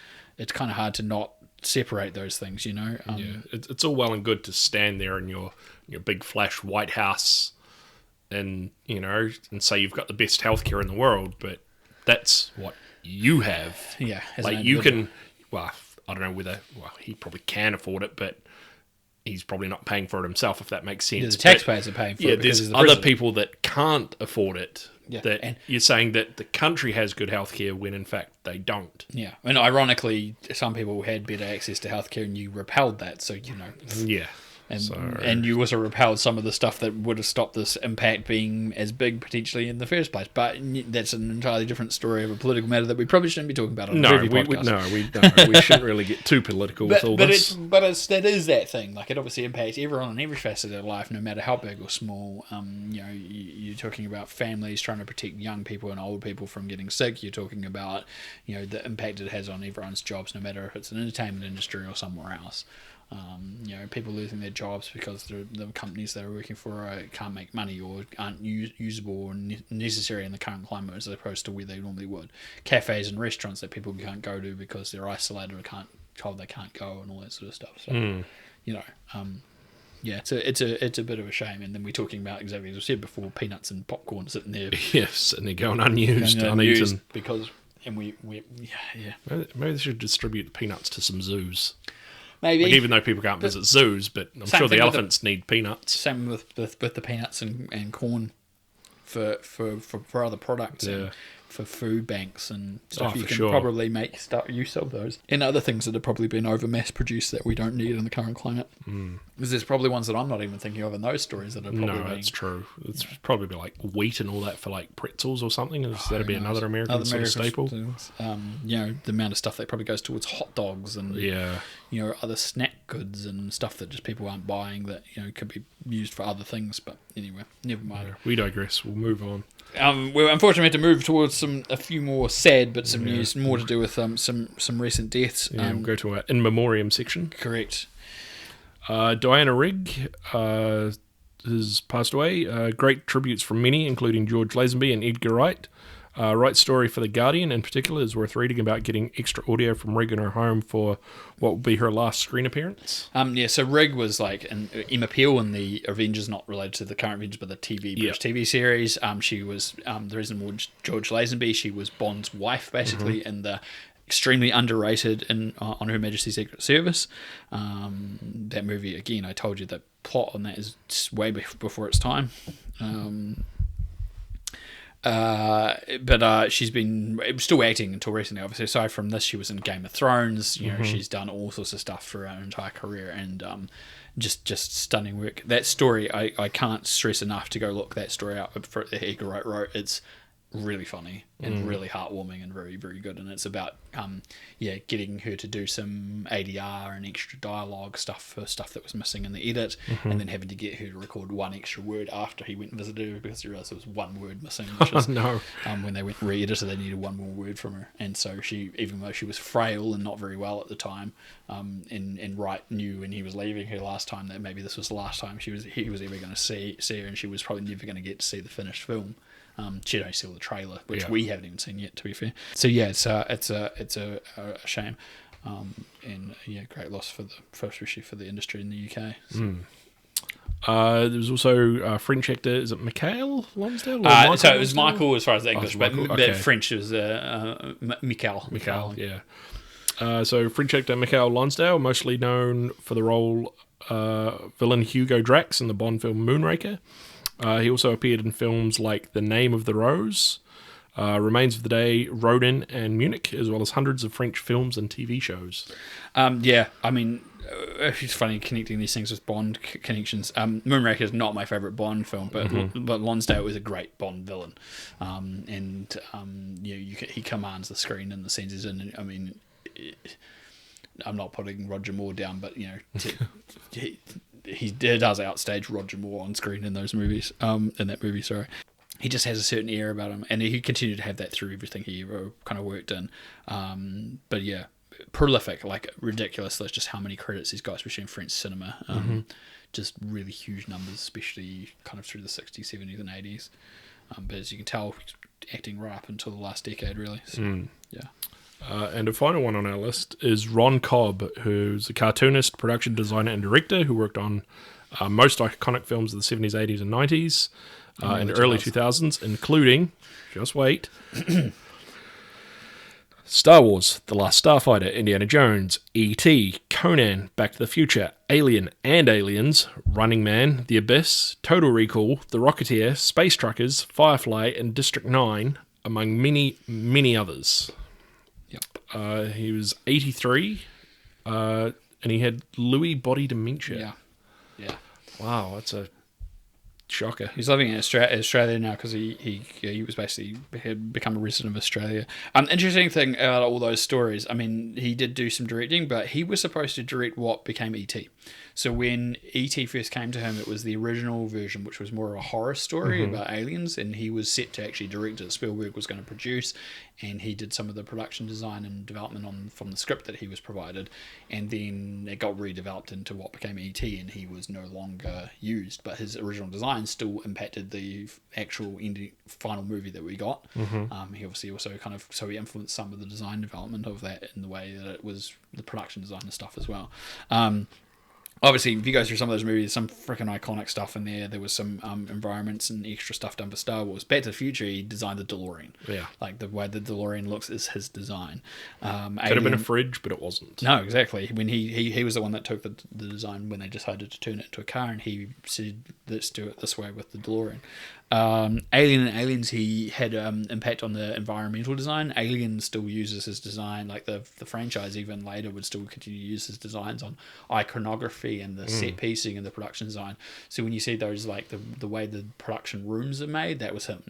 not separate those things. It's all well and good to stand there in your big flash White House and say you've got the best healthcare in the world, but that's what you have. Yeah, like you can. Well, I don't know whether. Well, he probably can afford it, but he's probably not paying for it himself. If that makes sense. Yeah, the taxpayers are paying for it. Yeah, there's other people that can't afford it. Yeah, you're saying that the country has good healthcare when in fact they don't. Yeah, and ironically, some people had better access to healthcare, and you repelled that. So Yeah. And you also repelled some of the stuff that would have stopped this impact being as big potentially in the first place. But that's an entirely different story of a political matter that we probably shouldn't be talking about on the movie podcast. We shouldn't really get too political with all this. That is that thing. Like, it obviously impacts everyone in every facet of their life, no matter how big or small. You're talking about families trying to protect young people and old people from getting sick. You're talking about the impact it has on everyone's jobs, no matter if it's an entertainment industry or somewhere else. People losing their jobs because the companies they're working for can't make money or aren't usable or necessary in the current climate as opposed to where they normally would. Cafes and restaurants that people can't go to because they're isolated or told they can't go and all that sort of stuff. So, it's a bit of a shame. And then we're talking about, exactly as we said before, peanuts and popcorn sitting there. Yes, sitting there going unused, uneaten. Because, maybe they should distribute peanuts to some zoos. Maybe. Like, even though people can't visit zoos, but I'm sure the elephants need peanuts. Same with the peanuts and corn for other products and for food banks and stuff. You can probably make use of those. And other things that have probably been over mass produced that we don't need in the current climate. Because there's probably ones that I'm not even thinking of in those stories that are probably that's true. It's probably like wheat and all that for like pretzels or something. That'd be another American sort of staple. The amount of stuff that probably goes towards hot dogs and other snack goods and stuff that just people aren't buying that could be used for other things. But anyway, never mind. We digress. We'll move on. We're unfortunately had to move towards a few more sad bits of news, more to do with some recent deaths. We'll go to our in memoriam section. Correct. Diana Rigg has passed away. Great tributes from many, including George Lazenby and Edgar Wright. Right story for The Guardian in particular is worth reading about getting extra audio from Rig in her home for what will be her last screen appearance. So Rig was like an Emma Peel in the Avengers, not related to the current Avengers, but the British TV series. She was the reason why George Lazenby. She was Bond's wife, basically, in the extremely underrated on Her Majesty's Secret Service. That movie, again, I told you the plot on that is way before its time. But she's been still acting until recently. Obviously, aside from this, she was in Game of Thrones. You know, she's done all sorts of stuff for her entire career, and just stunning work. That story, I can't stress enough to go look that story up. For Edgar Wright wrote. It's really funny and really heartwarming and very, very good. And it's about getting her to do some ADR and extra dialogue stuff for stuff that was missing in the edit, and then having to get her to record one extra word after he went and visited her because he realised there was one word missing, which is when they went re-edited, they needed one more word from her. And so she, even though she was frail and not very well at the time, and Wright knew when he was leaving her last time that maybe this was the last time he was ever going to see her, and she was probably never going to get to see the finished film. She'd only saw the trailer, which we haven't even seen yet, to be fair. So it's a shame, and great loss for especially for the industry in the UK. So. There was also French actor, is it Michael Lonsdale? So it was Michael as far as the English, but French was Michael. So French actor Michael Lonsdale, mostly known for the role villain Hugo Drax in the Bond film Moonraker. He also appeared in films like The Name of the Rose, Remains of the Day, Rodin, and Munich, as well as hundreds of French films and TV shows. I mean, it's funny connecting these things with Bond connections. Moonraker is not my favourite Bond film, but Lonsdale is a great Bond villain, he commands the screen and the scenes he's in. I mean, I'm not putting Roger Moore down, but he does outstage Roger Moore on screen in those movies. In that movie, sorry. He just has a certain air about him, and he continued to have that through everything he ever kind of worked in. But yeah, prolific, like ridiculous. That's just how many credits he's got, especially in French cinema. Just really huge numbers, especially kind of through the 60s, 70s, and 80s. But as you can tell, acting right up until the last decade, really. So, yeah. And a final one on our list is Ron Cobb, who's a cartoonist, production designer, and director who worked on most iconic films of the 70s, 80s, and 90s and early 2000s, including, just wait, Star Wars, The Last Starfighter, Indiana Jones, E.T., Conan, Back to the Future, Alien and Aliens, Running Man, The Abyss, Total Recall, The Rocketeer, Space Truckers, Firefly, and District 9, among many, many others. Yep. He was 83, and he had Lewy body dementia. Yeah. Wow, that's a shocker. He's living in Australia now because he was basically had become a resident of Australia. Interesting thing about all those stories, I mean, he did do some directing, but he was supposed to direct what became E.T. So when E.T. first came to him, it was the original version, which was more of a horror story about aliens, and he was set to actually direct it. Spielberg was going to produce, and he did some of the production design and development from the script that he was provided, and then it got redeveloped into what became E.T., and he was no longer used, but his original design still impacted the actual final movie that we got. He obviously also he influenced some of the design development of that in the way that it was the production design and stuff as well. Obviously, if you go through some of those movies, some freaking iconic stuff in there. There was some environments and extra stuff done for Star Wars. Back to the Future, he designed the DeLorean. Yeah. Like, the way the DeLorean looks is his design. Could have been a fridge, but it wasn't. No, exactly. When he was the one that took the design when they decided to turn it into a car, and he said, let's do it this way with the DeLorean. Alien and Aliens, he had impact on the environmental design. Alien still uses his design, like the franchise even later would still continue to use his designs on iconography and the set piecing and the production design. So when you see those, like the way the production rooms are made, that was him,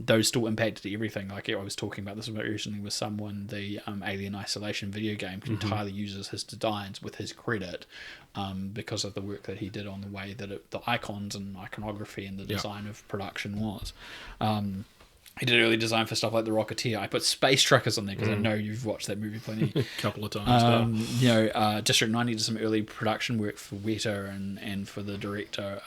those still impacted everything. Like I was talking about this recently with someone, the Alien Isolation video game entirely uses his designs with his credit, because of the work that he did on the way that the icons and iconography and the design of production was. He did early design for stuff like The Rocketeer. I put Space Truckers on there because I know you've watched that movie plenty. A couple of times now. District 9 did some early production work for Weta and for the director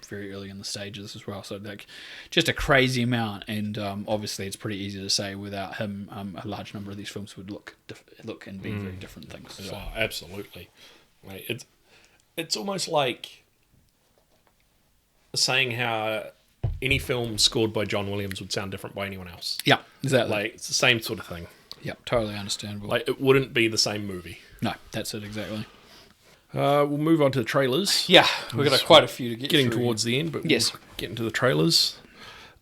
very early in the stages as well. So like just a crazy amount. And obviously it's pretty easy to say without him, a large number of these films would look and be very different things. So. Oh, absolutely. Like, it's almost like saying how any film scored by John Williams would sound different by anyone else. Yeah, exactly. Like, it's the same sort of thing. Yeah, totally understandable. Like, it wouldn't be the same movie. No, that's it, exactly. We'll move on to the trailers. Yeah, we've got quite a few to get Getting through. towards the end, but yes, we'll get into the trailers.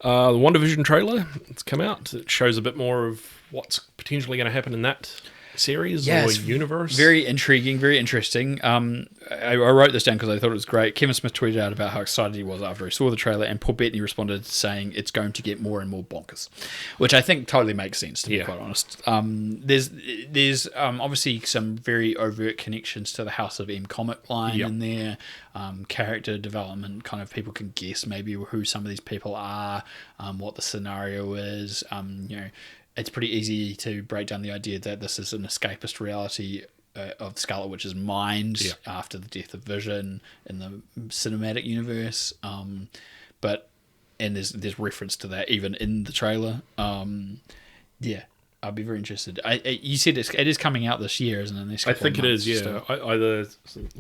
The WandaVision trailer, it's come out. It shows a bit more of what's potentially going to happen in that series or universe. Very intriguing, very interesting. I wrote this down because I thought it was great. Kevin Smith tweeted out about how excited he was after he saw the trailer, and Paul Bettany responded saying it's going to get more and more bonkers, which I think totally makes sense, to be quite honest. There's obviously some very overt connections to the House of M comic line in there. Character development, kind of people can guess maybe who some of these people are, what the scenario is. It's pretty easy to break down the idea that this is an escapist reality of Scarlet Witch's mind after the death of Vision in the cinematic universe. But there's reference to that even in the trailer. I'd be very interested. You said it is coming out this year, isn't it? I think it is, yeah. Either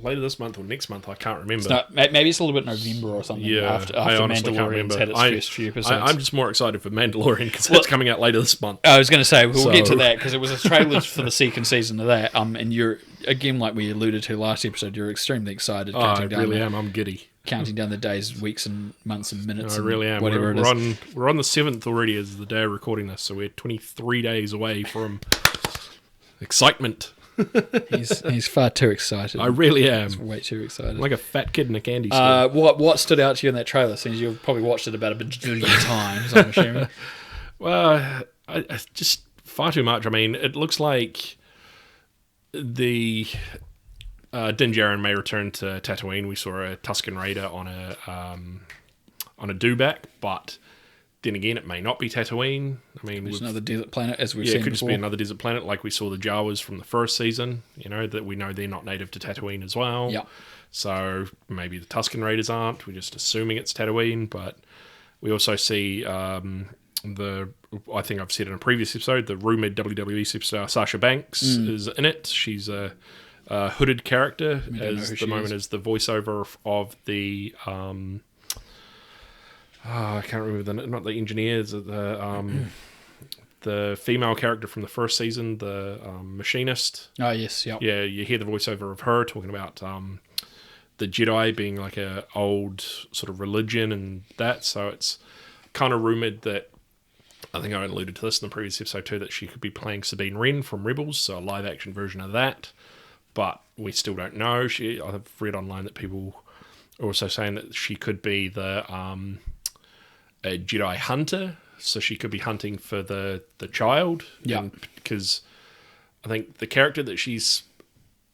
later this month or next month, I can't remember. Maybe it's a little bit November or something. Yeah, after I honestly can't remember. Had its first few episodes. I'm just more excited for Mandalorian because it's coming out later this month. I was going to say, we'll get to that because it was a trailer for the second season of that. And you're, again, like we alluded to last episode, you're extremely excited. I really am. I'm giddy. Counting down the days, weeks, and months, and minutes. I really am. Whatever we're on the 7th already as the day of recording this, so we're 23 days away from excitement. He's far too excited. I really am. He's way too excited. I'm like a fat kid in a candy store. What stood out to you in that trailer, since you've probably watched it about a bajillion times, I'm assuming? Well, I just far too much. I mean, it looks like the Din Djarin may return to Tatooine. We saw a Tusken Raider on a dewback, but then again, it may not be Tatooine. I mean, it's another desert planet, as we've seen it could before. just be another desert planet, like we saw the Jawas from the first season. That we know they're not native to Tatooine as well. Yeah. So maybe the Tusken Raiders aren't. We're just assuming it's Tatooine, but we also see I think I've said in a previous episode, the rumored WWE superstar Sasha Banks is in it. She's a hooded character as the moment as the voiceover of the I can't remember not the engineers, the female character from the first season, the machinist. Oh yes, yeah. Yeah, you hear the voiceover of her talking about the Jedi being like a old sort of religion and that. So it's kind of rumored that, I think I alluded to this in the previous episode too, that she could be playing Sabine Wren from Rebels, so a live action version of that. But we still don't know. I've read online that people are also saying that she could be a Jedi hunter, so she could be hunting for the child. Yeah. Because I think the character that she's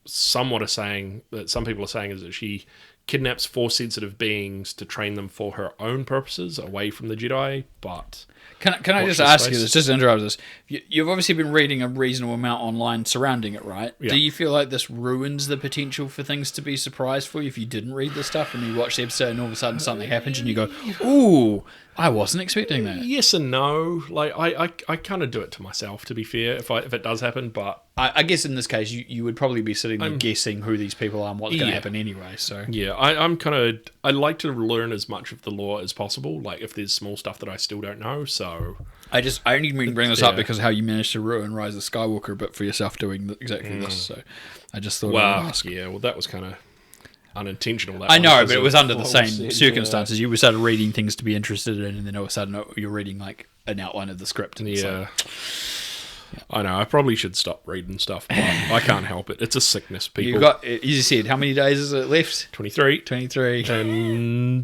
somewhat saying, that some people are saying, is that she kidnaps Force-sensitive beings to train them for her own purposes away from the Jedi, but... Can I just ask you this, just to interrupt this? You've obviously been reading a reasonable amount online surrounding it, right? Yeah. Do you feel like this ruins the potential for things to be surprised for you if you didn't read the stuff and you watch the episode and all of a sudden something happens and you go, ooh, I wasn't expecting that? Yes and no. Like, I kind of do it to myself, to be fair, if it does happen, but... I guess in this case, you would probably be sitting there guessing who these people are and what's going to happen anyway, so... Yeah, I like to learn as much of the lore as possible, like if there's small stuff that I still don't know, so... I only bring this up because of how you managed to ruin Rise of Skywalker a bit for yourself doing exactly this, so I just thought I would ask. Yeah, well, that was kind of unintentional. I know, but it was under the same circumstances. You started reading things to be interested in, and then all of a sudden you're reading like an outline of the script. And I know, I probably should stop reading stuff, but I can't help it. It's a sickness, people. You got, as you said, how many days is it left? 23. 23. And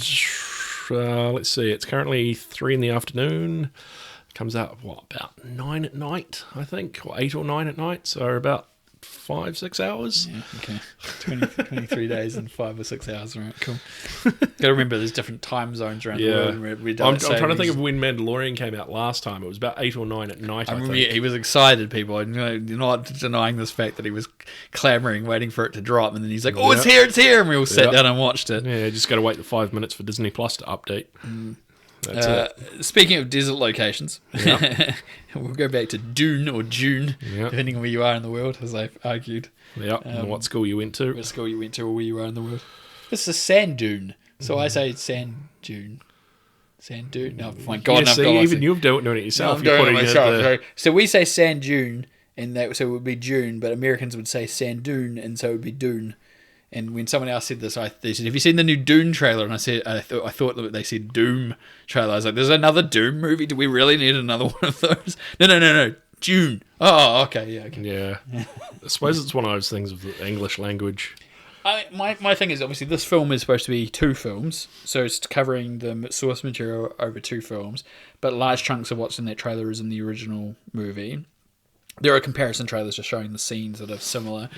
let's see, it's currently 3 in the afternoon. Comes out, about 9 at night, I think, or 8 or 9 at night, so about 5-6 hours. Yeah, okay. 23 days and 5 or 6 hours. Right, cool. Got to remember there's different time zones around the world. I'm trying to think of when Mandalorian came out last time. It was about 8 or 9 at night, I think. He was excited, people. You're not denying this fact that he was clamoring, waiting for it to drop, and then he's like, "Oh, it's here!" And we all sat down and watched it. Yeah, just got to wait the 5 minutes for Disney Plus to update. That's it. Speaking of desert locations, we'll go back to Dune or June, depending on where you are in the world, as I've argued. Yeah, and what school you went to. What school you went to or where you are in the world. This is sand dune. So I say sand dune. Sand dune? Oh my God. Even you've doing it yourself. No, I'm doing it myself. So we say sand dune, and so it would be June, but Americans would say sand dune, and so it would be Dune. And when someone else said this, they said, "Have you seen the new Dune trailer?" And I said, I thought that they said Doom trailer. I was like, "There's another Doom movie? Do we really need another one of those?" No. June. Oh, okay, yeah, okay. Yeah. I suppose it's one of those things of the English language. My thing is, obviously, this film is supposed to be 2 films, so it's covering the source material over 2 films, but large chunks of what's in that trailer is in the original movie. There are comparison trailers just showing the scenes that are similar,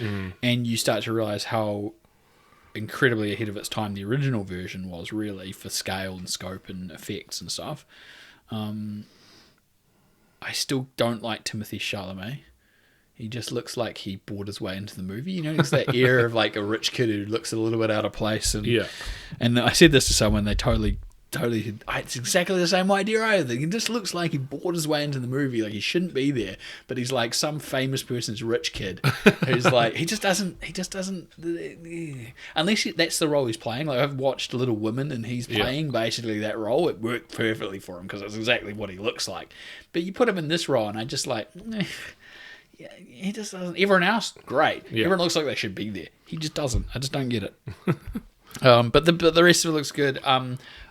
and you start to realise how incredibly ahead of its time the original version was, really, for scale and scope and effects and stuff. I still don't like Timothée Chalamet. He just looks like he bored his way into the movie. You know, it's that air of like a rich kid who looks a little bit out of place. And I said this to someone, they totally, it's exactly the same idea I think. He just looks like he bored his way into the movie, like he shouldn't be there, but he's like some famous person's rich kid who's like, he just doesn't, unless that's the role he's playing. Like, I've watched Little Women and he's playing basically that role. It worked perfectly for him because it's exactly what he looks like. But you put him in this role and I just like, yeah, he just doesn't. Everyone else, great. Yeah. Everyone looks like they should be there. He just doesn't. I just don't get it. But the rest of it looks good.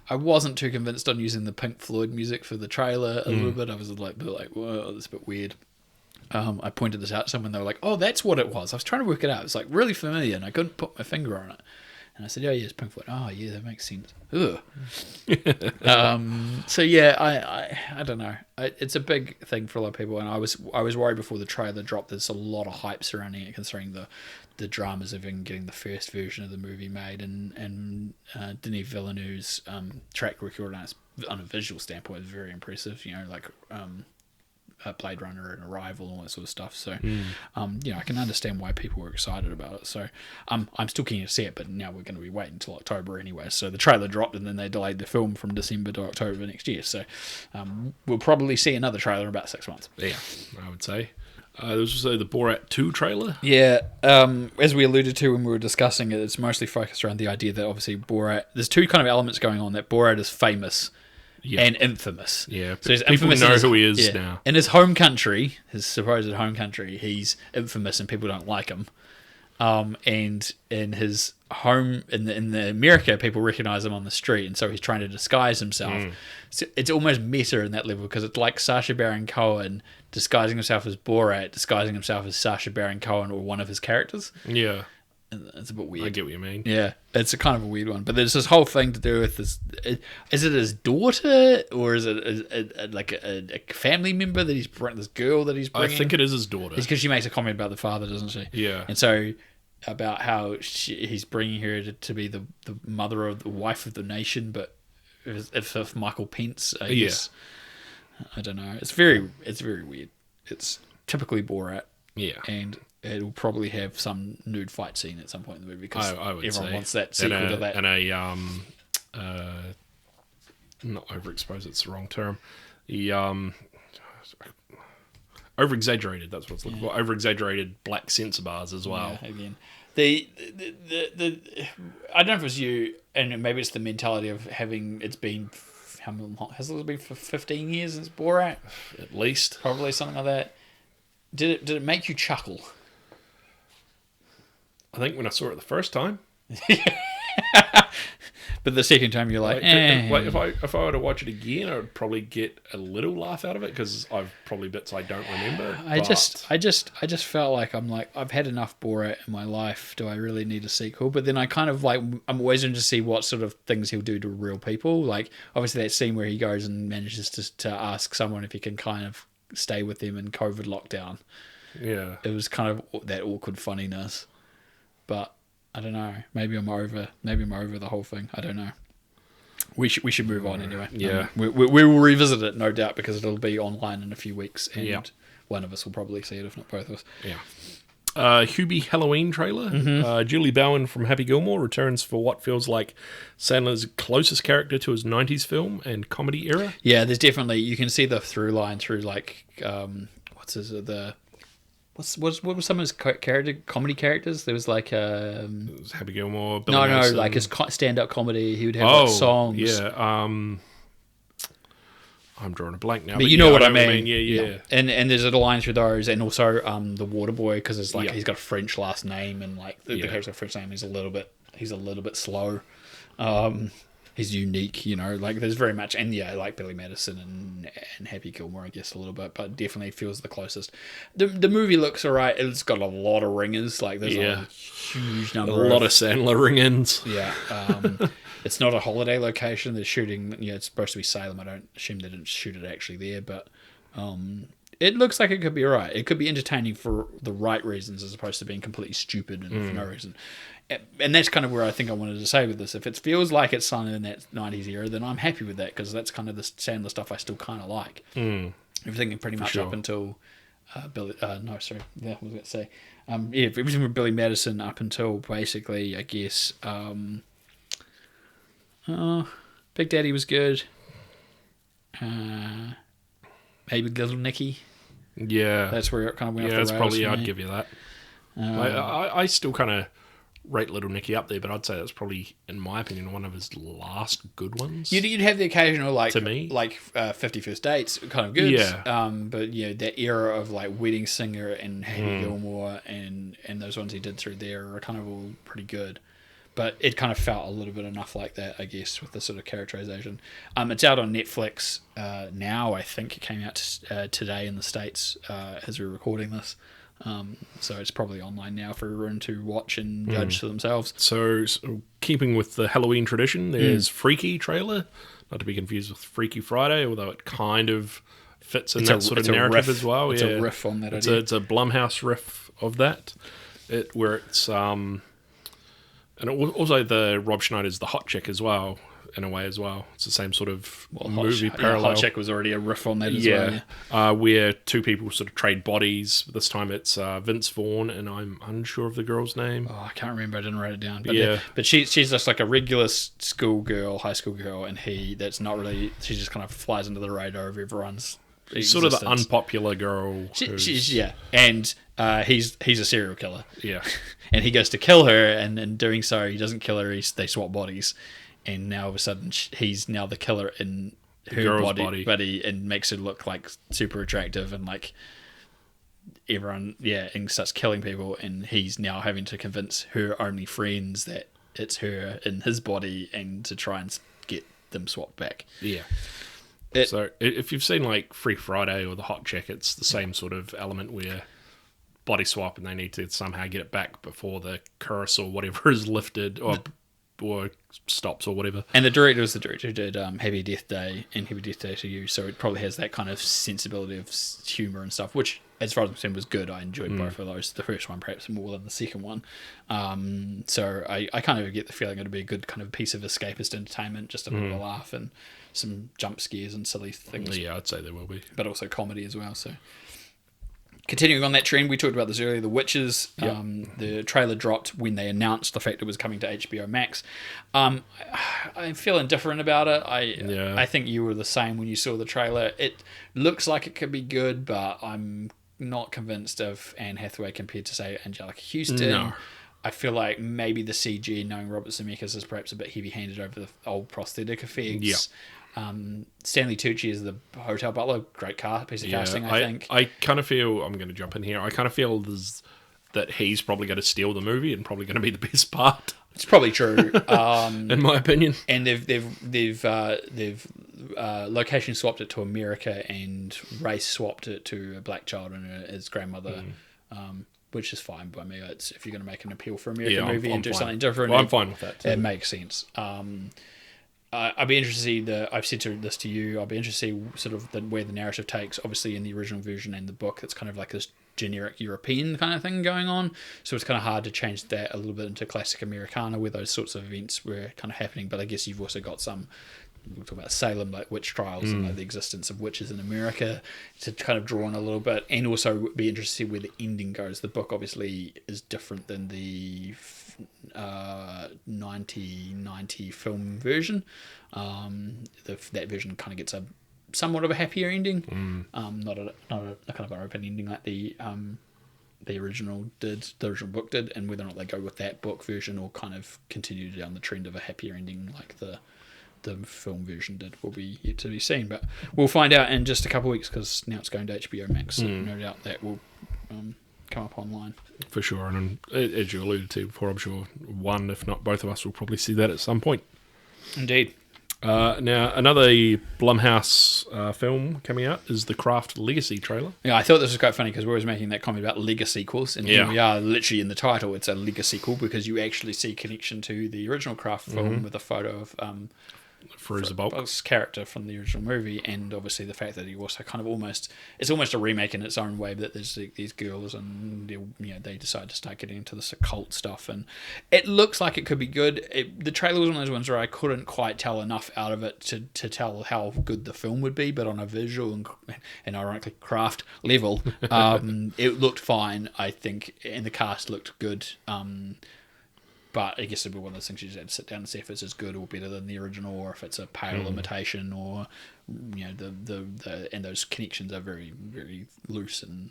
I wasn't too convinced on using the Pink Floyd music for the trailer a little bit. I was like, whoa, that's a bit weird. I pointed this out to someone. They were like, oh, that's what it was. I was trying to work it out. It's like really familiar, and I couldn't put my finger on it. And I said, oh, yeah, it's Pink Floyd. Oh, yeah, that makes sense. Ugh. So, yeah, I don't know. It's a big thing for a lot of people, and I was worried before the trailer dropped. There's a lot of hype surrounding it, considering the dramas of even getting the first version of the movie made, and Denis Villeneuve's track record on a visual standpoint is very impressive. You know, like Blade Runner and Arrival and all that sort of stuff. So, I can understand why people were excited about it. So, I'm still keen to see it, but now we're going to be waiting until October anyway. So the trailer dropped, and then they delayed the film from December to October next year. So, we'll probably see another trailer in about 6 months. Yeah, I would say. There was also the Borat 2 trailer. Yeah, as we alluded to when we were discussing it, it's mostly focused around the idea that obviously Borat, there's 2 kind of elements going on, that Borat is famous and infamous. Yeah, so he's people infamous know who he is now. In his home country, his supposed home country, he's infamous and people don't like him. And in his home, in the America, people recognize him on the street, and so he's trying to disguise himself. So it's almost meta in that level, because it's like Sacha Baron Cohen disguising himself as Borat, disguising himself as Sacha Baron Cohen or one of his characters. Yeah. It's a bit weird. I get what you mean. Yeah, it's a kind of a weird one. But there's this whole thing to do with this. Is it his daughter, or is it like a family member that he's bringing, this girl that he's bringing? I think it is his daughter. It's because she makes a comment about the father, doesn't she? Yeah. And so about how he's bringing her to be the mother of the wife of the nation, but if Michael Pence, I guess. I don't know. It's very weird. It's typically Borat. Yeah. And it'll probably have some nude fight scene at some point in the movie, because I would everyone say. wants that sequel to that. And a not overexposed, it's the wrong term. The over-exaggerated, that's what it's looking for. Over-exaggerated black censor bars as well. Yeah, again. The I don't know if it was you, and maybe it's the mentality of having, it's been, how long has it been, for 15 years since Borat? At least. Probably something like that. Did it make you chuckle? I think when I saw it the first time. But the second time you're like, if I were to watch it again, I would probably get a little laugh out of it, because I've probably bits I don't remember. I just felt like I've had enough Borat in my life. Do I really need a sequel? But then I kind of like, I'm always interested to see what sort of things he'll do to real people. Like obviously that scene where he goes and manages to ask someone if he can kind of stay with them in COVID lockdown. Yeah. It was kind of that awkward funniness. But I don't know. Maybe I'm over the whole thing. I don't know. We should move on anyway. Yeah. We will revisit it, no doubt, because it'll be online in a few weeks, and one of us will probably see it, if not both of us. Yeah. Hubie Halloween trailer. Julie Bowen from Happy Gilmore returns for what feels like Sandler's closest character to his 90s film and comedy era. Yeah, there's definitely, you can see the through line through like what was some of his comedy characters? There was like It was Happy Gilmore. Billy Madison. like his stand-up comedy. He would have like songs. Yeah. I'm drawing a blank now. But you know what I mean. mean. Yeah. And there's a line through those, and also the Water Boy, because it's like Yeah. he's got a French last name, and like the character's got a French name. He's a little bit slow. He's unique, you know. Like there's very much, and like Billy Madison and Happy Gilmore, I guess a little bit, but definitely feels the closest. The movie looks alright. It's got a lot of ringers. Like there's a huge A number. lot of Sandler ring-ins. Yeah. It's not a holiday location. They're shooting, it's supposed to be Salem. I don't assume they didn't shoot it actually there, but it looks like it could be alright. It could be entertaining for the right reasons as opposed to being completely stupid and for no reason. And that's kind of where I think I wanted to say with this. If it feels like it's something in that 90s era, then I'm happy with that, because that's kind of the Sandler stuff I still kind of like. Everything pretty much up until Billy... I was going to say. Everything with Billy Madison up until basically, I guess... Big Daddy was good. Maybe Little Nicky. Yeah. That's where it kind of went off the that's rails probably, for I'd me. give you that. I still kind of rate Little Nicky up there, but I'd say that's probably, in my opinion, one of his last good ones. You'd have the occasional, like, to me, 50 First Dates, kind of good. Yeah. But that era of like Wedding Singer and Happy Gilmore and those ones he did through there are kind of all pretty good. But it kind of felt a little bit enough like that, I guess, with the sort of characterization. It's out on Netflix now. I think it came out today in the States as we're recording this. So it's probably online now for everyone to watch and judge for themselves. So keeping with the Halloween tradition, there's Freaky trailer, not to be confused with Freaky Friday, although it kind of fits in that sort of narrative as well. It's a riff on that idea. It's a Blumhouse riff of that, where it's and also the Rob Schneider's The Hot Chick as well, in a way as well. It's the same sort of movie parallel. Hot Chick was already a riff on that as well. Yeah. Where two people sort of trade bodies. This time it's Vince Vaughn, and I'm unsure of the girl's name. Oh, I can't remember. I didn't write it down. But but she's just like a regular high school girl, and she just kind of flies under the radar of everyone's She's sort of the unpopular girl. She's and he's a serial killer. Yeah. And he goes to kill her, and in doing so, he doesn't kill her. They swap bodies, and now all of a sudden he's now the killer in her body, and makes her look like super attractive, and like everyone, and starts killing people, and he's now having to convince her only friends that it's her in his body, and to try and get them swapped back. Yeah. So if you've seen like Free Friday or The Hot Chick, it's the same sort of element where body swap and they need to somehow get it back before the curse or whatever is lifted or stops or whatever. And the director was the director who did Happy Death Day and Happy Death Day to You, so it probably has that kind of sensibility of humour and stuff, which, as far as I'm concerned, was good. I enjoyed both of those. The first one perhaps more than the second one. So I kind of get the feeling it'd be a good kind of piece of escapist entertainment, just a bit of a laugh and some jump scares and silly things. Yeah, I'd say there will be. But also comedy as well, so... Continuing on that trend, we talked about this earlier, The Witches. Yep. The trailer dropped when they announced the fact it was coming to HBO Max. I'm feeling different about it. I think you were the same when you saw the trailer. It looks like it could be good, but I'm not convinced of Anne Hathaway compared to, say, Angelica Houston. No. I feel like maybe the CG, knowing Robert Zemeckis, is perhaps a bit heavy-handed over the old prosthetic effects. Yeah. Stanley Tucci is the hotel butler. Great piece of casting, I think. I kind of feel, I'm going to jump in here, I kind of feel that he's probably going to steal the movie and probably going to be the best part. It's probably true. In my opinion. And they've location swapped it to America and race swapped it to a black child and his grandmother, which is fine by me. It's, if you're going to make an appeal for American movie and do something different, I'm fine with that too. It makes sense. I'd be interested to see I've said this to you. I'll be interested to see sort of where the narrative takes. Obviously, in the original version and the book, it's kind of like this generic European kind of thing going on. So it's kind of hard to change that a little bit into classic Americana where those sorts of events were kind of happening. But I guess you've also got some, we'll talk about Salem, like witch trials and like the existence of witches in America to kind of draw on a little bit, and also be interested to see where the ending goes. The book obviously is different than the 1990 film version. That version kind of gets a somewhat of a happier ending, not a kind of an open ending like the original book did, and whether or not they go with that book version or kind of continue down the trend of a happier ending like the film version did will be yet to be seen. But we'll find out in just a couple of weeks, because now it's going to HBO Max, so no doubt that will come up online. For sure, and as you alluded to before, I'm sure one, if not both of us, will probably see that at some point. Indeed. Now, another Blumhouse film coming out is the Craft Legacy trailer. Yeah, I thought this was quite funny because we're always making that comment about Lego sequels, and here we are, literally in the title, it's a Lego sequel because you actually see connection to the original Craft film with a photo of Fruza Balk's character from the original movie, and obviously the fact that he also kind of it's almost a remake in its own way, that there's these girls and they decide to start getting into this occult stuff, and it looks like it could be good. The trailer was one of those ones where I couldn't quite tell enough out of it to tell how good the film would be, but on a visual and ironically craft level, it looked fine, I think, and the cast looked good. But I guess it'd be one of those things you just have to sit down and see if it's as good or better than the original, or if it's a pale imitation, or and those connections are very, very loose and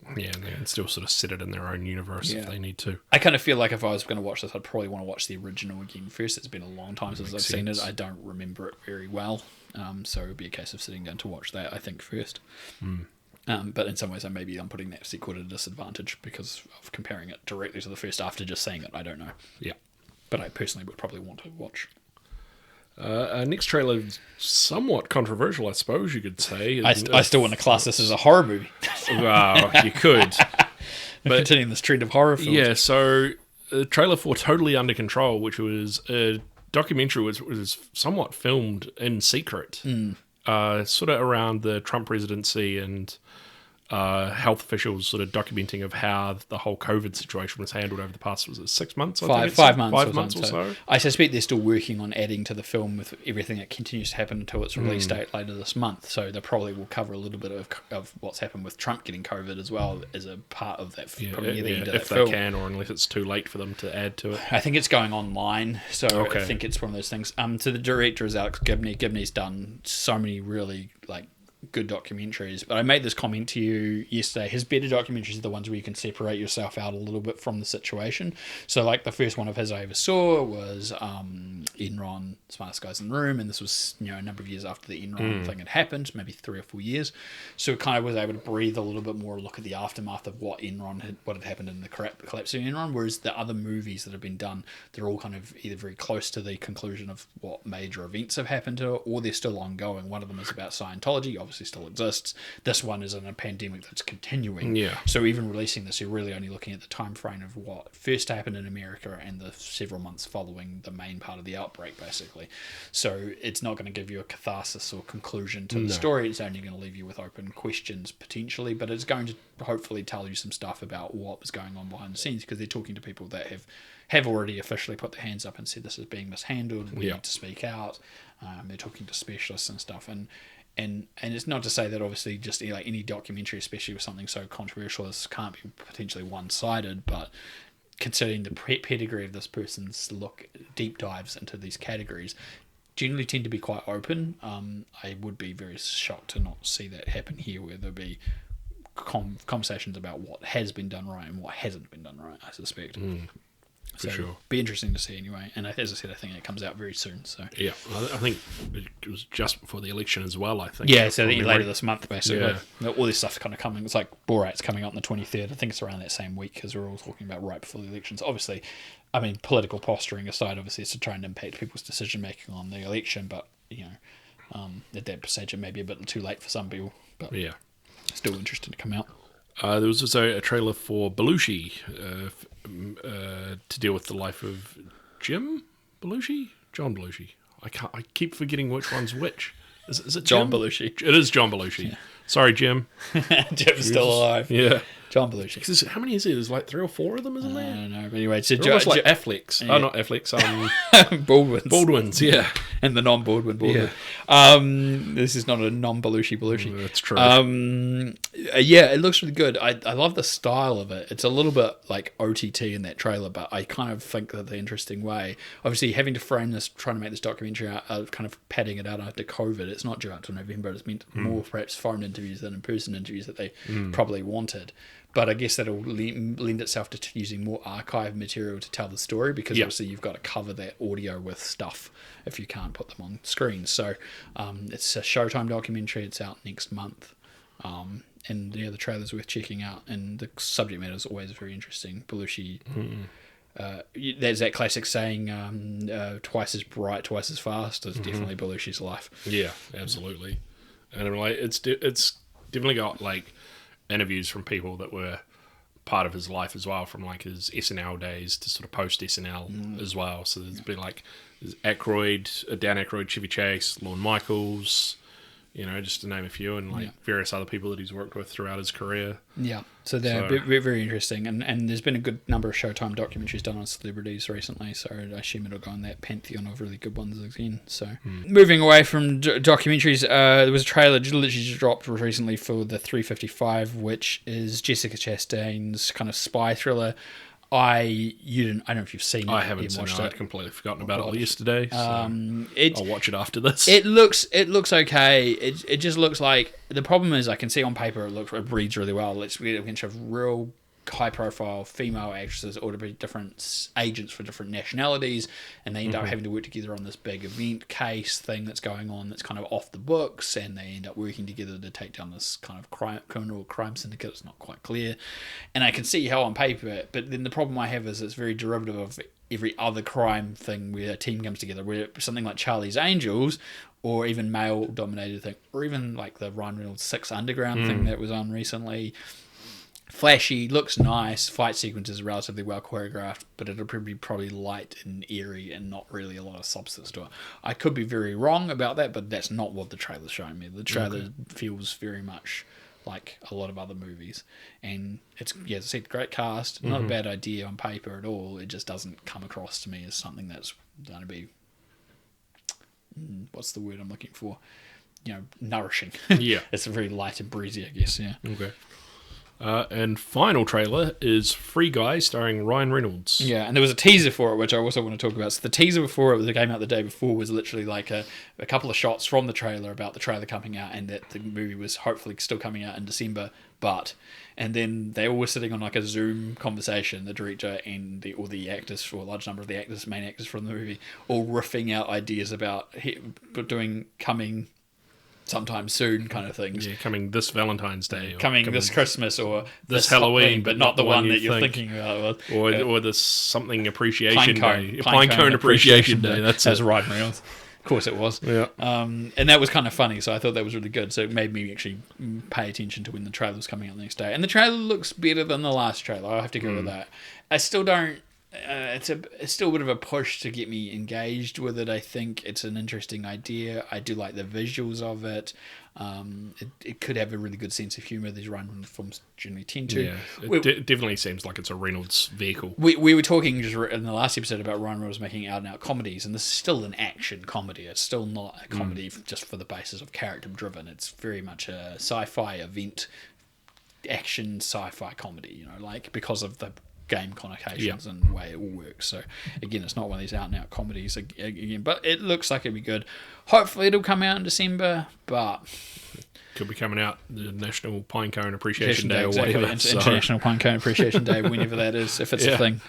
and they can still sort of set it in their own universe if they need to. I kind of feel like if I was going to watch this, I'd probably want to watch the original again first. It's been a long time since I've seen it. I don't remember it very well, so it would be a case of sitting down to watch that, I think, first. But in some ways, I'm putting that sequel at a disadvantage because of comparing it directly to the first after just seeing it. I don't know. Yeah. But I personally would probably want to watch. Our next trailer is somewhat controversial, I suppose you could say. I still want to class this as a horror movie. Well, you could. But continuing this trend of horror films. Yeah, so the trailer for Totally Under Control, which was a documentary, was somewhat filmed in secret, sort of around the Trump presidency, and health officials sort of documenting of how the whole COVID situation was handled over the past, was it 6 months? Five months or so. I suspect they're still working on adding to the film with everything that continues to happen until its release date later this month. So they probably will cover a little bit of what's happened with Trump getting COVID as well as a part of that. If they can, or unless it's too late for them to add to it. I think it's going online, so I think it's one of those things. So the director is Alex Gibney. Gibney's done so many really good documentaries, but I made this comment to you yesterday. His better documentaries are the ones where you can separate yourself out a little bit from the situation. So like the first one of his I ever saw was Enron, Smartest Guys in the Room, and this was a number of years after the Enron thing had happened, maybe 3 or 4 years. So it kind of was able to breathe a little bit more, look at the aftermath of what had happened in the collapse of Enron, whereas the other movies that have been done, they're all kind of either very close to the conclusion of what major events have happened to it, or they're still ongoing. One of them is about Scientology, obviously still exists. This one is in a pandemic that's continuing. Yeah. So even releasing this, you're really only looking at the time frame of what first happened in America and the several months following the main part of the outbreak, basically. So it's not going to give you a catharsis or conclusion to the story. It's only going to leave you with open questions potentially, but it's going to hopefully tell you some stuff about what was going on behind the scenes, because they're talking to people that have already officially put their hands up and said this is being mishandled. We need to speak out. They're talking to specialists and stuff, and it's not to say that obviously just any documentary, especially with something so controversial as can't be potentially one-sided, but considering the pedigree of this person's deep dives into these categories generally tend to be quite open. I would be very shocked to not see that happen here, where there'll be conversations about what has been done right and what hasn't been done right, I suspect. For sure. Be interesting to see anyway. And as I said, I think it comes out very soon. So yeah, I think it was just before the election as well, I think. Yeah, so later this month, basically. Yeah. All this stuff's kind of coming. It's like Borat's coming out on the 23rd. I think it's around that same week, because we're all talking about right before the elections. Obviously, I mean, political posturing aside, obviously it's to try and impact people's decision-making on the election. But, at that stage, it may be a bit too late for some people. But yeah, still interesting to come out. There was also a trailer for Belushi to deal with the life of John Belushi. I keep forgetting which one's which. Is it John Jim? Belushi? It is John Belushi. Yeah. Sorry, Jim. Jim's still alive. Yeah. John Belushi. Because how many is there? There's like 3 or 4 of them, isn't I there? don't know. But anyway, so They're almost like Afflecks. Yeah. Oh, not Afflecks. Baldwin's. Baldwin's, yeah. And the non-Baldwin Baldwin. This is not a non-Belushi. That's true. Yeah, it looks really good. I love the style of it. It's a little bit like OTT in that trailer, but I kind of think that the interesting way, obviously having to frame this, trying to make this documentary out, kind of padding it out after COVID. It's not due out till November. It's meant more perhaps phone interviews than in-person interviews that they probably wanted. But I guess that'll lend itself to using more archive material to tell the story, because obviously you've got to cover that audio with stuff if you can't put them on screen. So it's a Showtime documentary. It's out next month. And the trailer's worth checking out. And the subject matter is always very interesting. Belushi... there's that classic saying, twice as bright, twice as fast. It's definitely Belushi's life. Yeah, absolutely. And I'm like, it's definitely got like interviews from people that were part of his life as well, from like his SNL days to sort of post SNL as well. So there's been like Aykroyd, Dan Aykroyd, Chevy Chase, Lorne Michaels, just to name a few, and like various other people that he's worked with throughout his career. Yeah. So they're very, very interesting. And there's been a good number of Showtime documentaries done on celebrities recently, so I assume it'll go in that pantheon of really good ones again. So moving away from documentaries, there was a trailer literally just dropped recently for the 355, which is Jessica Chastain's kind of spy thriller. I don't know if you've seen it. I haven't seen it. I'd completely forgotten about it yesterday. So I'll watch it after this. It looks okay. It just looks like, the problem is I can see on paper it reads really well. It's a bunch of real high profile female actresses, or to be different agents for different nationalities, and they end up having to work together on this big event case thing that's going on that's kind of off the books, and they end up working together to take down this kind of criminal crime syndicate. It's not quite clear, and I can see how on paper, but then the problem I have is it's very derivative of every other crime thing where a team comes together, where something like Charlie's Angels, or even male dominated thing, or even like the Ryan Reynolds 6 Underground thing that was on recently. Flashy, looks nice, fight sequences are relatively well choreographed, but it'll be probably light and eerie and not really a lot of substance to it. I could be very wrong about that, but that's not what the trailer's showing me. The trailer feels very much like a lot of other movies, and it's, as I said, great cast, not a bad idea on paper at all. It just doesn't come across to me as something that's going to be, what's the word I'm looking for? Nourishing. Yeah. It's very light and breezy, I guess, yeah. Okay. And final trailer is Free Guy, starring Ryan Reynolds. Yeah, and there was a teaser for it, which I also want to talk about. So the teaser before it, that came out the day before, was literally like a couple of shots from the trailer about the trailer coming out, and that the movie was hopefully still coming out in December. And then they all were sitting on like a Zoom conversation, the director and all the actors, or a large number of the actors, main actors from the movie, all riffing out ideas about coming sometime soon kind of things. Yeah, coming this Valentine's Day. Or coming this Christmas, or this Halloween, but not the one that you're thinking about. Or this something appreciation day. Pinecone Appreciation Day. That's Ryan Reynolds. Of course it was. Yeah. And that was kind of funny, so I thought that was really good. So it made me actually pay attention to when the trailer was coming out the next day. And the trailer looks better than the last trailer. I have to go with that. I still don't... it's still a bit of a push to get me engaged with it. I think it's an interesting idea. I do like the visuals of it. It could have a really good sense of humour. These Ryan Reynolds films generally tend to. Yeah, it definitely seems like it's a Reynolds vehicle. We were talking just in the last episode about Ryan Reynolds making out-and-out comedies, and this is still an action comedy. It's still not a comedy just for the basis of character-driven. It's very much a sci-fi event, action sci-fi comedy, because of the game connotations and the way it all works. So again, it's not one of these out and out comedies again, but it looks like it'll be good. Hopefully it'll come out in December, but could be coming out the National Pinecone Appreciation Day or whatever. International Pinecone Appreciation Day, whenever that is, if it's a thing.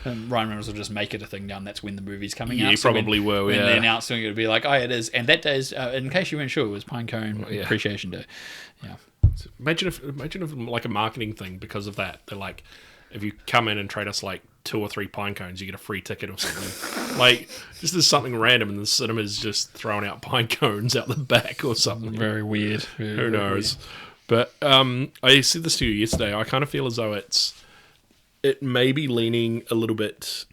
Ryan Reynolds will just make it a thing down. That's when the movie's coming out. He probably will. When the announcement, it'll be like, it is. And that day is, in case you weren't sure, it was Pinecone Appreciation Day. Yeah. Imagine if like a marketing thing because of that. They're like, if you come in and trade us like 2 or 3 pine cones, you get a free ticket or something. Like, just as something random, and the cinema's just throwing out pine cones out the back or something. Very weird. Who knows? Weird. But I said this to you yesterday. I kind of feel as though it may be leaning a little bit.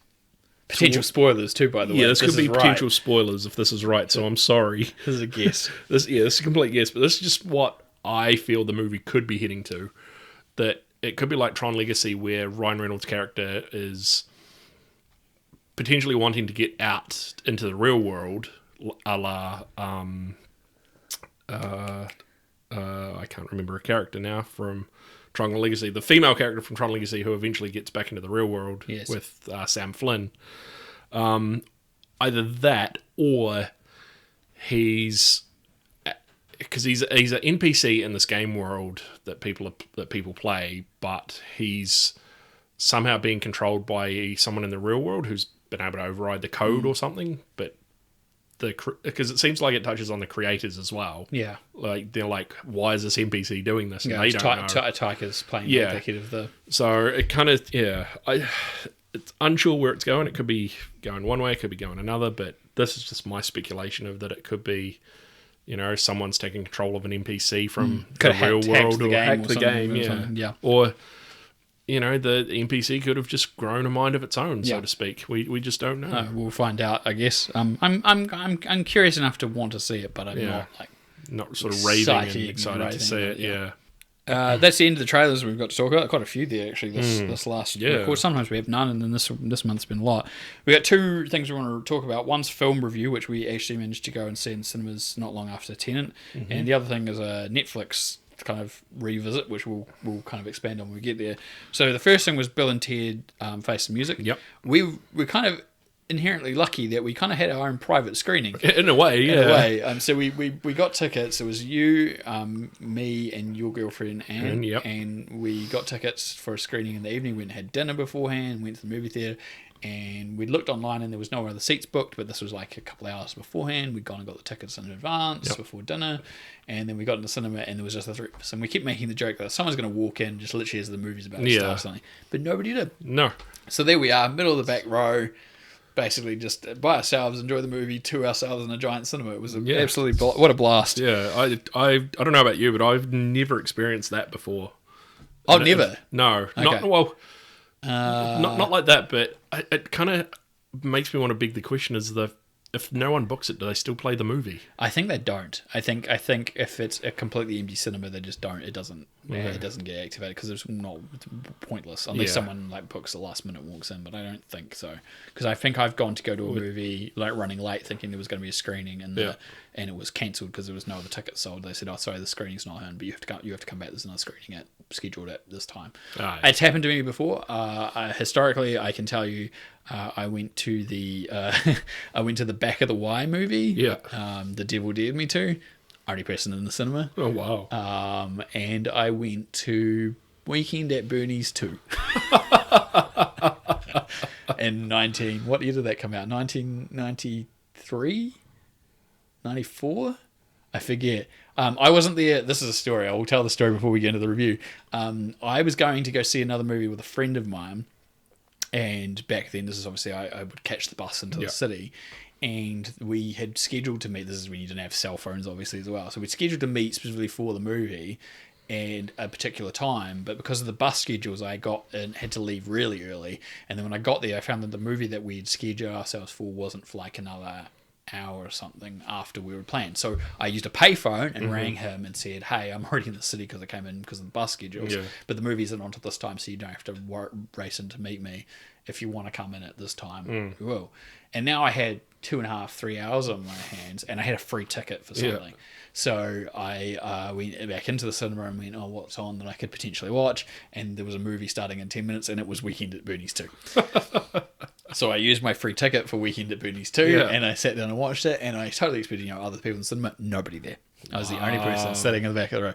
Potential spoilers too, by the way. Yeah, this could be potential spoilers if this is right. So I'm sorry. This is a guess. This is a complete guess, but this is just what I feel the movie could be heading to. That it could be like Tron Legacy, where Ryan Reynolds' character is potentially wanting to get out into the real world, a la I can't remember a character now from Tron Legacy, the female character from Tron Legacy who eventually gets back into the real world with Sam Flynn. Either that, or he's because he's an NPC in this game world that people play, but he's somehow being controlled by someone in the real world who's been able to override the code or something. But because it seems like it touches on the creators as well. Yeah, like they're like, why is this NPC doing this? And yeah. they don't know. Tyka's playing the head of the. So it kind of it's unsure where it's going. It could be going one way, it could be going another. But this is just my speculation of that it could be, someone's taking control of an NPC from the real world or hacked the game, yeah. Or the NPC could have just grown a mind of its own, so to speak. We just don't know. We'll find out, I guess. I'm curious enough to want to see it, but I'm not sort of raving and excited to see it. Yeah. That's the end of the trailers we've got to talk about. Quite a few there, actually, this last record. Sometimes we have none, and then this month's been a lot. We've got two things we want to talk about. One's film review, which we actually managed to go and see in cinemas not long after Tenet. And the other thing is a Netflix kind of revisit, which we'll kind of expand on when we get there. So the first thing was Bill and Ted Face the Music. Yep. We're kind of inherently lucky that we kind of had our own private screening. In a way, yeah. In a way. So we got tickets. It was you, me, and your girlfriend, Anne. And we got tickets for a screening in the evening. We went and had dinner beforehand, went to the movie theatre, and we looked online and there was no other seats booked, but this was like a couple of hours beforehand. We'd gone and got the tickets in advance before dinner, and then we got in the cinema and there was just the three of us. And we kept making the joke that someone's going to walk in just literally as the movie's about to start or something. But nobody did. No. So there we are, middle of the back row, basically just by ourselves, enjoy the movie to ourselves in a giant cinema. It was absolutely what a blast. Yeah, I don't know about you, but I've never experienced that before. Oh, never? No. Okay. Not like that, but it kind of makes me want to beg the question: if no one books it, do they still play the movie? I think they don't. I think if it's a completely empty cinema, they just don't. It doesn't get activated because it's pointless unless someone like books the last minute and walks in. But I don't think so, because I think I've gone to go to a movie like running late, thinking there was going to be a screening, and it was cancelled because there was no other tickets sold. They said, "Oh, sorry, the screening's not on, but you have to come back. There's another screening scheduled at this time." It's happened to me before. Historically, I can tell you. I went to the Back of the Y movie. Yeah. The Devil Dared Me To. Only person in the cinema. Oh wow. And I went to Weekend at Bernie's 2. In what year did that come out? 1993? 94? I forget. I wasn't there. This is a story. I will tell the story before we get into the review. I was going to go see another movie with a friend of mine. And back then, this is obviously, I would catch the bus into the city, and we had scheduled to meet. This is when you didn't have cell phones, obviously, as well. So we'd scheduled to meet specifically for the movie and a particular time, but because of the bus schedules, I had to leave really early. And then when I got there, I found that the movie that we'd scheduled ourselves for wasn't for like another hour or something after we were planned. So I used a payphone and rang him and said, "Hey, I'm already in the city because I came in because of the bus schedules, but the movie isn't on till this time, so you don't have to race in to meet me. If you want to come in at this time, we will." And now I had 2.5, 3 hours on my hands, and I had a free ticket for something. So I went back into the cinema and went, "Oh, what's on that I could potentially watch?" And there was a movie starting in 10 minutes, and it was Weekend at Bernie's 2. So I used my free ticket for Weekend at Bernie's 2, and I sat down and watched it, and I totally expected, other people in the cinema. Nobody there. I was the only person sitting in the back of the row.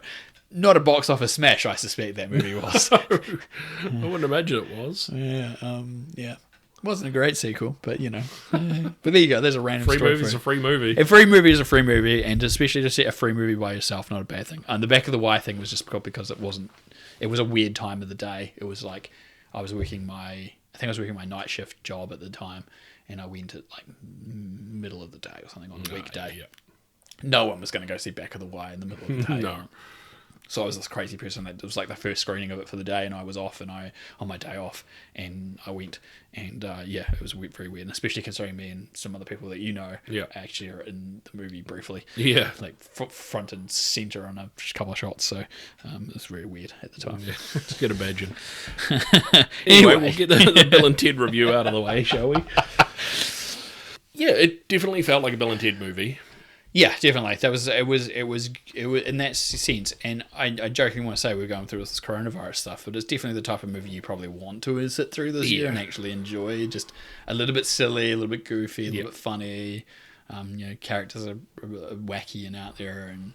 Not a box office smash, I suspect that movie was. I wouldn't imagine it was. Yeah. Wasn't a great sequel, but But there you go. There's a random free story. Movie's a free movie. A free movie is a free movie, and especially to see a free movie by yourself, not a bad thing. And the Back of the Y thing was just because it was a weird time of the day. It was like I was working my night shift job at the time, and I went at like middle of the day or something on a weekday. No one was going to go see Back of the Y in the middle of the day. No. So I was this crazy person that it was like the first screening of it for the day, and I was off, and on my day off, and I went, and it was very weird, and especially considering me and some other people that actually are in the movie briefly, like front and center on a couple of shots. So it was very weird at the time. Yeah, I can imagine. Anyway, we'll get the Bill and Ted review out of the way, shall we? Yeah, it definitely felt like a Bill and Ted movie. Yeah, definitely. It was in that sense. And I jokingly want to say we're going through this coronavirus stuff, but it's definitely the type of movie you probably want to sit through this year and actually enjoy. Just a little bit silly, a little bit goofy, a little bit funny. Characters are wacky and out there, and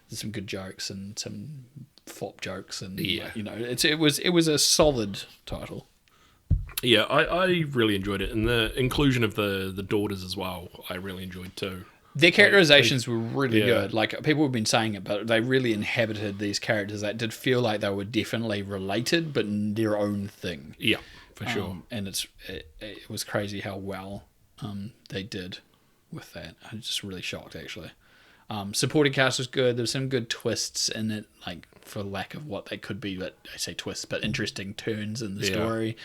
there's some good jokes and some flop jokes, and it was a solid title. Yeah, I really enjoyed it, and the inclusion of the daughters as well, I really enjoyed too. Their characterizations were really good. Like, people have been saying it, but they really inhabited these characters that did feel like they were definitely related, but in their own thing. Yeah, for sure. And it was crazy how well they did with that. I was just really shocked, actually. Supporting cast was good. There were some good twists in it, like, for lack of what they could be, but I say twists, but interesting turns in the story.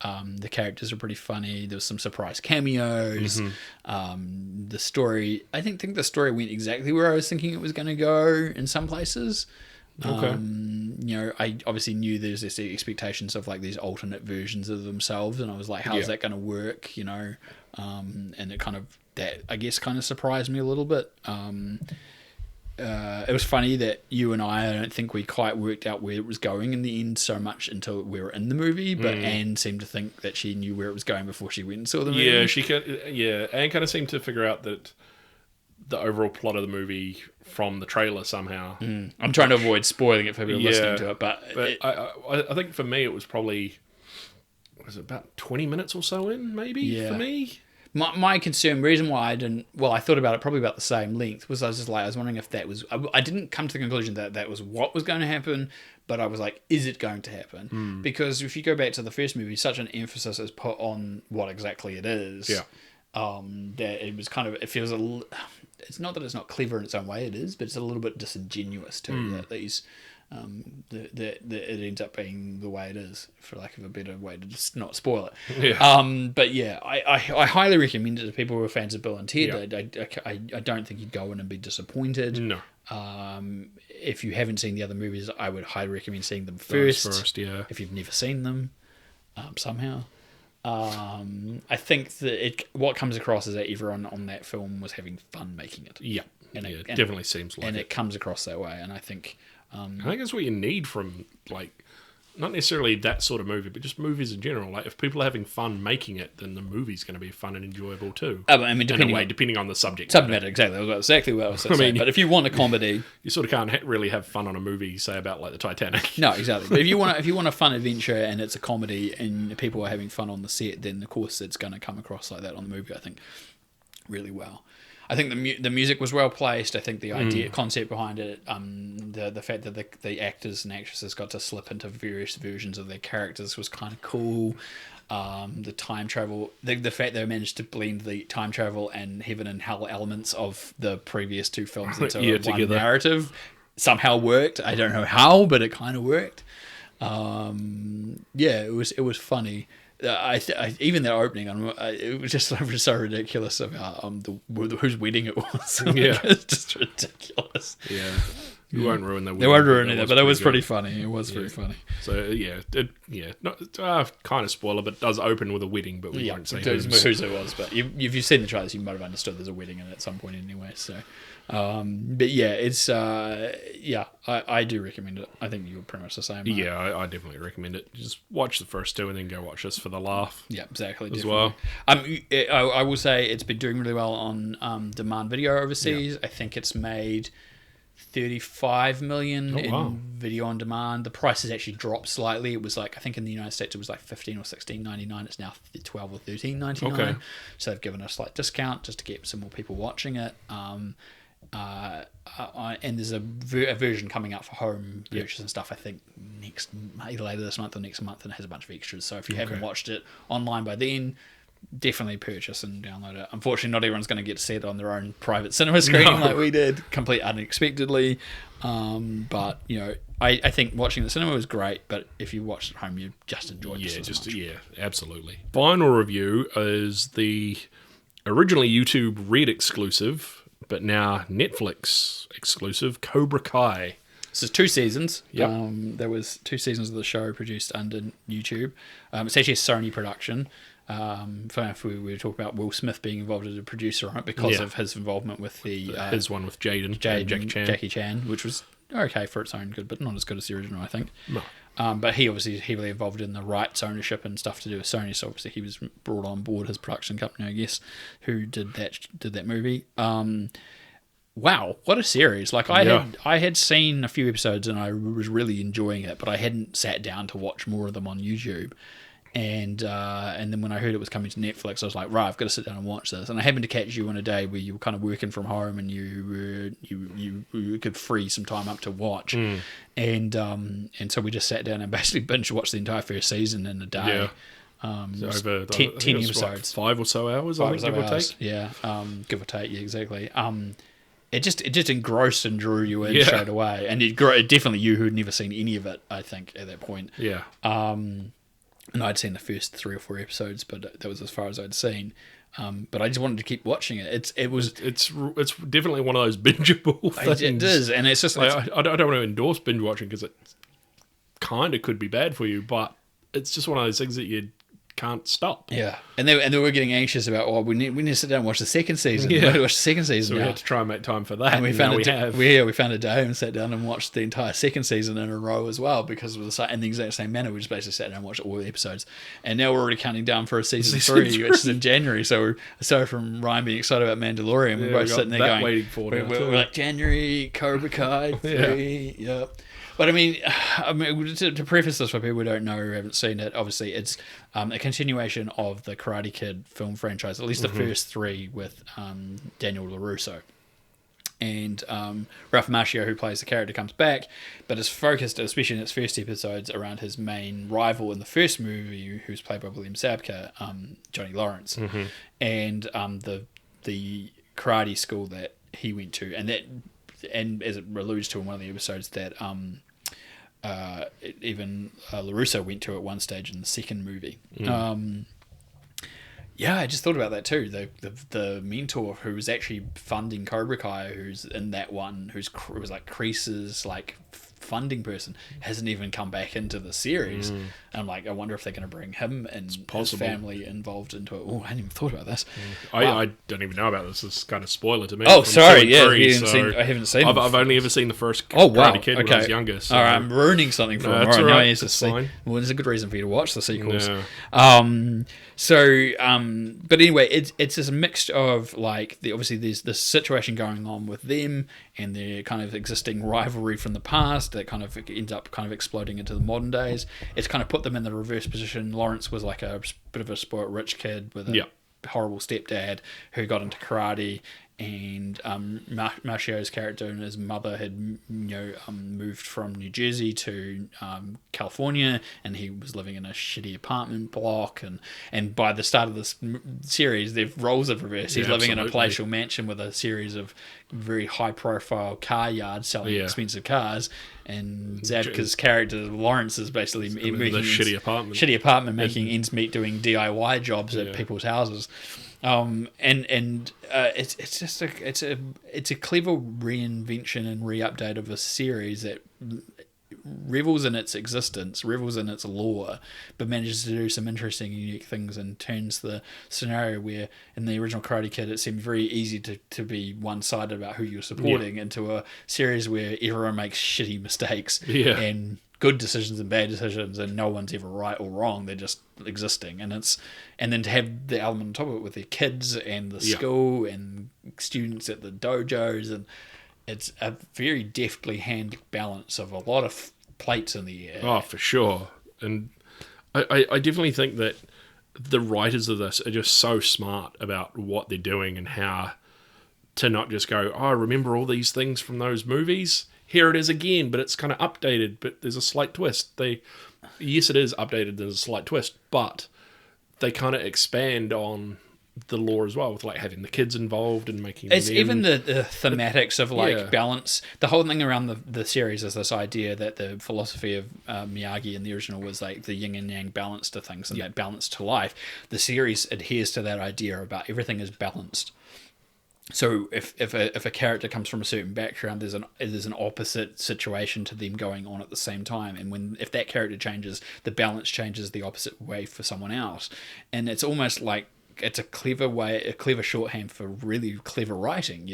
The characters are pretty funny. There was some surprise cameos. The story, I didn't think the story went exactly where I was thinking it was going to go in some places. Okay. I obviously knew there's this expectations of like these alternate versions of themselves, and I was like, how's that going to work? And it kind of, that I guess kind of surprised me a little bit. It was funny that you and I don't think we quite worked out where it was going in the end so much until we were in the movie, but Anne seemed to think that she knew where it was going before she went and saw the movie. Anne kind of seemed to figure out that the overall plot of the movie from the trailer somehow. I'm trying to avoid spoiling it for people listening to it, but I think for me it was probably, about 20 minutes or so in, maybe, for me? My concern, reason why I didn't, I thought about it probably about the same length, was I was wondering if that was, I didn't come to the conclusion that was what was going to happen, but I was like, is it going to happen? Because if you go back to the first movie, such an emphasis is put on what exactly it is. That it was kind of, it feels it's not that it's not clever in its own way, it is, but it's a little bit disingenuous too, that these, that it ends up being the way it is, for lack of a better way to just not spoil it. But yeah, I highly recommend it to people who are fans of Bill and Ted. I don't think you'd go in and be disappointed. No. If you haven't seen the other movies, I would highly recommend seeing them first. If you've never seen them, somehow. I think that what comes across is that everyone on that film was having fun making it. Yeah, it definitely seems like it. And it comes across that way, and I think that's what you need from, like, not necessarily that sort of movie, but just movies in general. Like, if people are having fun making it, then the movie's going to be fun and enjoyable too. I mean, depending on the subject matter. Exactly. That was exactly what I was saying. But if you want a comedy, you sort of can't really have fun on a movie, say about like the Titanic. No, exactly. But if you want a fun adventure and it's a comedy and people are having fun on the set, then of course it's going to come across like that on the movie, I think, really well. I think the music was well placed. I think the idea, concept behind it, the fact that the actors and actresses got to slip into various versions of their characters was kind of cool. The time travel, the fact they managed to blend the time travel and heaven and hell elements of the previous two films into one narrative somehow worked. I don't know how, but it kind of worked. It was funny. Even that opening, it was just so ridiculous about whose wedding it was. It's just ridiculous. Yeah, you won't ruin the wedding. They won't ruin it, but it was pretty funny. It was very funny. So not kind of spoiler, but it does open with a wedding, but we won't say whose it was. But if you've seen the trailers, you might have understood there's a wedding in it at some point anyway. So. But yeah, it's I do recommend it. I think you're pretty much the same. Right? Yeah, I definitely recommend it. Just watch the first two and then go watch this for the laugh. Yeah, exactly. As well. I will say it's been doing really well on demand video overseas. Yeah. I think it's made 35 million in video on demand. The price has actually dropped slightly. It was like, I think in the United States it was like $15 or $16.99. It's now $12 or $13.99. Okay. So they've given a slight discount just to get some more people watching it. And there's a version coming out for home purchase and stuff, I think either later this month or next month, and it has a bunch of extras. So if you haven't watched it online by then, definitely purchase and download it. Unfortunately, not everyone's going to get to see it on their own private cinema screening like we did, completely unexpectedly. But I think watching the cinema was great, but if you watched at home, you just enjoyed it just as much. Yeah, absolutely. Final review is the originally YouTube Red exclusive, but now Netflix exclusive, Cobra Kai. This is 2 seasons. Yep. There was 2 seasons of the show produced under YouTube. It's actually a Sony production. If we were talking about Will Smith being involved as a producer on it because of his involvement with his one with Jackie Chan, which was okay for its own good, but not as good as the original, I think. No. But he obviously heavily involved in the rights ownership and stuff to do with Sony, so obviously he was brought on board his production company, I guess, who did that movie. Wow, what a series! Like I had seen a few episodes and I was really enjoying it, but I hadn't sat down to watch more of them on YouTube. And then when I heard it was coming to Netflix, I was like, right, I've got to sit down and watch this. And I happened to catch you on a day where you were kind of working from home and you could free some time up to watch. And so we just sat down and basically binge watched the entire first season in a day. Over 10 episodes, 5 or so hours, I think, give or take. Yeah, give or take, yeah, exactly. It just engrossed and drew you in straight away, and it definitely you who'd never seen any of it, I think, at that point. Yeah. And I'd seen the first 3 or 4 episodes, but that was as far as I'd seen. But I just wanted to keep watching it. It's definitely one of those bingeable things. It is, and it's just like, I don't want to endorse binge watching because it kind of could be bad for you, but it's just one of those things that you can't stop. Yeah, and they were getting anxious about, we need to sit down and watch the second season. Yeah. We had to watch the second season. So now. we had to try and make time for that. And we found a day and sat down and watched the entire second season in a row as well, because it was in the exact same manner. We just basically sat down and watched all the episodes, and now we're already counting down for a season 3, which is in January. So aside from Ryan being excited about Mandalorian, we're both sitting there going, waiting for we're like, January, Cobra Kai 3, yep. But I mean, to preface this for people who don't know or haven't seen it, obviously it's a continuation of the Karate Kid film franchise, at least the first 3 with Daniel LaRusso. And Ralph Macchio, who plays the character, comes back, but is focused, especially in its first episodes, around his main rival in the first movie, who's played by William Zabka, Johnny Lawrence, and the karate school that he went to, and as it alludes to in one of the episodes, that even LaRusso went to at one stage in the second movie. I just thought about that too. The mentor who was actually funding Cobra Kai, who's in that one, was like Kreese's like funding person, hasn't even come back into the series. And I'm like, I wonder if they're going to bring him and his family involved into it. Oh, I hadn't even thought about this. I don't even know about this. It's kind of spoiler to me. Oh, sorry, yeah, I haven't seen. I've only ever seen the first Wow. Karate Kid when I was younger. So. All right, I'm ruining something for him. That's all right. Now he has to That's see. fine. Well, there's a good reason for you to watch the sequels. No. But anyway, it's this mix of like obviously there's this situation going on with them and their kind of existing rivalry from the past that kind of ends up kind of exploding into the modern days. It's kind of put them in the reverse position. Lawrence was like a bit of a spoiled rich kid with a horrible stepdad who got into karate, and Macchio's character and his mother had moved from New Jersey to California, and he was living in a shitty apartment block, and by the start of this series their roles have reversed. He's living in a palatial mansion with a series of very high profile car yards selling expensive cars, and Zabka's character Lawrence is basically making the shitty apartment making ends meet doing DIY jobs at people's houses. It's just a clever reinvention and re-update of a series that revels in its existence, revels in its lore, but manages to do some interesting, unique things, and turns the scenario where in the original Karate Kid it seemed very easy to be one-sided about who you're supporting into a series where everyone makes shitty mistakes and good decisions and bad decisions, and no one's ever right or wrong. They're just existing, and then to have the element on top of it with the kids and the school and students at the dojos, and it's a very deftly handled balance of a lot of plates in the air. Oh, for sure. And I definitely think that the writers of this are just so smart about what they're doing and how to not just go, I remember all these things from those movies. Here it is again, but it's kind of updated, but there's a slight twist. Yes, it is updated, there's a slight twist, but they kind of expand on the lore as well, with like having the kids involved and making it's them, even the thematics of like Yeah. balance. The whole thing around the series is this idea that the philosophy of Miyagi in the original was like the yin and yang balance to things, and that balance to life. The series adheres to that idea about everything is balanced. So if a character comes from a certain background, there's an opposite situation to them going on at the same time, and if that character changes, the balance changes the opposite way for someone else, and it's almost like it's a clever shorthand for really clever writing.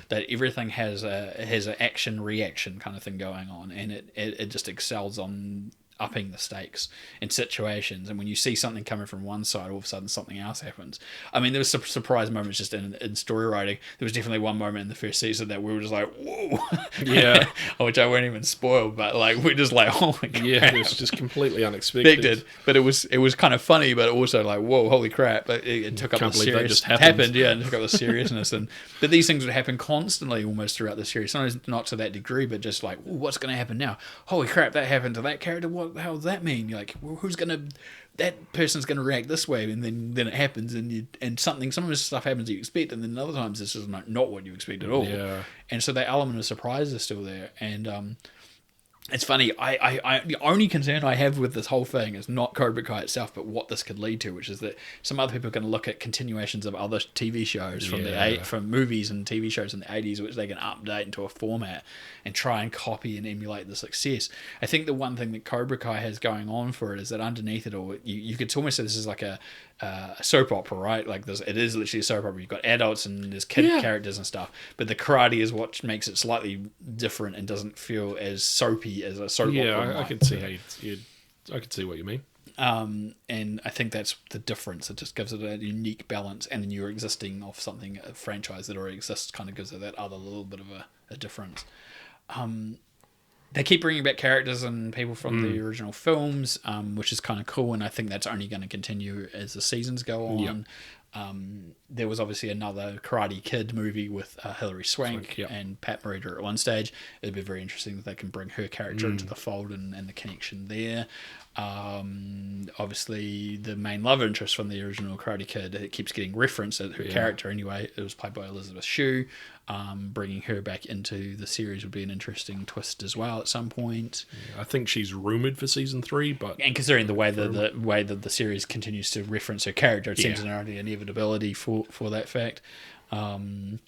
That everything has an action reaction kind of thing going on, and it just excels on upping the stakes in situations. And when you see something coming from one side, all of a sudden something else happens. I mean, there was some surprise moments just in story writing. There was definitely one moment in the first season that we were just like, whoa. Yeah. Which I won't even spoil, but like we're just like, oh my god. Yeah, it was just completely unexpected. But it was kind of funny, but also like, whoa, holy crap. But it took up Can't the believe that serious just happened. yeah, and took up the seriousness. But these things would happen constantly almost throughout the series. Sometimes not to that degree, but just like, ooh, what's going to happen now? Holy crap, that happened to that character. What the hell does that mean? You're like, well, that person's going to react this way, and then it happens, and sometimes stuff happens you expect, and then other times it's just not what you expect at all. Yeah. And so that element of surprise is still there. And it's funny. I the only concern I have with this whole thing is not Cobra Kai itself, but what this could lead to, which is that some other people are going to look at continuations of other TV shows from movies and TV shows in the 80s, which they can update into a format and try and copy and emulate the success. I think the one thing that Cobra Kai has going on for it is that underneath it all, you could almost say this is like a soap opera, right? Like it is literally a soap opera. You've got adults and there's kid characters and stuff, but the karate is what makes it slightly different and doesn't feel as soapy as a soap opera. Yeah, I can see how I can see what you mean. And I think that's the difference. It just gives it a unique balance, and then you're existing off something, a franchise that already exists, kind of gives it that other little bit of a difference. They keep bringing back characters and people from the original films, which is kind of cool, and I think that's only going to continue as the seasons go on. Yep. There was obviously another Karate Kid movie with Hilary Swank and Pat Morita at one stage. It'd be very interesting that they can bring her character into the fold and the connection there. Obviously, the main love interest from the original Karate Kid, it keeps getting referenced as her character anyway. It was played by Elizabeth Shue. Bringing her back into the series would be an interesting twist as well at some point. Yeah, I think she's rumoured for season 3, and considering the way that the series continues to reference her character, it seems an inevitability for that fact. And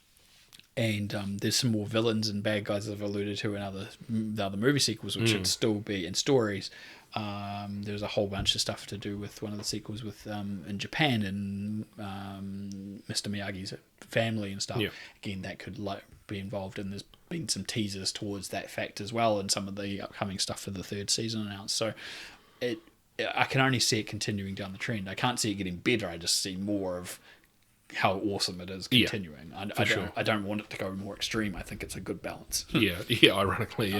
there's some more villains and bad guys that I've alluded to in the other movie sequels, which should still be in stories. There's a whole bunch of stuff to do with one of the sequels with in Japan and Mr. Miyagi's family and stuff. Yeah. Again, that could be involved, and there's been some teasers towards that fact as well, and some of the upcoming stuff for the third season announced. So I can only see it continuing down the trend. I can't see it getting better. I just see more of how awesome it is continuing. I don't want it to go more extreme. I think it's a good balance. Ironically.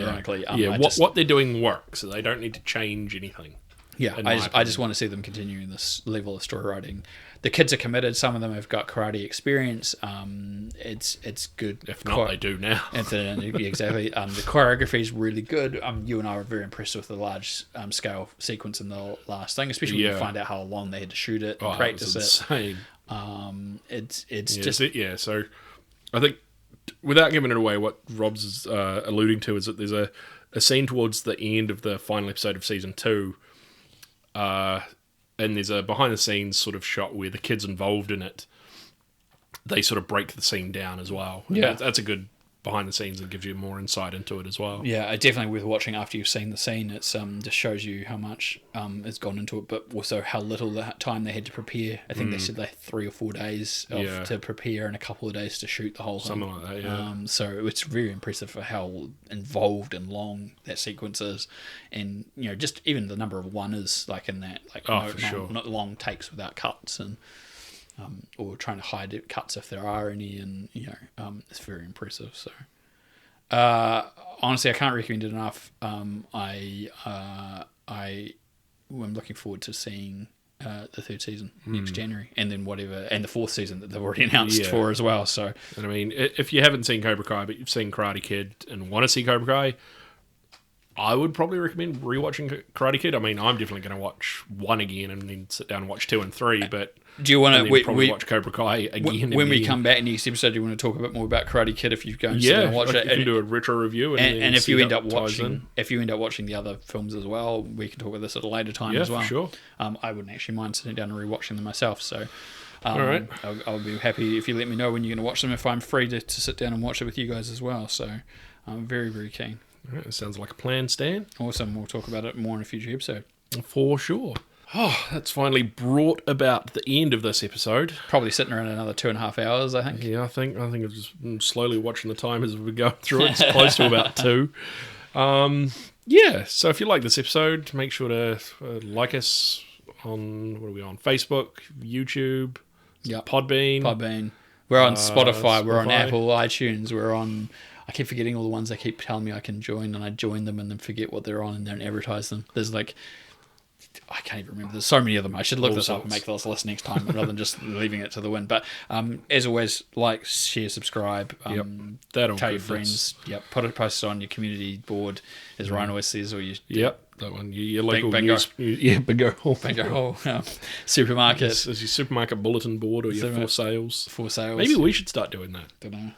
What they're doing works, so they don't need to change anything. Yeah, I just want to see them continuing this level of story writing. The kids are committed. Some of them have got karate experience. It's good. If not, they do now. Exactly. The choreography is really good. You and I were very impressed with the large scale sequence in the last thing, especially when you find out how long they had to shoot it and practice it. Insane. So I think, without giving it away, what Rob's alluding to is that there's a scene towards the end of the final episode of season 2, and there's a behind the scenes sort of shot where the kids involved in it, they sort of break the scene down as well. And that's a good behind the scenes and gives you more insight into it as well. Yeah, definitely worth watching after you've seen the scene. It's just shows you how much has gone into it, but also how little time they had to prepare. I think they said they had 3 or 4 days to prepare and a couple of days to shoot the whole thing. Something like that, yeah. So it's very impressive for how involved and long that sequence is, and just even the number of one-ers like in that, not long takes without cuts and. Or trying to hide cuts if there are any, and it's very impressive. So, honestly, I can't recommend it enough. I'm looking forward to seeing the third season next January, and then and the fourth season that they've already announced for as well. So, and I mean, if you haven't seen Cobra Kai but you've seen Karate Kid and want to see Cobra Kai, I would probably recommend rewatching Karate Kid. I mean, I'm definitely going to watch 1 again and then sit down and watch 2 and 3, but Do you want to probably watch Cobra Kai again when we again. come back next episode? Do you want to talk a bit more about Karate Kid if you go and sit Yeah, down and watch it? we can do a retro review, And if see you how end up it ties in. watching the other films as well, we can talk about this at a later time Yeah, as well. for sure. I wouldn't actually mind sitting down and rewatching them myself. So, All right. I'll be happy if you let me know when you're going to watch them. If I'm free to sit down and watch it with you guys as well. So, I'm very, very keen. All right, that sounds like a plan, Stan. Awesome. We'll talk about it more in a future episode. For sure. Oh, that's finally brought about the end of this episode. Probably sitting around another 2.5 hours, I think. Yeah, I think I'm just slowly watching the time as we go through it. It's close to about 2. Yeah, so if you like this episode, make sure to like us on, what are we on? Facebook, YouTube, Yep. Podbean. We're on Spotify. We're on Spotify. Apple, iTunes. We're on... I keep forgetting all the ones they keep telling me I can join, and I join them and then forget what they're on and don't advertise them. There's like... I can't even remember. There's so many of them. I should look All this up and sorts. make this list next time rather than just leaving it to the wind. But as always, like, share, subscribe. That'll tell your good, friends. Yep. Post it on your community board, as Ryan always says, or your Yep, that one. Your local Bingo. news. Yeah, bingo. bingo supermarket As your supermarket bulletin board or your Supermarket. for sales. for sales. Maybe we should start doing that. Don't know.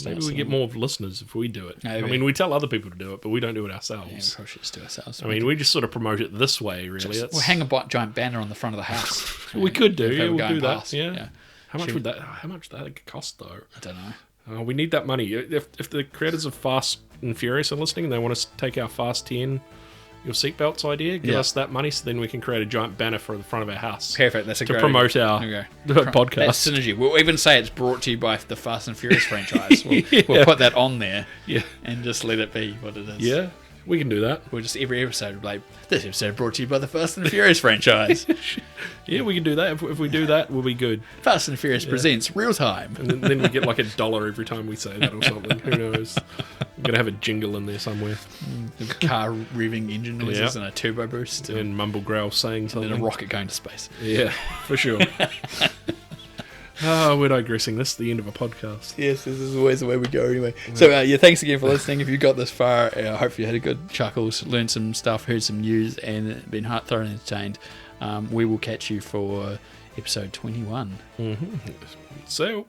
Maybe we get more listeners if we do it. Maybe. I mean, we tell other people to do it, but we don't do it Yeah, we ourselves. probably should just do it ourselves. I mean, we just sort of promote it this way, really. we'll hang a giant banner on the front of the house. We could do. If they Yeah, were we'll going do that. past. Yeah. How much Should would that? How much would that cost, though? I don't know. We need that money. If the creators of Fast and Furious are listening and they want us to take our FAST10 Your Seatbelts idea, give Yeah. us that money, so then we can create a giant banner for the front of our house Perfect. That's a to great promote idea. our Okay. podcast. That's synergy. We'll even say it's brought to you by the Fast and Furious franchise. We'll put that on there Yeah, and just let it be what it is. yeah, we can do that. We'll just every episode be like, this episode brought to you by the Fast and Furious franchise. Yeah, we can do that. If we do that, we'll be good. Fast and Furious presents Real Time. And then we get like $1 every time we say that or something. Who knows? I'm gonna have a jingle in there somewhere. Car revving engine noises Yeah. and a turbo boost and And Mumble Growl saying then something. a rocket going to space. Yeah, for sure. We're digressing. This is the end of a podcast. Yes, this is always the way we go anyway. So, thanks again for listening. If you got this far, I hope you had a good chuckles, learned some stuff, heard some news, and been thoroughly entertained. We will catch you for episode 21. So.